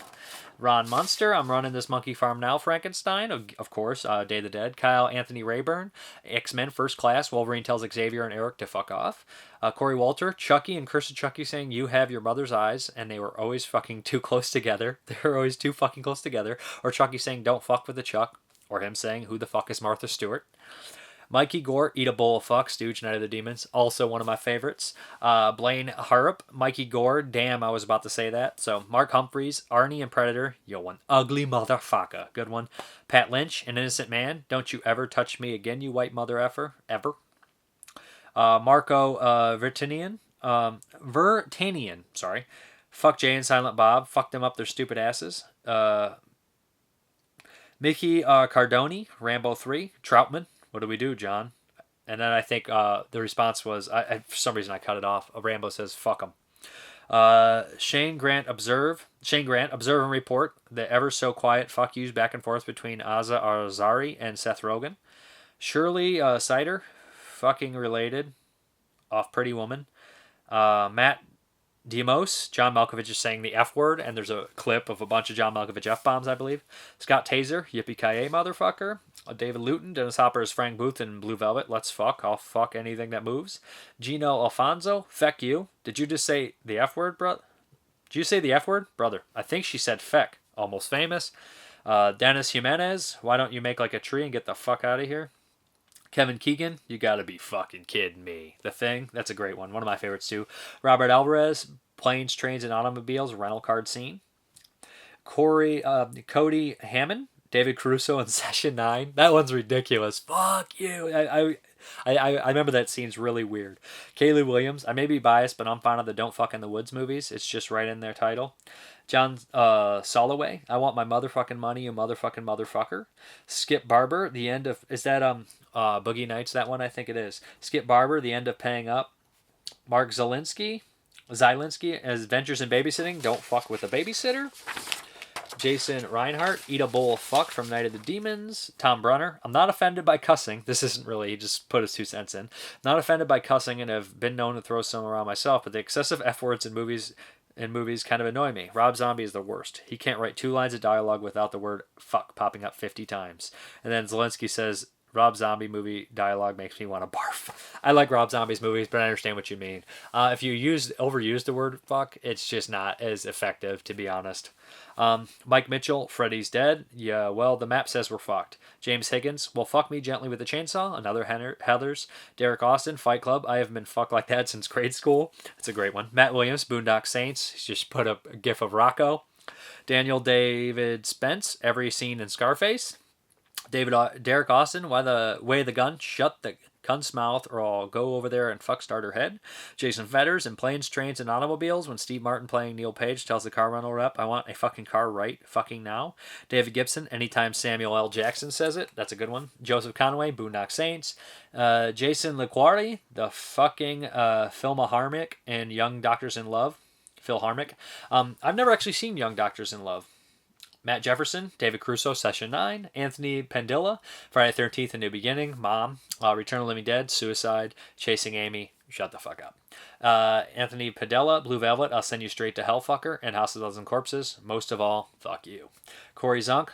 [SPEAKER 1] Ron Munster. I'm running this monkey farm now, Frankenstein. Of course, Day of the Dead. Kyle Anthony Rayburn. X-Men First Class. Wolverine tells Xavier and Eric to fuck off. Corey Walter. Chucky and Curse of Chucky saying, you have your mother's eyes, and they were always fucking too close together. They were always too fucking close together. Or Chucky saying, don't fuck with the Chuck. Or him saying, who the fuck is Martha Stewart? Mikey Gore, Eat a Bowl of Fuck, Stooge, Night of the Demons, also one of my favorites. Blaine Harrop, Mikey Gore, damn, I was about to say that. So, Mark Humphreys, Arnie and Predator, yo, one ugly motherfucker, good one. Pat Lynch, An Innocent Man, Don't You Ever Touch Me Again, You White Mother Effer, ever. Marco Vertanian, sorry. Fuck Jay and Silent Bob, fuck them up their stupid asses. Mickey Cardoni, Rambo 3, Troutman, what do we do, John? And then I think the response was, for some reason I cut it off. Rambo says, fuck him. Shane Grant, Observe and Report. The ever so quiet fuck yous back and forth between Aza Arzari and Seth Rogen. Shirley Sider, fucking related, off Pretty Woman. Matt Demos, John Malkovich is saying the F word, and there's a clip of a bunch of John Malkovich F-bombs, I believe. Scott Taser, yippee-ki-yay, motherfucker. David Luton, Dennis Hopper is Frank Booth in Blue Velvet. Let's fuck. I'll fuck anything that moves. Gino Alfonso, feck you. Did you just say the F word, brother? Did you say the F word? Brother, I think she said feck. Almost Famous. Dennis Jimenez, why don't you make like a tree and get the fuck out of here? Kevin Keegan, you gotta be fucking kidding me. The Thing, that's a great one. One of my favorites too. Robert Alvarez, Planes, Trains, and Automobiles, rental card scene. Cody Hammond, David Caruso in Session 9. That one's ridiculous. Fuck you. I remember that scene's really weird. Kaylee Williams, I may be biased, but I'm fond of the Don't Fuck in the Woods movies. It's just right in their title. John Soloway, I want my motherfucking money, you motherfucking motherfucker. Skip Barber, the end of... Is that Boogie Nights, that one? I think it is. Skip Barber, the end of Paying Up. Mark Zielinski, as Adventures in Babysitting, Don't Fuck with a Babysitter. Jason Reinhardt, Eat a Bowl of Fuck from Night of the Demons. Tom Brunner, I'm not offended by cussing. This isn't really, he just put his 2 cents in. Not offended by cussing and have been known to throw some around myself, but the excessive F words in movies kind of annoy me. Rob Zombie is the worst. He can't write 2 lines of dialogue without the word fuck popping up 50 times. And then Zelensky says, Rob Zombie movie dialogue makes me want to barf. I like Rob Zombie's movies, but I understand what you mean. If you overuse the word fuck, it's just not as effective, to be honest. Mike Mitchell, Freddy's dead. Yeah, well, the map says we're fucked. James Higgins, well, fuck me gently with a chainsaw. Another Heathers. Derek Austin, Fight Club. I haven't been fucked like that since grade school. That's a great one. Matt Williams, Boondock Saints. He's just put up a gif of Rocco. Daniel David Spence, every scene in Scarface. Derek Austin, why the way the gun, shut the gun's mouth or I'll go over there and fuck start her head. Jason Fetters, in Planes, Trains, and Automobiles, when Steve Martin playing Neil Page tells the car rental rep, I want a fucking car right fucking now. David Gibson, anytime Samuel L. Jackson says it, that's a good one. Joseph Conway, Boondock Saints. Jason LaQuarrie, the fucking Philma Harmick and Young Doctors in Love. Phil Harmick. I've never actually seen Young Doctors in Love. Matt Jefferson, David Crusoe, Session 9, Anthony Pandilla, Friday the 13th, A New Beginning, Mom, Return of the Living Dead, Suicide, Chasing Amy, shut the fuck up. Anthony Padilla, Blue Velvet, I'll Send You Straight to Hell, Fucker, and House of a Thousand Corpses, most of all, fuck you. Corey Zunk,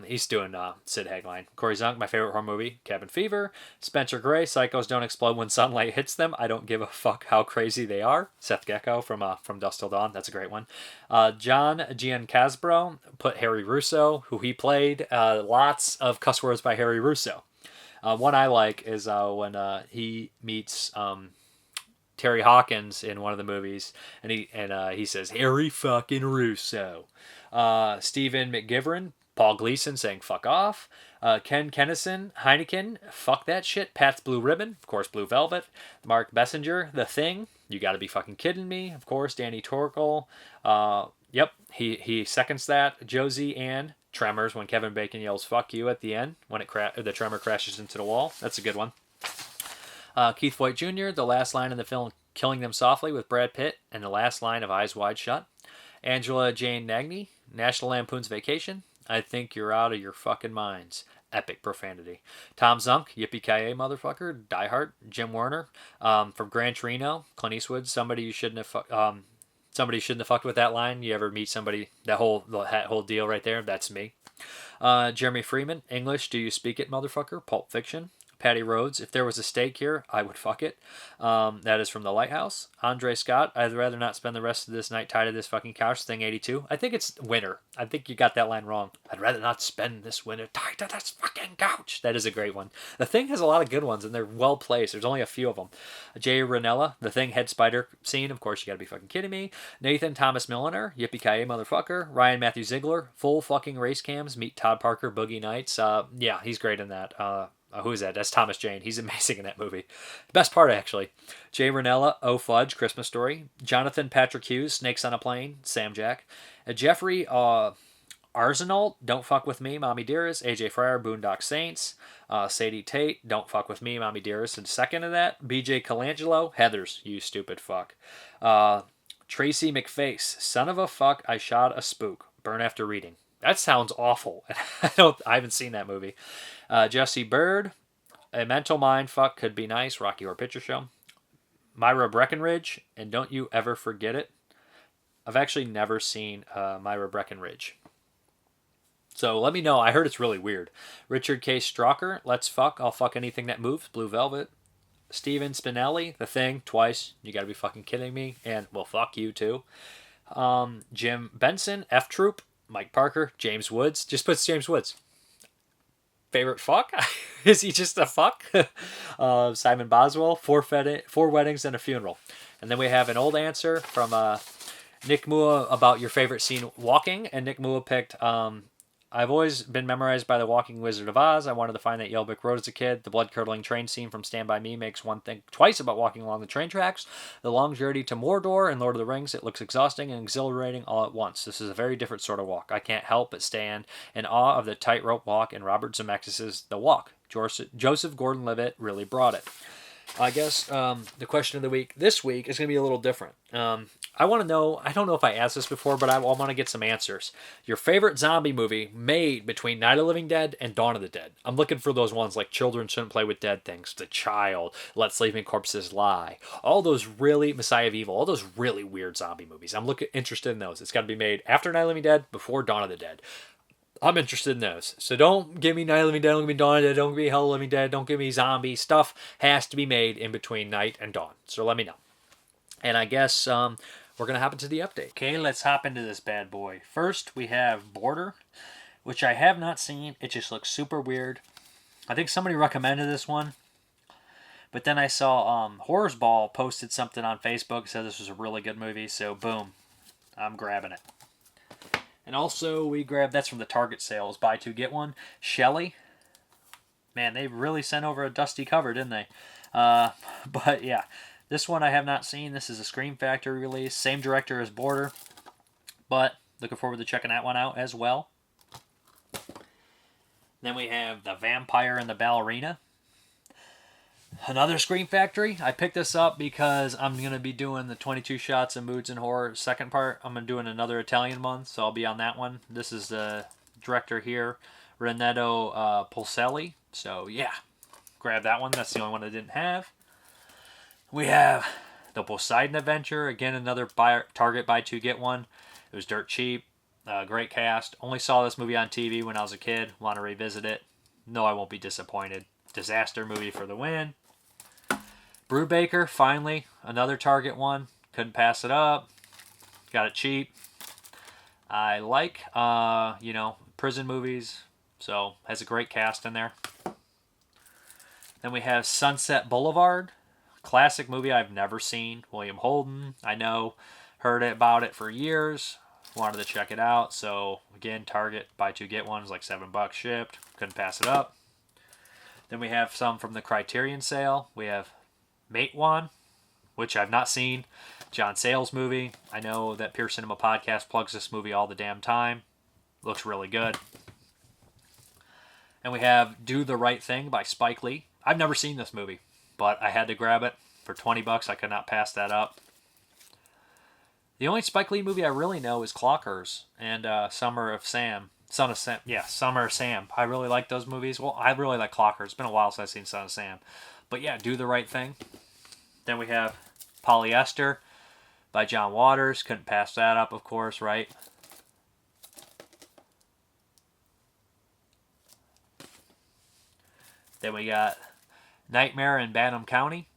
[SPEAKER 1] he's doing Sid Hagline. Corey Zunk, my favorite horror movie, Cabin Fever. Spencer Gray, Psychos Don't Explode When Sunlight Hits Them, I Don't Give a Fuck How Crazy They Are. Seth Gecko from Dusk Till Dawn, that's a great one. John Giancasbro, put Harry Russo, who he played. Lots of cuss words by Harry Russo. One I like is when he meets Terry Hawkins in one of the movies, and he says Harry fucking Russo. Stephen McGivern, Paul Gleason saying fuck off. Ken Kennison, Heineken, fuck that shit. Pat's Blue Ribbon, of course, Blue Velvet. Mark Bessinger, The Thing, you gotta be fucking kidding me. Of course, Danny Torkel. Yep, he seconds that. Josie Ann, Tremors, when Kevin Bacon yells "fuck you" at the end when the tremor crashes into the wall. That's a good one. Keith Voigt Jr., the last line in the film "Killing Them Softly" with Brad Pitt, and the last line of Eyes Wide Shut. Angela Jane Nagney, National Lampoon's Vacation. I think you're out of your fucking minds. Epic profanity. Tom Zunk, Yippee-ki-yay, motherfucker. Die Hard. Jim Werner, from Gran Torino. Clint Eastwood, somebody you shouldn't have somebody shouldn't have fucked with that line. You ever meet somebody, that whole deal right there? That's me. Jeremy Freeman, English, do you speak it, motherfucker? Pulp Fiction. Patty Rhodes, if there was a steak here, I would fuck it. That is from The Lighthouse. Andre Scott, I'd rather not spend the rest of this night tied to this fucking couch. Thing 82. I think it's winter. I think you got that line wrong. I'd rather not spend this winter tied to this fucking couch. That is a great one. The Thing has a lot of good ones, and they're well placed. There's only a few of them. Jay Ranella, The Thing head spider scene. Of course, you gotta be fucking kidding me. Nathan Thomas Milliner, Yippee-ki-yay, motherfucker. Ryan Matthew Ziegler, full fucking race cams. Meet Todd Parker, Boogie Nights. Yeah, he's great in that. Who is that? That's Thomas Jane. He's amazing in that movie. The best part, actually. Jay Ranella, Oh Fudge, Christmas Story. Jonathan Patrick Hughes, Snakes on a Plane, Sam Jack. Jeffrey Arsenault, Don't Fuck With Me, Mommy Dearest. AJ Fryer, Boondock Saints. Sadie Tate, Don't Fuck With Me, Mommy Dearest. And second of that, BJ Colangelo, Heathers, you stupid fuck. Tracy McFace, Son of a Fuck, I Shot a Spook. Burn After Reading. That sounds awful. I haven't seen that movie. Jesse Bird, A Mental Mind Fuck Could Be Nice, Rocky Horror Picture Show. Myra Breckenridge, and Don't You Ever Forget It. I've actually never seen Myra Breckenridge. So let me know. I heard it's really weird. Richard K. Strocker, Let's Fuck, I'll Fuck Anything That Moves, Blue Velvet. Steven Spinelli, The Thing, twice. You gotta be fucking kidding me. And, well, fuck you too. Jim Benson, F Troop. Mike Parker, James Woods. Just puts James Woods. Favorite fuck? Is he just a fuck? Simon Boswell, Four Weddings and a Funeral. And then we have an old answer from Nick Mua about your favorite scene walking. And Nick Mua picked, I've always been memorized by the Walking Wizard of Oz. I wanted to find that Yellow Brick Road as a kid. The blood-curdling train scene from Stand By Me makes one think twice about walking along the train tracks. The long journey to Mordor and Lord of the Rings, it looks exhausting and exhilarating all at once. This is a very different sort of walk. I can't help but stand in awe of the tightrope walk in Robert Zemeckis' The Walk. Joseph Gordon-Levitt really brought it. I guess the question of the week this week is going to be a little different. I want to know, I don't know if I asked this before, but I want to get some answers. Your favorite zombie movie made between Night of the Living Dead and Dawn of the Dead. I'm looking for those ones like Children Shouldn't Play with Dead Things, The Child, Let Sleeping Corpses Lie. All those really, Messiah of Evil, all those really weird zombie movies. I'm interested in those. It's got to be made after Night of the Living Dead, before Dawn of the Dead. I'm interested in those. So don't give me Night of the Living Dead, don't give me Dawn of the Dead, don't give me Hell of the Living Dead, don't give me zombie stuff. Has to be made in between night and dawn. So let me know. And I guess we're going to hop into the update. Okay, let's hop into this bad boy. First, we have Border, which I have not seen. It just looks super weird. I think somebody recommended this one. But then I saw Horrors Ball posted something on Facebook, said this was a really good movie. So boom, I'm grabbing it. And also we grabbed, that's from the Target sales, buy two, get one. Shelley. Man, they really sent over a dusty cover, didn't they? But yeah, this one I have not seen. This is a Scream Factory release. Same director as Border. But looking forward to checking that one out as well. Then we have The Vampire and the Ballerina. Another Scream Factory. I picked this up because I'm going to be doing the 22 Shots of Moods and Horror second part. I'm doing another Italian month, so I'll be on that one. This is the director here, Renato Polselli. So yeah, grab that one. That's the only one I didn't have. We have the Poseidon Adventure. Again, another Target buy two, get one. It was dirt cheap. Great cast. Only saw this movie on TV when I was a kid. Want to revisit it. No, I won't be disappointed. Disaster movie for the win. Brubaker, finally, another Target one. Couldn't pass it up. Got it cheap. I like, prison movies. So, has a great cast in there. Then we have Sunset Boulevard. Classic movie I've never seen. William Holden. I know. Heard about it for years. Wanted to check it out. So, again, Target, buy two, get one. It was like $7 shipped. Couldn't pass it up. Then we have some from the Criterion sale. We have Matewan, which I've not seen. John Sayles movie. I know that Pure Cinema Podcast plugs this movie all the damn time. Looks really good. And we have Do the Right Thing by Spike Lee. I've never seen this movie, but I had to grab it for $20. I could not pass that up. The only Spike Lee movie I really know is Clockers and Summer of Sam. Son of Sam. Yeah, Summer of Sam. I really like those movies. Well, I really like Clockers. It's been a while since I've seen Son of Sam. But yeah, Do the Right Thing. Then we have Polyester by John Waters. Couldn't pass that up, of course, right? Then we got Nightmare in Badham County.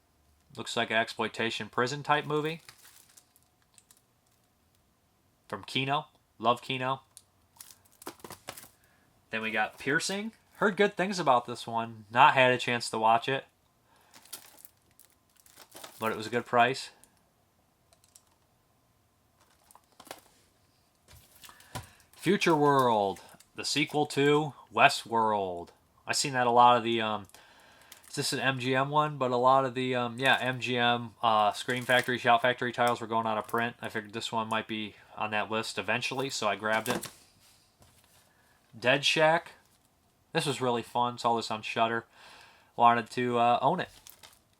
[SPEAKER 1] Looks like an exploitation prison type movie. From Kino. Love Kino. Then we got Piercing. Heard good things about this one. Not had a chance to watch it. But it was a good price. Futureworld. The sequel to Westworld. I've seen that a lot of the... is this an MGM one? But a lot of the MGM Scream Factory, Shout Factory titles were going out of print. I figured this one might be on that list eventually, so I grabbed it. Dead Shack. This was really fun. Saw this on Shudder. Wanted to own it.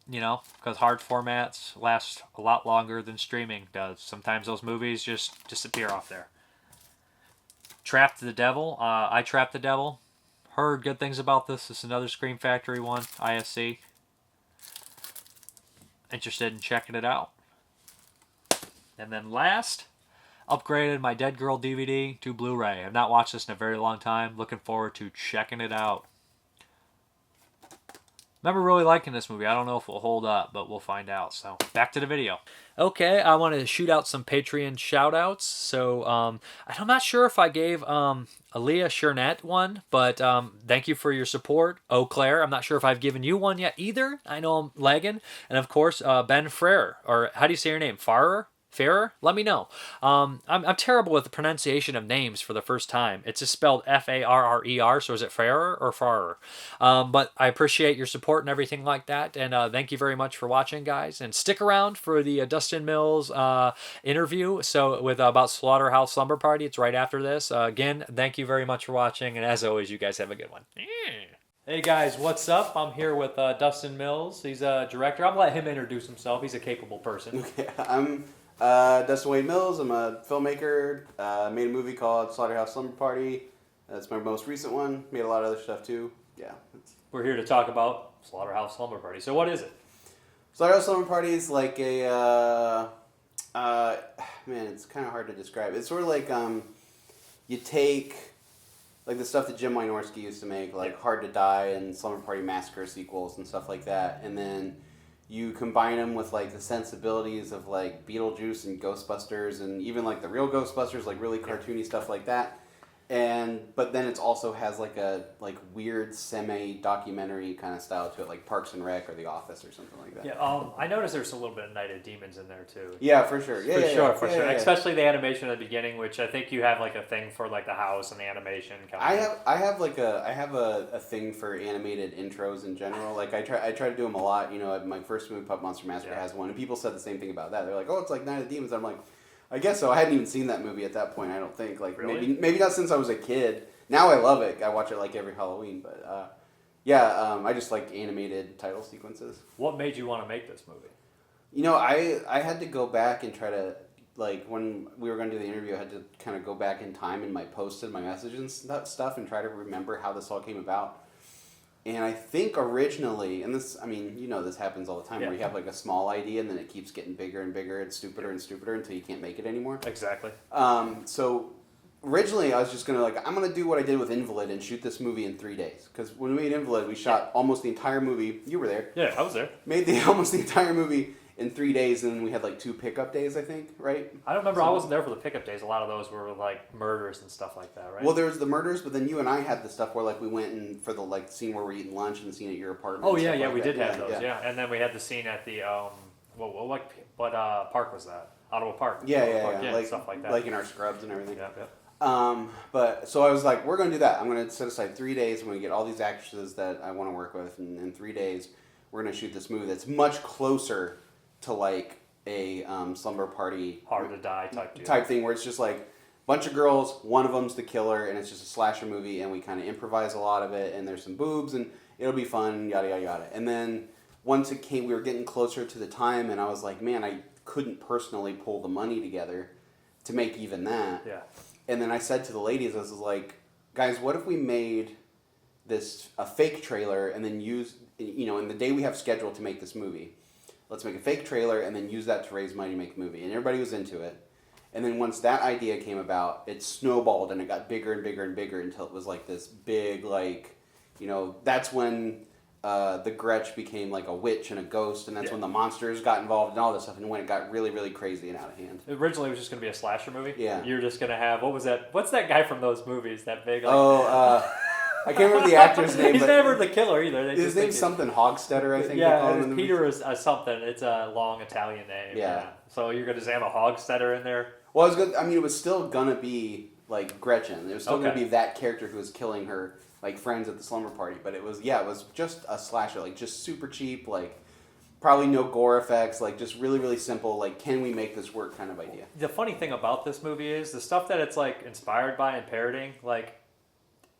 [SPEAKER 1] Because hard formats last a lot longer than streaming does. Sometimes those movies just disappear off there. Trapped the Devil. I Trapped the Devil. Heard good things about this. This is another Scream Factory one. ISC. Interested in checking it out. And then last, upgraded my Dead Girl DVD to Blu-ray. I've not watched this in a very long time. Looking forward to checking it out. Remember really liking this movie. I don't know if it will hold up, but we'll find out. So, back to the video. Okay, I want to shoot out some Patreon shout-outs. So, I'm not sure if I gave Aaliyah Shernette one, but thank you for your support. Eau Claire, I'm not sure if I've given you one yet either. I know I'm lagging. And, of course, Ben Frere, or how do you say your name? Farrer? Farrer? Let me know. I'm terrible with the pronunciation of names for the first time. It's just spelled Farrer, so is it Farrer or Farrer? But I appreciate your support and everything like that, and thank you very much for watching, guys. And stick around for the Dustin Mills interview with about Slaughterhouse Slumber Party. It's right after this. Again, thank you very much for watching, and as always, you guys have a good one. Hey guys, what's up? I'm here with Dustin Mills. He's a director. I'm going to let him introduce himself. He's a capable person.
[SPEAKER 3] Okay, I'm Dustin Wade Mills. I'm a filmmaker. Made a movie called Slaughterhouse Slumber Party. That's my most recent one. Made a lot of other stuff too. Yeah.
[SPEAKER 1] We're here to talk about Slaughterhouse Slumber Party. So what is it?
[SPEAKER 3] Slaughterhouse Slumber Party is like a... man, it's kind of hard to describe. It's sort of like you take like the stuff that Jim Wynorski used to make, like Hard to Die and Slumber Party Massacre sequels and stuff like that, and then you combine them with like the sensibilities of like Beetlejuice and Ghostbusters and even like the real Ghostbusters, like really cartoony stuff like that. But then it also has like a weird semi-documentary kind of style to it, like Parks and Rec or The Office or something like that.
[SPEAKER 1] Yeah, I noticed there's a little bit of Night of Demons in there too.
[SPEAKER 3] Yeah, for sure.
[SPEAKER 1] For sure. Especially the animation at the beginning, which I think you have like a thing for like the house and the animation.
[SPEAKER 3] I have a thing for animated intros in general. Like I try to do them a lot. You know, my first movie, Pup Monster Massacre, has one, and people said the same thing about that. They're like, "Oh, it's like Night of Demons." I'm like, I guess so. I hadn't even seen that movie at that point. I don't think. Like
[SPEAKER 1] really?
[SPEAKER 3] maybe not since I was a kid. Now I love it. I watch it like every Halloween. But I just like animated title sequences.
[SPEAKER 1] What made you want to make this movie?
[SPEAKER 3] You know, I had to go back and try to, like, when we were going to do the interview, I had to kind of go back in time in my posts and my messages and stuff and try to remember how this all came about. And I think originally, and this, I mean, you know, this happens all the time, where you have like a small idea and then it keeps getting bigger and bigger and stupider until you can't make it anymore.
[SPEAKER 1] Exactly.
[SPEAKER 3] So originally I was just going to I'm going to do what I did with Invalid and shoot this movie in 3 days. Because when we made Invalid, we shot almost the entire movie. You were there.
[SPEAKER 1] Yeah, I was there.
[SPEAKER 3] Made almost the entire movie in 3 days, and then we had like 2 pickup days, I think, right?
[SPEAKER 1] I don't remember. I wasn't there for the pickup days. A lot of those were like murders and stuff like that, right?
[SPEAKER 3] Well, there was the murders, but then you and I had the stuff where like we went in for the like scene where we're eating lunch and the scene at your apartment.
[SPEAKER 1] Oh yeah,
[SPEAKER 3] like
[SPEAKER 1] we
[SPEAKER 3] that.
[SPEAKER 1] did have those. Yeah, and then we had the scene at the what park was that? Ottawa Park.
[SPEAKER 3] Yeah,
[SPEAKER 1] like stuff like that.
[SPEAKER 3] Like in our scrubs and everything.
[SPEAKER 1] Yeah.
[SPEAKER 3] But so I was like, we're going to do that. I'm going to set aside 3 days. I'm going to get all these actresses that I want to work with, and in 3 days, we're going to shoot this movie that's much closer to like a slumber party
[SPEAKER 1] Hard to Die
[SPEAKER 3] type thing, where it's just like a bunch of girls, one of them's the killer, and it's just a slasher movie, and we kind of improvise a lot of it, and there's some boobs, and it'll be fun, yada yada yada. And then once it came, we were getting closer to the time, and I was like, man, I couldn't personally pull the money together to make even that.
[SPEAKER 1] Yeah.
[SPEAKER 3] And then I said to the ladies, I was like, guys, what if we made this a fake trailer and then use, you know, in the day we have scheduled to make this movie, let's make a fake trailer and then use that to raise money to make a movie. And everybody was into it. And then once that idea came about, it snowballed and it got bigger and bigger and bigger until it was like this big, like, you know, that's when the Gretsch became like a witch and a ghost, and that's when the monsters got involved and all this stuff, and when it got really, really crazy and out of hand.
[SPEAKER 1] Originally, it was just going to be a slasher movie.
[SPEAKER 3] Yeah.
[SPEAKER 1] You're just going to have, what's that guy from those movies, that big, like...
[SPEAKER 3] I can't remember the actor's name.
[SPEAKER 1] He's never the killer either.
[SPEAKER 3] His name's something Hogstetter, I think.
[SPEAKER 1] Yeah, it's Peter is something. It's a long Italian name.
[SPEAKER 3] Yeah.
[SPEAKER 1] So you're going to have a Hogstetter in there?
[SPEAKER 3] Well, it was still going to be like Gretchen. It was still going to be that character who was killing her like friends at the slumber party. But it was just a slasher, like just super cheap, like probably no gore effects, like just really, really simple, like can we make this work kind of idea.
[SPEAKER 1] The funny thing about this movie is the stuff that it's like inspired by and parodying, like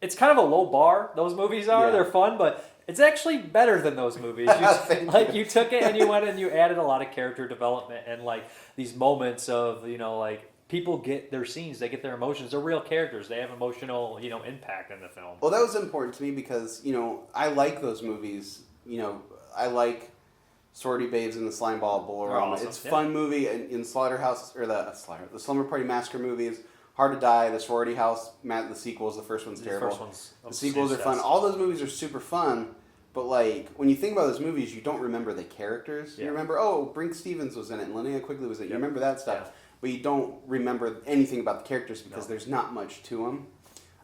[SPEAKER 1] it's kind of a low bar. Those movies are. They're fun, but it's actually better than those movies. You took it and you went and you added a lot of character development and like these moments of, you know, like people get their scenes, they get their emotions. They're real characters. They have emotional, you know, impact in the film.
[SPEAKER 3] Well, that was important to me because, you know, I like those movies. You know, I like Sorority Babes and the Slimeball Boulevard.
[SPEAKER 1] Awesome.
[SPEAKER 3] It's a fun movie in Slaughterhouse, or the Slumber Party Massacre movies. Hard to Die, the Sorority House, the sequels, the first one's terrible. The sequels are fun. All those movies are super fun, but like when you think about those movies, you don't remember the characters. You remember, Brink Stevens was in it and Linnea Quigley was in it. You remember that stuff, but you don't remember anything about the characters because there's not much to them.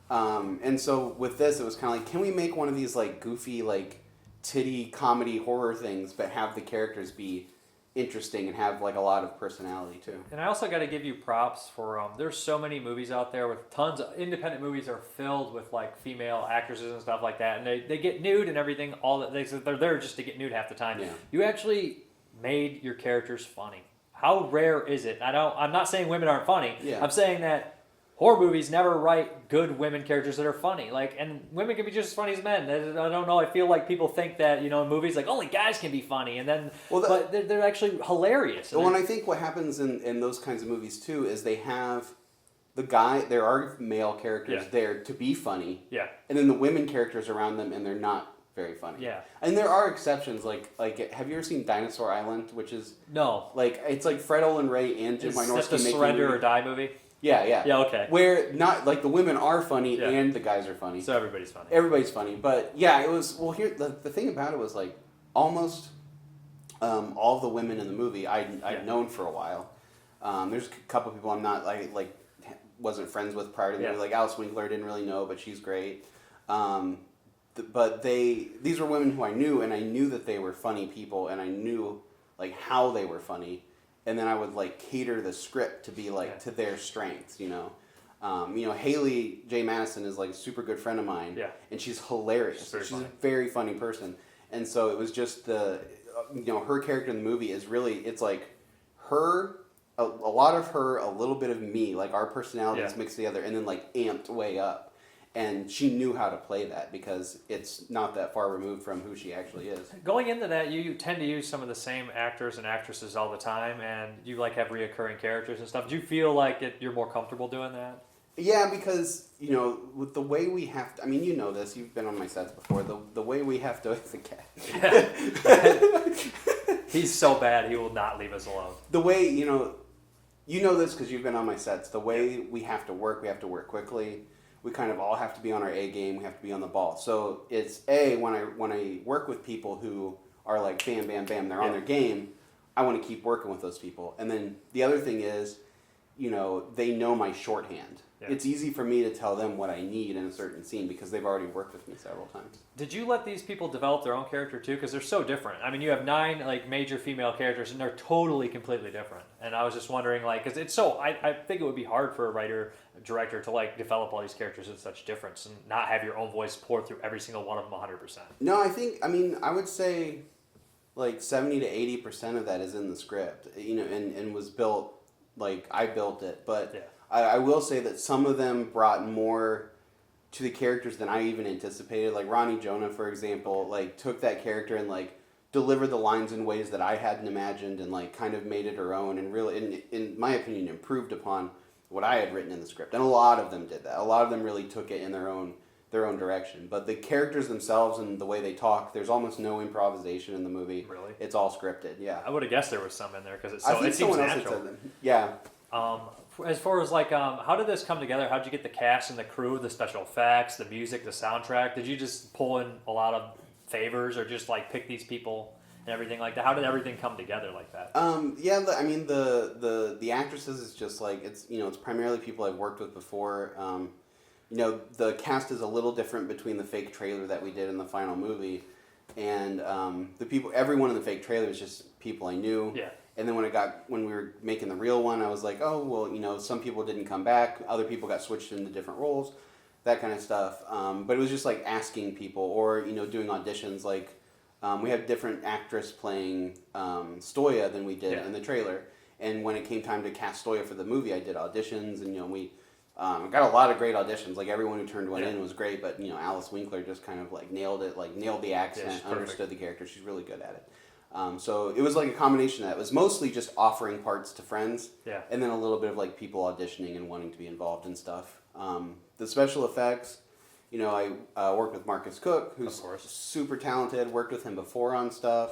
[SPEAKER 3] And so with this, it was kind of like, can we make one of these like goofy, like titty comedy horror things, but have the characters be interesting and have like a lot of personality too.
[SPEAKER 1] And I also got to give you props for there's so many movies out there with tons of independent movies are filled with like female actresses and stuff like that, and they get nude and everything. They're there just to get nude half the time.
[SPEAKER 3] Yeah.
[SPEAKER 1] You actually made your characters funny. How rare is it? I'm not saying women aren't funny.
[SPEAKER 3] Yeah.
[SPEAKER 1] I'm saying that horror movies never write good women characters that are funny. Like, and women can be just as funny as men. I don't know. I feel like people think that, you know, in movies, like only guys can be funny, and then but they're actually hilarious.
[SPEAKER 3] Well, and I think what happens in those kinds of movies too is they have the guy. There are male characters there to be funny.
[SPEAKER 1] Yeah.
[SPEAKER 3] And then the women characters around them, and they're not very funny.
[SPEAKER 1] Yeah.
[SPEAKER 3] And there are exceptions. Like have you ever seen Dinosaur Island? Which is
[SPEAKER 1] no.
[SPEAKER 3] Like it's like Fred Olen Ray and Jim Wynorski
[SPEAKER 1] making. Is that the
[SPEAKER 3] making
[SPEAKER 1] Surrender
[SPEAKER 3] movie.
[SPEAKER 1] or Die movie?
[SPEAKER 3] Yeah.
[SPEAKER 1] Yeah, okay.
[SPEAKER 3] Where not like the women are funny and the guys are funny.
[SPEAKER 1] So everybody's funny.
[SPEAKER 3] Everybody's funny, but yeah, it was. Well, here the thing about it was like almost all the women in the movie I'd known for a while. There's a couple people I'm not like wasn't friends with prior to the movie. Like Alice Winkler, didn't really know, but she's great. But these were women who I knew, and I knew that they were funny people, and I knew like how they were funny. And then I would like cater the script to be like to their strengths, you know. Haley J. Madison is like a super good friend of mine, and she's hilarious. She's a very funny person, and so it was just her character in the movie is really it's like her, a lot of her, a little bit of me, like our personalities mixed together, and then like amped way up. And she knew how to play that because it's not that far removed from who she actually is.
[SPEAKER 1] Going into that, you tend to use some of the same actors and actresses all the time, and you like have reoccurring characters and stuff. Do you feel like you're more comfortable doing that?
[SPEAKER 3] Yeah, because with the way we have to, I mean, you know this. You've been on my sets before. The way we have to. The cat.
[SPEAKER 1] He's so bad. He will not leave us alone.
[SPEAKER 3] The way you know this because you've been on my sets. The way we have to work quickly. We kind of all have to be on our A game. We have to be on the ball. So it's when I work with people who are like bam, bam, bam, they're on their game. I want to keep working with those people. And then the other thing is, they know my shorthand. Yeah. It's easy for me to tell them what I need in a certain scene because they've already worked with me several times.
[SPEAKER 1] Did you let these people develop their own character too? Because they're so different. I mean, you have 9 like major female characters, and they're totally, completely different. And I was just wondering, like, because it's so, I think it would be hard for a writer, director to like develop all these characters with such difference and not have your own voice pour through every single one of them 100%.
[SPEAKER 3] No, I would say like 70 to 80% of that is in the script, and was built, like I built it, but. Yeah. I will say that some of them brought more to the characters than I even anticipated. Like Ronnie Jonah, for example, like took that character and like delivered the lines in ways that I hadn't imagined and like kind of made it her own and really, in my opinion, improved upon what I had written in the script. And a lot of them did that. A lot of them really took it in their own direction. But the characters themselves and the way they talk, there's almost no improvisation in the movie.
[SPEAKER 1] Really?
[SPEAKER 3] It's all scripted. Yeah.
[SPEAKER 1] I would have guessed there was some in there because
[SPEAKER 3] I think
[SPEAKER 1] it seems
[SPEAKER 3] someone
[SPEAKER 1] natural.
[SPEAKER 3] else had said that. Yeah.
[SPEAKER 1] As far as like, how did this come together? How did you get the cast and the crew, the special effects, the music, the soundtrack? Did you just pull in a lot of favors, or just like pick these people and everything like that? How did everything come together like that?
[SPEAKER 3] Yeah, I mean the actresses is just like it's primarily people I've worked with before. The cast is a little different between the fake trailer that we did and the final movie, and everyone in the fake trailer is just people I knew.
[SPEAKER 1] Yeah.
[SPEAKER 3] And then when we were making the real one, I was like, oh, well, some people didn't come back. Other people got switched into different roles, that kind of stuff. But it was just like asking people or, doing auditions. Like we had a different actress playing Stoya than we did in the trailer. And when it came time to cast Stoya for the movie, I did auditions and, we got a lot of great auditions. Like everyone who turned one in was great. But, Alice Winkler just kind of like nailed it, like nailed the accent, understood the character. She's really good at it. So it was like a combination of that. It was mostly just offering parts to friends, and then a little bit of like people auditioning and wanting to be involved in stuff. The special effects, I worked with Marcus Cook, who's super talented. Worked with him before on stuff,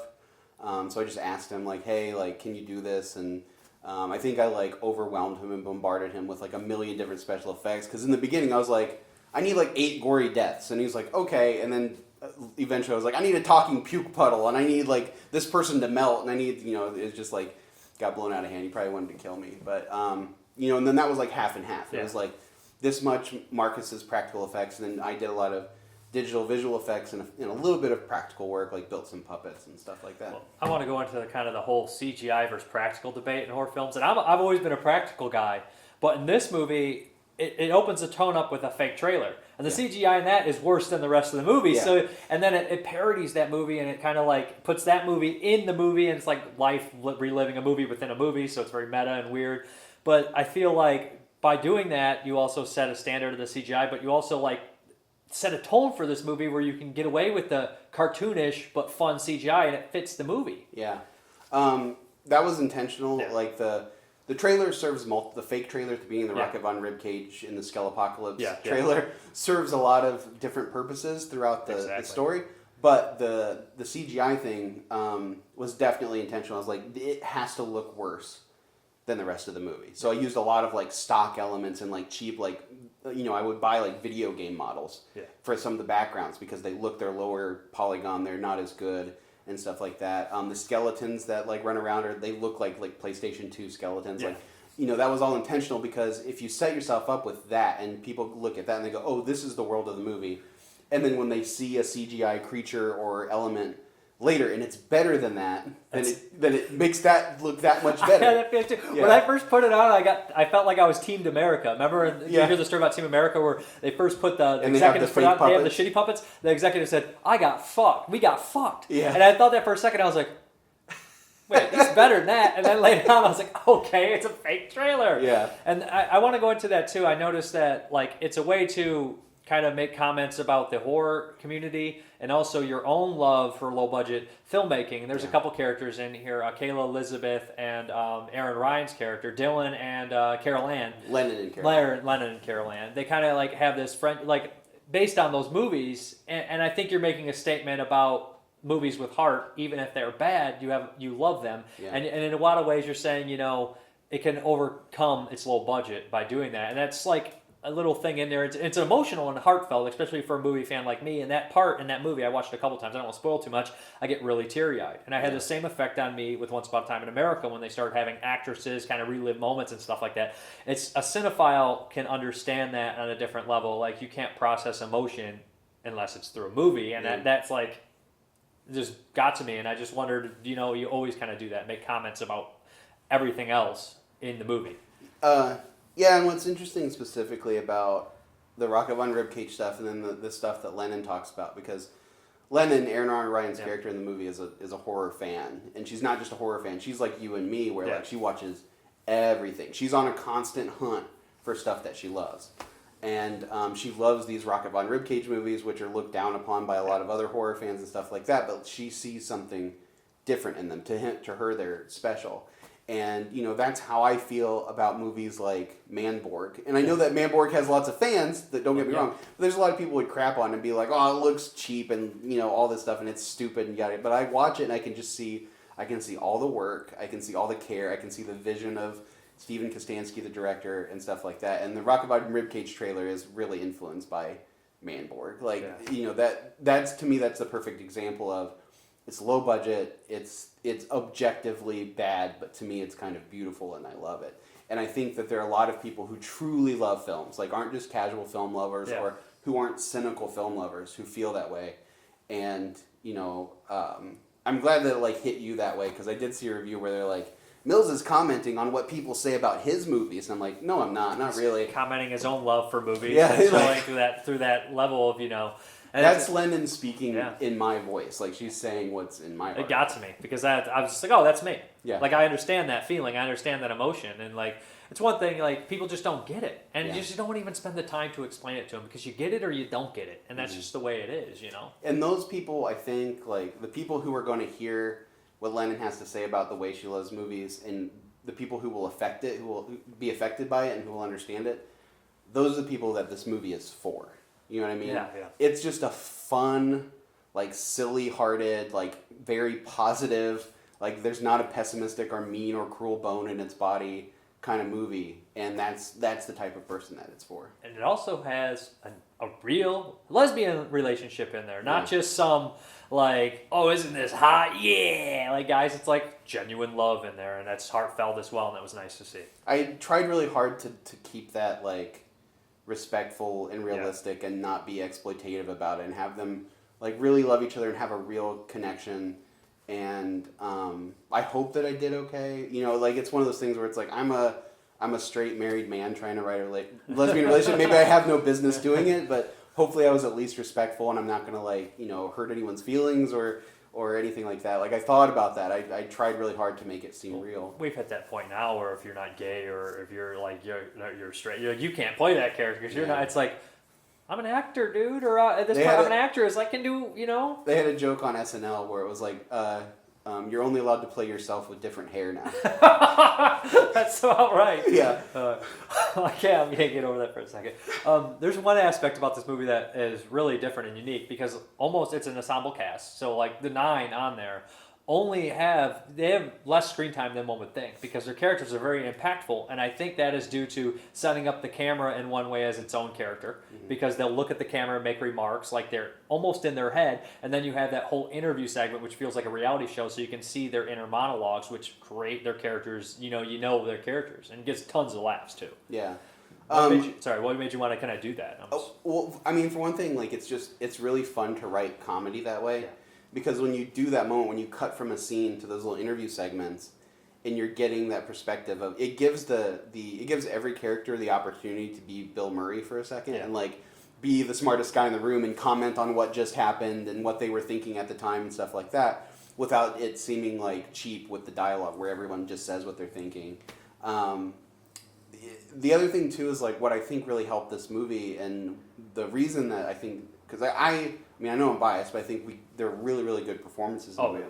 [SPEAKER 3] so I just asked him like, "Hey, like, can you do this?" And I think I like overwhelmed him and bombarded him with like a million different special effects. Because in the beginning I was like, "I need like 8 gory deaths," and he's like, "Okay," and then. Eventually I was like, I need a talking puke puddle, and I need like this person to melt, and I need, it's just like got blown out of hand. He probably wanted to kill me, but and then that was like half and half. It was like this much Marcus's practical effects, and then I did a lot of digital visual effects and a little bit of practical work, like built some puppets and stuff like that.
[SPEAKER 1] Well, I want to go into kind of the whole CGI versus practical debate in horror films, and I've always been a practical guy, but in this movie, it opens the tone up with a fake trailer. And the CGI in that is worse than the rest of the movie. Yeah. So, and then it parodies that movie, and it kind of like puts that movie in the movie, and it's like life reliving a movie within a movie, so it's very meta and weird. But I feel like by doing that, you also set a standard of the CGI, but you also like set a tone for this movie where you can get away with the cartoonish but fun CGI, and it fits the movie.
[SPEAKER 3] Yeah. That was intentional. Yeah. Like the trailer serves the fake trailer at the beginning, the Rocket Von Ribcage in the Skelepocalypse trailer serves a lot of different purposes throughout the story. But the CGI thing was definitely intentional. I was like, it has to look worse than the rest of the movie. So I used a lot of like stock elements and like cheap like I would buy like video game models for some of the backgrounds because they're lower polygon, they're not as good and stuff like that. The skeletons that like run around they look like PlayStation 2 skeletons. Like that was all intentional because if you set yourself up with that and people look at that and they go, oh, this is the world of the movie. And then when they see a CGI creature or element later and it's better than that, then it makes that look that much better.
[SPEAKER 1] I had that feeling too. When I first put it on, I felt like I was Team America. Remember you hear the story about Team America where they first put the executives put out, they have the shitty puppets. The executive said, I got fucked. We got fucked. Yeah. And I thought that for a second, I was like, wait, he's better than that. And then later on, I was like, okay, it's a fake trailer. Yeah. And I want to go into that too. I noticed that like it's a way to kind of make comments about the horror community and also your own love for low budget filmmaking. And there's a couple characters in here, Kayla Elizabeth and Aaron Ryan's character, Dylan and Carol Ann.
[SPEAKER 3] Lennon and Carol Ann.
[SPEAKER 1] They kind of like have this friend, like based on those movies. And I think you're making a statement about movies with heart, even if they're bad, you love them. Yeah. And in a lot of ways you're saying, it can overcome its low budget by doing that. And that's like a little thing in there. It's emotional and heartfelt, especially for a movie fan like me. And that part in that movie, I watched it a couple times. I don't want to spoil too much. I get really teary-eyed. And I had the same effect on me with Once Upon a Time in America when they started having actresses kind of relive moments and stuff like that. It's a cinephile can understand that on a different level. Like you can't process emotion unless it's through a movie. And that's like just got to me. And I just wondered, you always kind of do that, make comments about everything else in the movie.
[SPEAKER 3] Yeah, and what's interesting specifically about the Rocket Von Ribcage stuff and then the stuff that Lennon talks about, because Lennon, Aaron Ryan's character in the movie, is a horror fan. And she's not just a horror fan. She's like you and me, where like she watches everything. She's on a constant hunt for stuff that she loves. And she loves these Rocket Von Ribcage movies, which are looked down upon by a lot of other horror fans and stuff like that. But she sees something different in them. To her, they're special. And, that's how I feel about movies like Manborg. And I know that Manborg has lots of fans, that don't get me wrong. But there's a lot of people who would crap on it and be like, oh, it looks cheap and, all this stuff and it's stupid and yada. But I watch it and I can see all the work. I can see all the care. I can see the vision of Steven Kostanski, the director, and stuff like that. And the Rocket Bottom Ribcage trailer is really influenced by Manborg. That's to me, that's the perfect example of it's low budget, it's objectively bad, but to me it's kind of beautiful and I love it. And I think that there are a lot of people who truly love films, like aren't just casual film lovers or who aren't cynical film lovers who feel that way. And, I'm glad that it hit you that way, because I did see a review where they're like, Mills is commenting on what people say about his movies. And I'm like, no, I'm not really.
[SPEAKER 1] Commenting his own love for movies.
[SPEAKER 3] Yeah.
[SPEAKER 1] And showing through that level of, And
[SPEAKER 3] that's Lennon speaking in my voice. Like, she's saying what's in my heart.
[SPEAKER 1] It got to me, because I was just like, oh, that's me. Yeah. Like, I understand that feeling. I understand that emotion. And, it's one thing, people just don't get it. And you just don't even spend the time to explain it to them, because you get it or you don't get it. And that's just the way it is,
[SPEAKER 3] And those people, I think, the people who are going to hear what Lennon has to say about the way she loves movies, and the people who will who will be affected by it and who will understand it, those are the people that this movie is for. You know what I mean?
[SPEAKER 1] Yeah.
[SPEAKER 3] It's just a fun, silly-hearted, very positive, there's not a pessimistic or mean or cruel bone in its body kind of movie, and that's the type of person that it's for.
[SPEAKER 1] And it also has a real lesbian relationship in there, not just some oh, isn't this hot? Yeah, guys, it's genuine love in there, and that's heartfelt as well, and that was nice to see.
[SPEAKER 3] I tried really hard to keep that respectful and realistic and not be exploitative about it, and have them really love each other and have a real connection. And I hope that I did okay. It's one of those things where it's I'm a straight married man trying to write a lesbian relationship. Maybe I have no business doing it, but hopefully I was at least respectful, and I'm not gonna hurt anyone's feelings or anything like that. I thought about that. I tried really hard to make it seem real.
[SPEAKER 1] We've hit that point now where if you're not gay or if you're you're straight, you can't play that character because you're not. It's I'm an actor, dude, or at this point I'm an actress. I can do,
[SPEAKER 3] They had a joke on SNL where it was you're only allowed to play yourself with different hair now.
[SPEAKER 1] That's about right.
[SPEAKER 3] Yeah.
[SPEAKER 1] I can't get over that for a second. There's one aspect about this movie that is really different and unique, because almost it's an ensemble cast. So the 9 on there they have less screen time than one would think because their characters are very impactful, and I think that is due to setting up the camera in one way as its own character, because they'll look at the camera and make remarks like they're almost in their head, and then you have that whole interview segment which feels like a reality show, so you can see their inner monologues which create their characters, you know their characters, and gets tons of laughs too.
[SPEAKER 3] Yeah.
[SPEAKER 1] What made you want to kind of do that?
[SPEAKER 3] Well, I mean, for one thing, like it's really fun to write comedy that way. Yeah. Because when you do that moment, when you cut from a scene to those little interview segments, and you're getting that perspective of it gives it gives every character the opportunity to be Bill Murray for a second and like be the smartest guy in the room and comment on what just happened and what they were thinking at the time and stuff like that, without it seeming like cheap with the dialogue where everyone just says what they're thinking. The other thing too is like what I think really helped this movie, and the reason that I think, because I mean, I know I'm biased, but I think they're really, really good performances in the movie.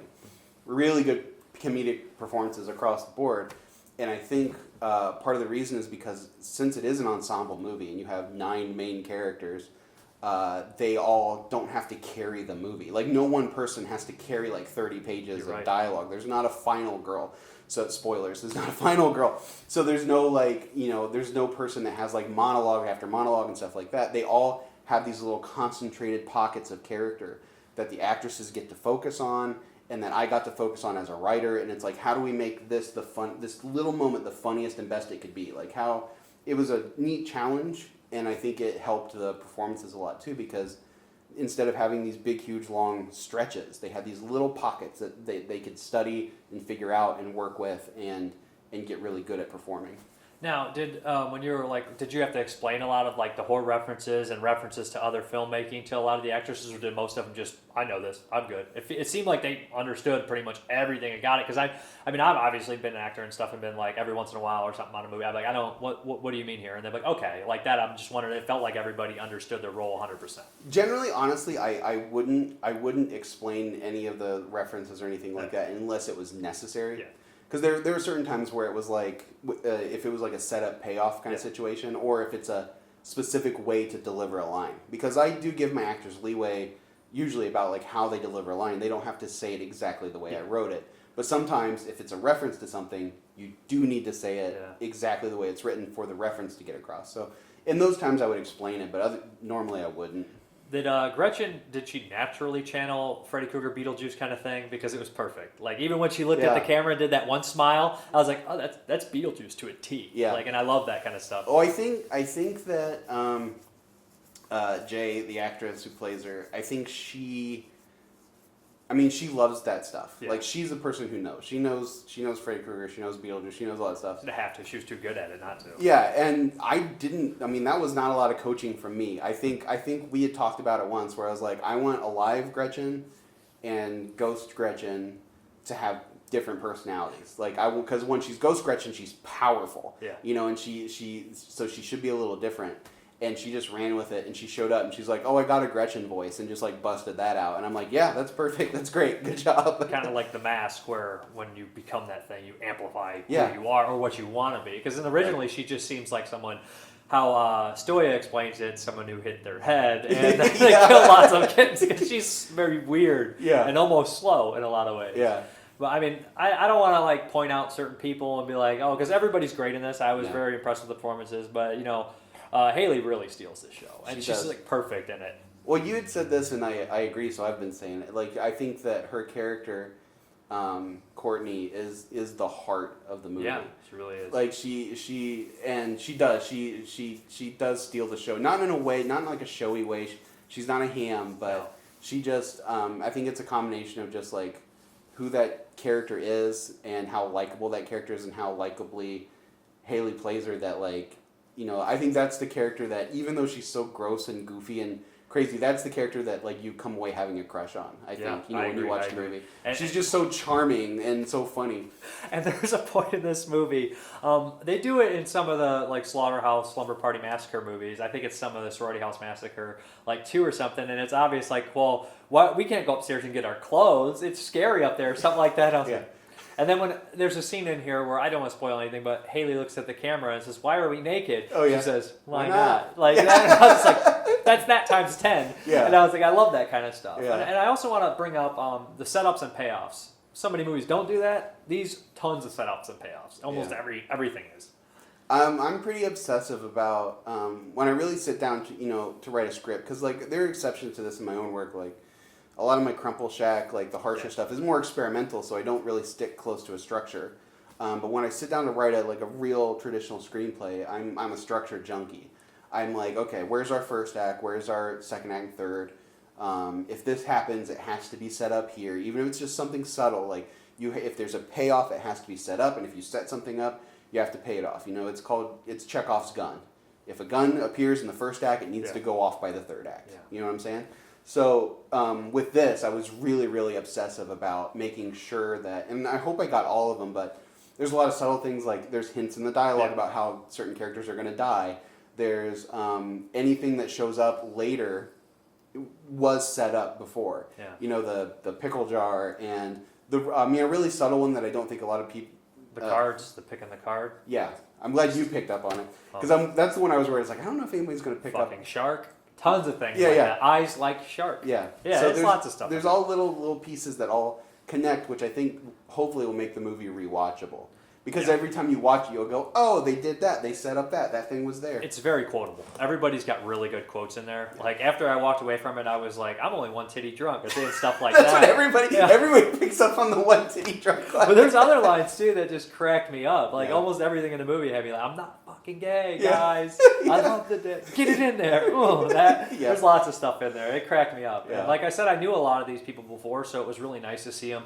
[SPEAKER 3] Really good comedic performances across the board. And I think part of the reason is because since it is an ensemble movie and you have 9 main characters, they all don't have to carry the movie. Like, no one person has to carry like 30 pages of dialogue. There's not a final girl. So, spoilers, there's not a final girl. So there's no there's no person that has like monologue after monologue and stuff like that. They all have these little concentrated pockets of character that the actresses get to focus on, and that I got to focus on as a writer. And it's like, how do we make this this little moment the funniest and best it could be? Like, how it was a neat challenge, and I think it helped the performances a lot too, because instead of having these big, huge, long stretches, they had these little pockets that they could study and figure out and work with and get really good at performing.
[SPEAKER 1] Now, did you have to explain a lot of like the horror references and references to other filmmaking to a lot of the actresses, or did most of them just, I know this, I'm good? It seemed like they understood pretty much everything and got it, because I mean, I've obviously been an actor and stuff and been like, every once in a while or something on a movie, I'm like, I don't, what do you mean here? And they're like, okay, like that. I'm just wondering, it felt like everybody understood their role 100%.
[SPEAKER 3] Generally, honestly, I wouldn't explain any of the references or anything like that unless it was necessary. Yeah. Because there are certain times where it was like, if it was like a setup payoff kind of situation, or if it's a specific way to deliver a line. Because I do give my actors leeway, usually about like how they deliver a line. They don't have to say it exactly the way I wrote it. But sometimes, if it's a reference to something, you do need to say it exactly the way it's written for the reference to get across. So in those times, I would explain it, but normally I wouldn't.
[SPEAKER 1] Did Gretchen, did she naturally channel Freddy Krueger Beetlejuice kind of thing? Because it was perfect. Like, even when she looked at the camera and did that one smile, I was like, oh, that's Beetlejuice to a T. Yeah. Like, and I love that kind of stuff.
[SPEAKER 3] Oh, I think that Jay, the actress who plays her, I think she loves that stuff. Yeah. Like, she's a person who knows. She knows Freddy Krueger, she knows Beetlejuice, she knows all that stuff.
[SPEAKER 1] She'd have to. She was too good at it not to.
[SPEAKER 3] Yeah, and that was not a lot of coaching from me. I think we had talked about it once where I was like, I want a live Gretchen and Ghost Gretchen to have different personalities. Like, because when she's Ghost Gretchen, she's powerful. Yeah. And she should be a little different. And she just ran with it, and she showed up, and she's like, oh, I got a Gretchen voice, and just, like, busted that out. And I'm like, yeah, that's perfect. That's great. Good job.
[SPEAKER 1] Kind of like The Mask, where when you become that thing, you amplify who you are or what you want to be. Because originally, she just seems like someone, how Stoya explains it, someone who hit their head, and they kill lots of kids, because she's very weird and almost slow in a lot of ways.
[SPEAKER 3] Yeah.
[SPEAKER 1] But, I mean, I don't want to, like, point out certain people and be like, oh, because everybody's great in this. I was very impressed with the performances, but, Haley really steals this show, and she's like perfect in it.
[SPEAKER 3] Well, you had said this, and I agree. So I've been saying it. Like, I think that her character, Courtney, is the heart of the movie.
[SPEAKER 1] Yeah, she really is.
[SPEAKER 3] Like she does steal the show. Not in a way, not in like a showy way. She's not a ham, but she just. I think it's a combination of just like who that character is and how likable that character is and how likably Haley plays her. That like. I think that's the character that, even though she's so gross and goofy and crazy, that's the character that like you come away having a crush on. I think when you watch the movie, and she's just so charming and so funny.
[SPEAKER 1] And there's a point in this movie. They do it in some of the like Slaughterhouse, Slumber Party Massacre movies. I think it's some of the Sorority House Massacre, like 2 or something. And it's obvious, like, well, we can't go upstairs and get our clothes. It's scary up there, or something like that. I was like. And then when there's a scene in here where I don't want to spoil anything, but Haley looks at the camera and says, "Why are we naked?"
[SPEAKER 3] Oh yeah.
[SPEAKER 1] She says, "Why not?" Like that. I was like, that's that times 10. Yeah. And I was like, I love that kind of stuff. Yeah. And I also want to bring up the setups and payoffs so many movies don't do that. These tons of setups and payoffs. Almost everything is.
[SPEAKER 3] I'm pretty obsessive about when I really sit down to write a script, because like there are exceptions to this in my own work. Like a lot of my Crumple Shack, like the harsher stuff, is more experimental, so I don't really stick close to a structure. But when I sit down to write a real traditional screenplay, I'm a structure junkie. I'm like, okay, where's our first act? Where's our second act, and third? If this happens, it has to be set up here, even if it's just something subtle. Like if there's a payoff, it has to be set up, and if you set something up, you have to pay it off. It's Chekhov's gun. If a gun appears in the first act, it needs to go off by the third act. Yeah. You know what I'm saying? So with this, I was really, really obsessive about making sure that, and I hope I got all of them, but there's a lot of subtle things, like there's hints in the dialogue about how certain characters are going to die. There's anything that shows up later was set up before. Yeah. The pickle jar and a really subtle one that I don't think a lot of people.
[SPEAKER 1] The cards, the pick and the card.
[SPEAKER 3] Yeah, I'm glad you picked up on it, because that's the one I was worried. It's like, I don't know if anybody's going to pick up.
[SPEAKER 1] Fucking shark. Tons of things. Yeah, like that. Eyes like shark.
[SPEAKER 3] Yeah,
[SPEAKER 1] yeah. So there's lots of stuff.
[SPEAKER 3] There's all little pieces that all connect, which I think hopefully will make the movie rewatchable. Because every time you watch it, you'll go, oh, they did that. They set up that thing was there.
[SPEAKER 1] It's very quotable. Everybody's got really good quotes in there. Like, after I walked away from it, I was like, I'm only one titty drunk. Or saying stuff like
[SPEAKER 3] That's
[SPEAKER 1] that.
[SPEAKER 3] What everybody picks up on, the one titty drunk line.
[SPEAKER 1] But there's other lines, too, that just cracked me up. Like, almost everything in the movie had me like, I'm not fucking gay, guys. I love the dick. Get it in there. Ooh, there's lots of stuff in there. It cracked me up. Yeah. And like I said, I knew a lot of these people before, so it was really nice to see them.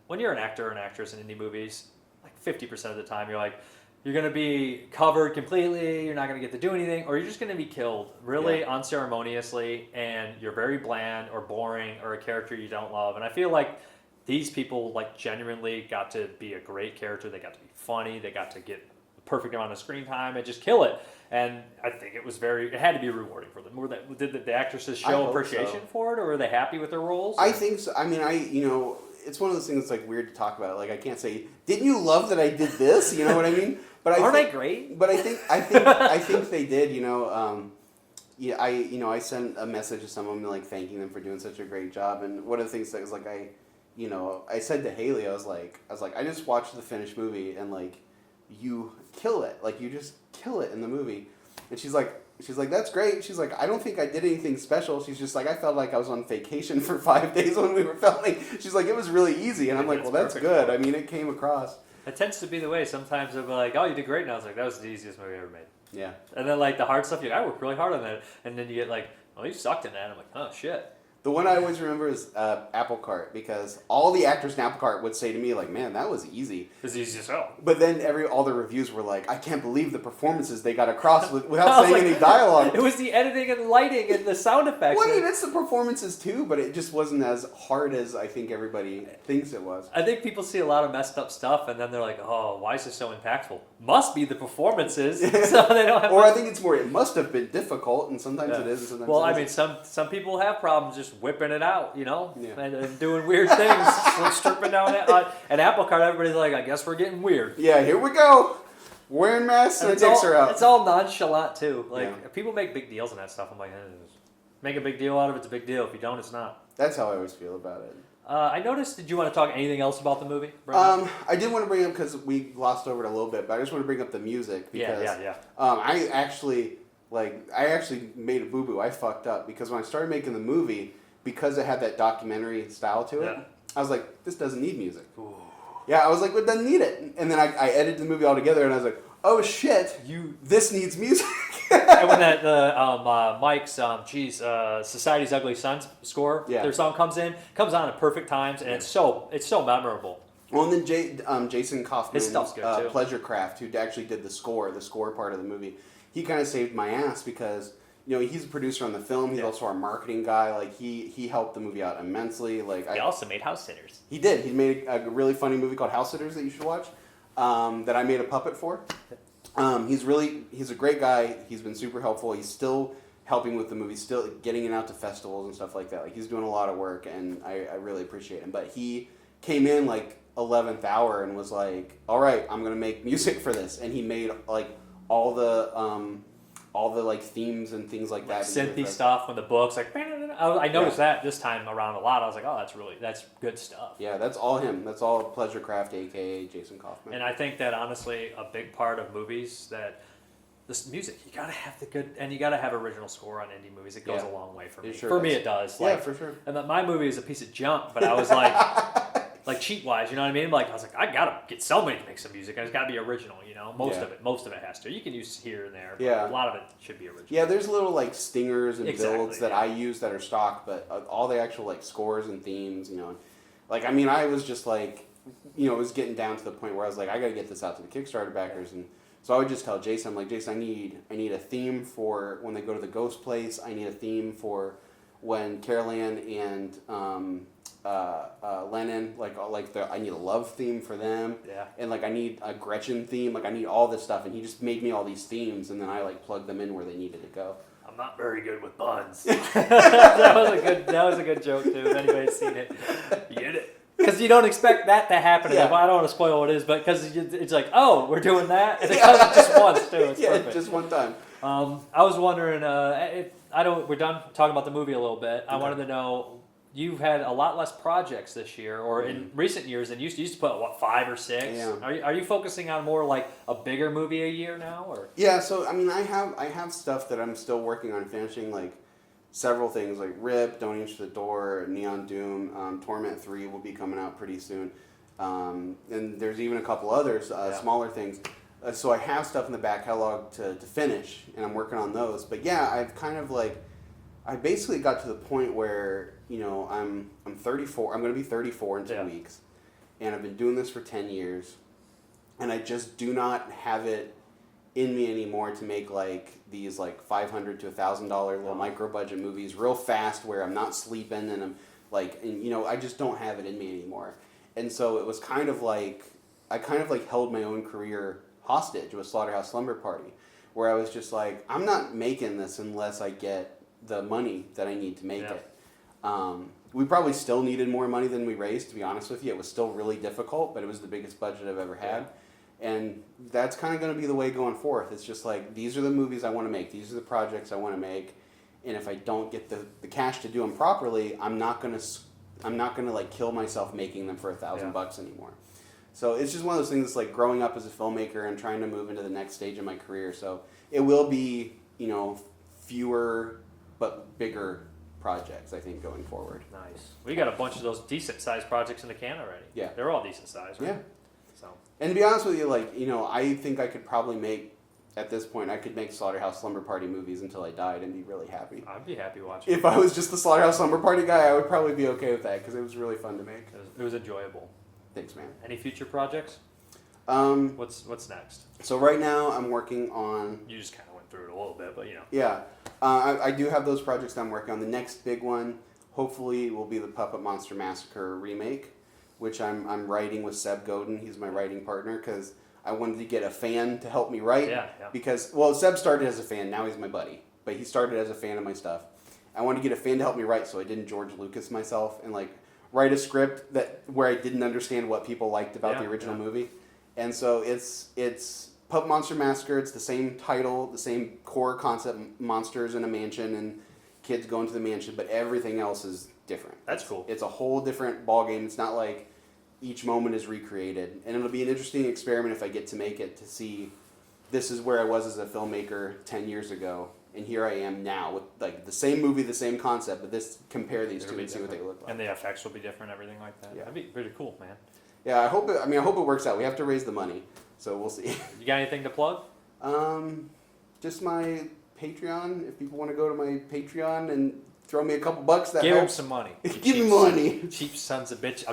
[SPEAKER 1] When you're an actor or an actress in indie movies, 50% of the time you're going to be covered completely, you're not going to get to do anything, or you're just going to be killed really unceremoniously, and you're very bland or boring or a character you don't love. And I feel like these people genuinely got to be a great character. They got to be funny. They got to get the perfect amount of screen time and just kill it. And I think it had to be rewarding for them. Did the actresses show appreciation for it, or were they happy with their roles?
[SPEAKER 3] I think so. I mean, it's one of those things that's weird to talk about. Like, I can't say, didn't you love that I did this? You know what I mean? But
[SPEAKER 1] Aren't I great?
[SPEAKER 3] But I think they did. I sent a message to someone thanking them for doing such a great job. And one of the things that was I said to Haley, I was like, I just watched the finished movie, and you kill it. You just kill it in the movie. And she's like, that's great. She's like, I don't think I did anything special. She's just like, I felt like I was on vacation for 5 days when we were filming. She's like, it was really easy. And I'm like, well, that's good. I mean, it came across.
[SPEAKER 1] It tends to be the way. Sometimes they'll be like, oh, you did great. And I was like, that was the easiest movie I ever made.
[SPEAKER 3] Yeah.
[SPEAKER 1] And then the hard stuff, I worked really hard on that. And then you get oh, you sucked in that. I'm like, oh, shit.
[SPEAKER 3] The one I always remember is Apple Cart, because all the actors in Apple Cart would say to me, man, that was easy.
[SPEAKER 1] It's easy as hell.
[SPEAKER 3] But then all the reviews were like, I can't believe the performances they got across without saying any dialogue.
[SPEAKER 1] It was the editing and lighting and the sound effects.
[SPEAKER 3] Well, I mean, it's the performances too, but it just wasn't as hard as I think everybody thinks it was.
[SPEAKER 1] I think people see a lot of messed up stuff, and then they're like, oh, why is this so impactful? Must be the performances. So they don't have
[SPEAKER 3] I think it's more, it must have been difficult, and sometimes it is, and sometimes
[SPEAKER 1] it isn't. Some people have problems just whipping it out. And doing weird things, stripping down an Apple Cart. Everybody's like, I guess we're getting weird.
[SPEAKER 3] Yeah, here we go. Wearing masks and dicks are out.
[SPEAKER 1] It's all nonchalant too. People make big deals in that stuff. I'm like, make a big deal out of it. It's a big deal. If you don't, it's not.
[SPEAKER 3] That's how I always feel about it.
[SPEAKER 1] I noticed. Did you want to talk anything else about the movie?
[SPEAKER 3] I did want to bring up, because we glossed over it a little bit, but I just want to bring up the music because I actually made a boo-boo. I fucked up because when I started making the movie, because it had that documentary style to it, I was like, this doesn't need music. Ooh. Yeah, I was like, well, it doesn't need it. And then I edited the movie all together, and I was like, oh shit, this needs music.
[SPEAKER 1] And when Mike's Society's Ugly Sons score, their song comes on at perfect times, and it's so memorable.
[SPEAKER 3] Well, and then Jason Kaufman,
[SPEAKER 1] his stuff's good too.
[SPEAKER 3] Pleasure Craft, who actually did the score part of the movie, he kind of saved my ass because he's a producer on the film. He's also our marketing guy. He helped the movie out immensely.
[SPEAKER 1] He also made House Sitters.
[SPEAKER 3] He did. He made a really funny movie called House Sitters that you should watch. That I made a puppet for. He's a great guy. He's been super helpful. He's still helping with the movie, still getting it out to festivals and stuff like that. He's doing a lot of work, and I really appreciate him. But he came in 11th hour and was like, all right, I'm gonna make music for this, and he made all the all the like themes and things like that.
[SPEAKER 1] Synthy stuff when the books like. I noticed that this time around a lot. I was like, oh, that's good stuff.
[SPEAKER 3] Yeah, that's all him. That's all Pleasure Craft, aka Jason Kaufman.
[SPEAKER 1] And I think that honestly, a big part of movies that this music, you gotta have the good, and you gotta have original score on indie movies. It goes a long way for me.
[SPEAKER 3] Sure
[SPEAKER 1] for
[SPEAKER 3] does.
[SPEAKER 1] me, it does.
[SPEAKER 3] Yeah, for sure.
[SPEAKER 1] And my movie is a piece of junk, but I was like, like cheat wise, you know what I mean? Like I was like, I gotta get somebody to make some music, and it's gotta be original. You know, most of it has to. You can use here and there, but a lot of it should be original.
[SPEAKER 3] Yeah, there's little like stingers and builds that I use that are stock, but all the actual like scores and themes, you know, like I mean, I was just like, you know, it was getting down to the point where I was like, I gotta get this out to the Kickstarter backers, and so I would just tell Jason, I'm like, Jason, I need a theme for when they go to the ghost place. I need a theme for when Carol Ann and Lennon, I need a love theme for them.
[SPEAKER 1] Yeah.
[SPEAKER 3] And like I need a Gretchen theme. Like I need all this stuff, and he just made me all these themes, and then I like plugged them in where they needed to go.
[SPEAKER 1] I'm not very good with buns. that was a good joke too. If anybody's seen it, you get it. Because you don't expect that to happen. I don't want to spoil what it is, but because it's like, oh, we're doing that, and it comes just once too. It's perfect.
[SPEAKER 3] Just one time.
[SPEAKER 1] I was wondering we're done talking about the movie a little bit. I wanted to know, you've had a lot less projects this year, or in recent years than you used to put, what, 5 or 6?
[SPEAKER 3] Yeah.
[SPEAKER 1] Are you focusing on more like a bigger movie a year now, or?
[SPEAKER 3] Yeah, so I mean, I have stuff that I'm still working on finishing, like several things like Rip, Don't Answer the Door, Neon Doom, Torment 3 will be coming out pretty soon, and there's even a couple others, smaller things. So I have stuff in the back catalog to finish, and I'm working on those. But yeah, I've kind of like, I basically got to the point where, you know, I'm 34. I'm going to be 34 in 2 weeks, and I've been doing this for 10 years, and I just do not have it in me anymore to make like these like $500 to $1,000 little micro budget movies real fast where I'm not sleeping and I'm like, and you know, I just don't have it in me anymore. And so it was kind of like, I kind of like held my own career hostage with Slaughterhouse Slumber Party, where I was just like, I'm not making this unless I get the money that I need to make it. We probably still needed more money than we raised, to be honest with you. It was still really difficult, but it was the biggest budget I've ever had. And that's kind of going to be the way going forth. It's just like, these are the movies I want to make. These are the projects I want to make. And if I don't get the cash to do them properly, I'm not going to like kill myself making them for $1,000 anymore. So it's just one of those things that's like growing up as a filmmaker and trying to move into the next stage of my career. So it will be, you know, fewer but bigger projects, I think, going forward.
[SPEAKER 1] Nice. We got a bunch of those decent sized projects in the can already.
[SPEAKER 3] Yeah.
[SPEAKER 1] They're all decent sized, right?
[SPEAKER 3] Yeah.
[SPEAKER 1] So.
[SPEAKER 3] And to be honest with you, like, you know, I think I could probably make, at this point, I could make Slaughterhouse Slumber Party movies until I died and be really happy.
[SPEAKER 1] I'd be happy watching
[SPEAKER 3] If I was just the Slaughterhouse Slumber Party guy, I would probably be okay with that because it was really fun to make.
[SPEAKER 1] It was enjoyable.
[SPEAKER 3] Thanks, man.
[SPEAKER 1] Any future projects? What's next?
[SPEAKER 3] So right now I'm working on...
[SPEAKER 1] You just kind of went through it a little bit, but you know.
[SPEAKER 3] Yeah. I do have those projects that I'm working on. The next big one, hopefully, will be the Puppet Monster Massacre remake, which I'm writing with Seb Godin. He's my writing partner because I wanted to get a fan to help me write.
[SPEAKER 1] Yeah.
[SPEAKER 3] Because, well, Seb started as a fan. Now he's my buddy. But he started as a fan of my stuff. I wanted to get a fan to help me write, so I didn't George Lucas myself and like write a script where I didn't understand what people liked about the original movie. And so it's Puppet Monster Massacre. It's the same title, the same core concept, monsters in a mansion and kids going to the mansion, but everything else is different.
[SPEAKER 1] That's cool.
[SPEAKER 3] It's a whole different ballgame. It's not like each moment is recreated. And it'll be an interesting experiment if I get to make it, to see this is where I was as a filmmaker 10 years ago, and here I am now with like the same movie, the same concept, but compare these two and see what they look like.
[SPEAKER 1] And the effects will be different, everything like that. Yeah. That'd be pretty cool, man.
[SPEAKER 3] Yeah, I hope it works out. We have to raise the money, so we'll see.
[SPEAKER 1] You got anything to plug?
[SPEAKER 3] Just my Patreon. If people want to go to my Patreon and throw me a couple bucks, that
[SPEAKER 1] Give
[SPEAKER 3] helps.
[SPEAKER 1] them some money.
[SPEAKER 3] Give me money.
[SPEAKER 1] Cheap sons of bitch.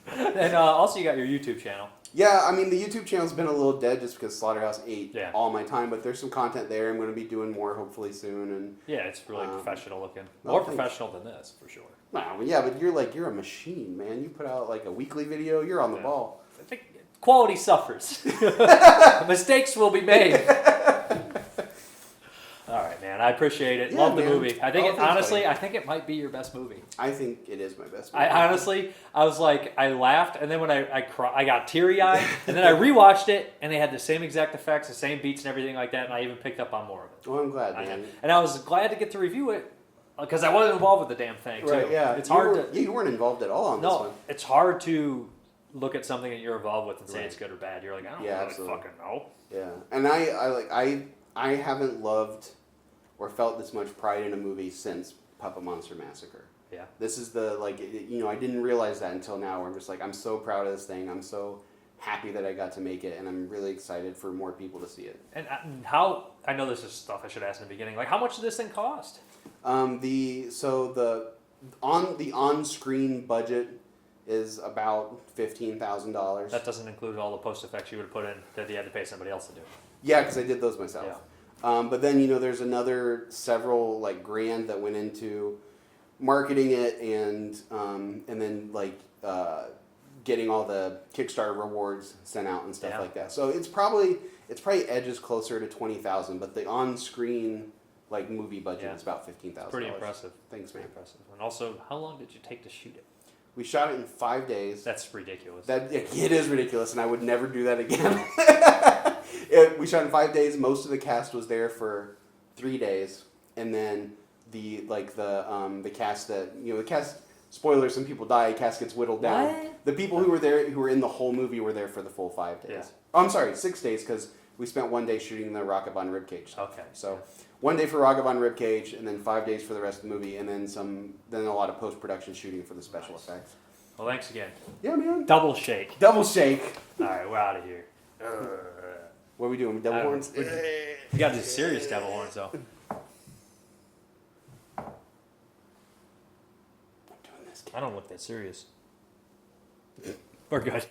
[SPEAKER 1] And also you got your YouTube channel.
[SPEAKER 3] Yeah, I mean, the YouTube channel's been a little dead just because Slaughterhouse ate all my time, but there's some content there. I'm going to be doing more hopefully soon. And
[SPEAKER 1] yeah, it's really professional looking. More professional than this, for sure.
[SPEAKER 3] Wow, yeah, but you're a machine, man. You put out like a weekly video, you're on the ball.
[SPEAKER 1] I think quality suffers. Mistakes will be made. All right, man. man. I appreciate it.
[SPEAKER 3] Yeah,
[SPEAKER 1] Love the
[SPEAKER 3] man.
[SPEAKER 1] movie. I think
[SPEAKER 3] Funny.
[SPEAKER 1] I think it might be your best movie.
[SPEAKER 3] I think it is my best movie.
[SPEAKER 1] I honestly, I was like, I laughed, and then when I got teary-eyed, and then I rewatched it, and they had the same exact effects, the same beats and everything like that, and I even picked up on more of it.
[SPEAKER 3] Well, I'm glad, man.
[SPEAKER 1] And I was glad to get to review it, because I wasn't involved with the damn thing, too.
[SPEAKER 3] Right, yeah.
[SPEAKER 1] It's hard
[SPEAKER 3] to... You weren't involved at all on this one.
[SPEAKER 1] No, it's hard to look at something that you're involved with and say it's good or bad. You're like, I don't really fucking know.
[SPEAKER 3] Yeah, and I haven't loved or felt this much pride in a movie since Puppet Monster Massacre.
[SPEAKER 1] Yeah.
[SPEAKER 3] This is the, I didn't realize that until now, where I'm just like, I'm so proud of this thing. I'm so happy that I got to make it, and I'm really excited for more people to see it.
[SPEAKER 1] And how, I know this is stuff I should ask in the beginning, like, how much did this thing cost?
[SPEAKER 3] The on-screen budget is about $15,000.
[SPEAKER 1] That doesn't include all the post effects you would put in that you had to pay somebody else to do.
[SPEAKER 3] Yeah, because I did those myself.
[SPEAKER 1] Yeah.
[SPEAKER 3] But then, there's another several grand that went into marketing it and then getting all the Kickstarter rewards sent out and stuff like that. So it's probably edges closer to $20,000, but the on-screen movie budget is about $15,000.
[SPEAKER 1] Pretty impressive.
[SPEAKER 3] Thanks, man.
[SPEAKER 1] Impressive. And also, how long did you take to shoot it?
[SPEAKER 3] We shot it in 5 days.
[SPEAKER 1] That's ridiculous.
[SPEAKER 3] It is ridiculous, and I would never do that again. We shot in 5 days. Most of the cast was there for 3 days, and then the cast that the cast. Spoilers: some people die. Cast gets whittled down.
[SPEAKER 5] What?
[SPEAKER 3] The people who were in the whole movie were there for the full 5 days.
[SPEAKER 1] Yeah.
[SPEAKER 3] Oh, I'm sorry, 6 days because we spent 1 day shooting the Rocket Von Ribcage.
[SPEAKER 1] Okay.
[SPEAKER 3] So 1 day for Rocket Von Ribcage, and then 5 days for the rest of the movie, and then a lot of post-production shooting for the special effects.
[SPEAKER 1] Well, thanks again.
[SPEAKER 3] Yeah, man.
[SPEAKER 1] Double shake.
[SPEAKER 3] Double shake.
[SPEAKER 1] All right, we're out of here.
[SPEAKER 3] What are we doing? Devil horns?
[SPEAKER 1] You got to do serious devil horns, though. I don't look that serious. We're good.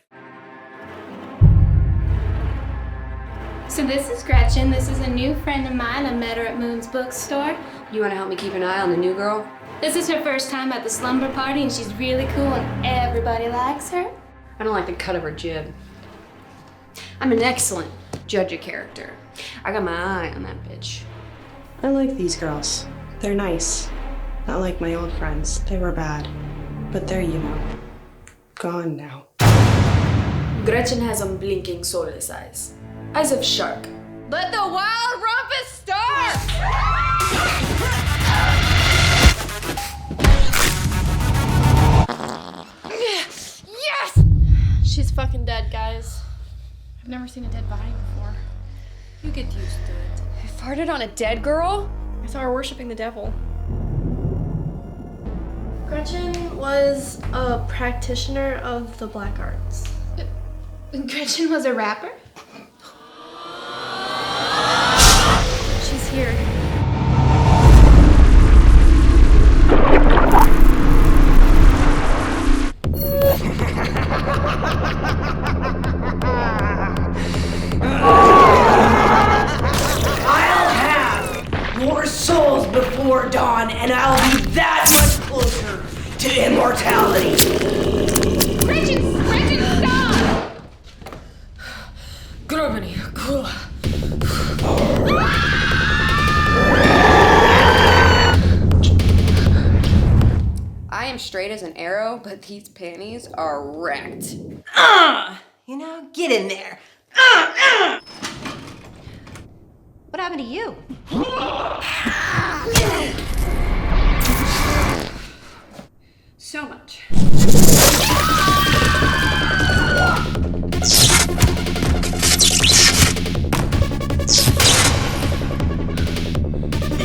[SPEAKER 9] So this is Gretchen. This is a new friend of mine. I met her at Moon's bookstore.
[SPEAKER 12] You want to help me keep an eye on the new girl?
[SPEAKER 9] This is her first time at the Slumber party, and she's really cool, and everybody likes her.
[SPEAKER 12] I don't like the cut of her jib. I'm an excellent judge of character. I got my eye on that bitch.
[SPEAKER 10] I like these girls. They're nice. Not like my old friends. They were bad. But they're, gone now.
[SPEAKER 23] Gretchen has unblinking soulless eyes. Eyes of shark.
[SPEAKER 13] Let the wild rumpus start! Yes!
[SPEAKER 24] She's fucking dead, guys. I've never seen a dead body before.
[SPEAKER 23] You get used to it.
[SPEAKER 24] I farted on a dead girl? I saw her worshiping the devil. Gretchen was a practitioner of the black arts.
[SPEAKER 9] Gretchen was a rapper?
[SPEAKER 24] She's here.
[SPEAKER 25] I'll have more souls before dawn, and I'll be that much closer to immortality.
[SPEAKER 13] Gretchen, stop!
[SPEAKER 23] Grobany, cool.
[SPEAKER 12] I am straight as an arrow, but these panties are wrecked.
[SPEAKER 25] Get in there.
[SPEAKER 12] What happened to you?
[SPEAKER 13] So much.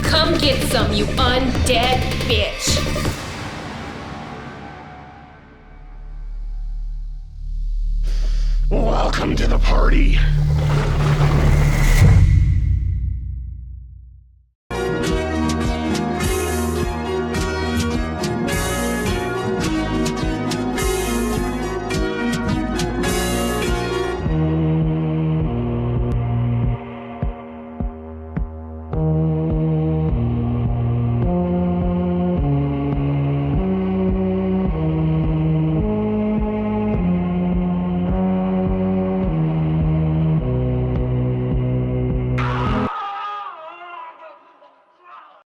[SPEAKER 9] Come get some, you undead bitch.
[SPEAKER 8] Welcome to the party.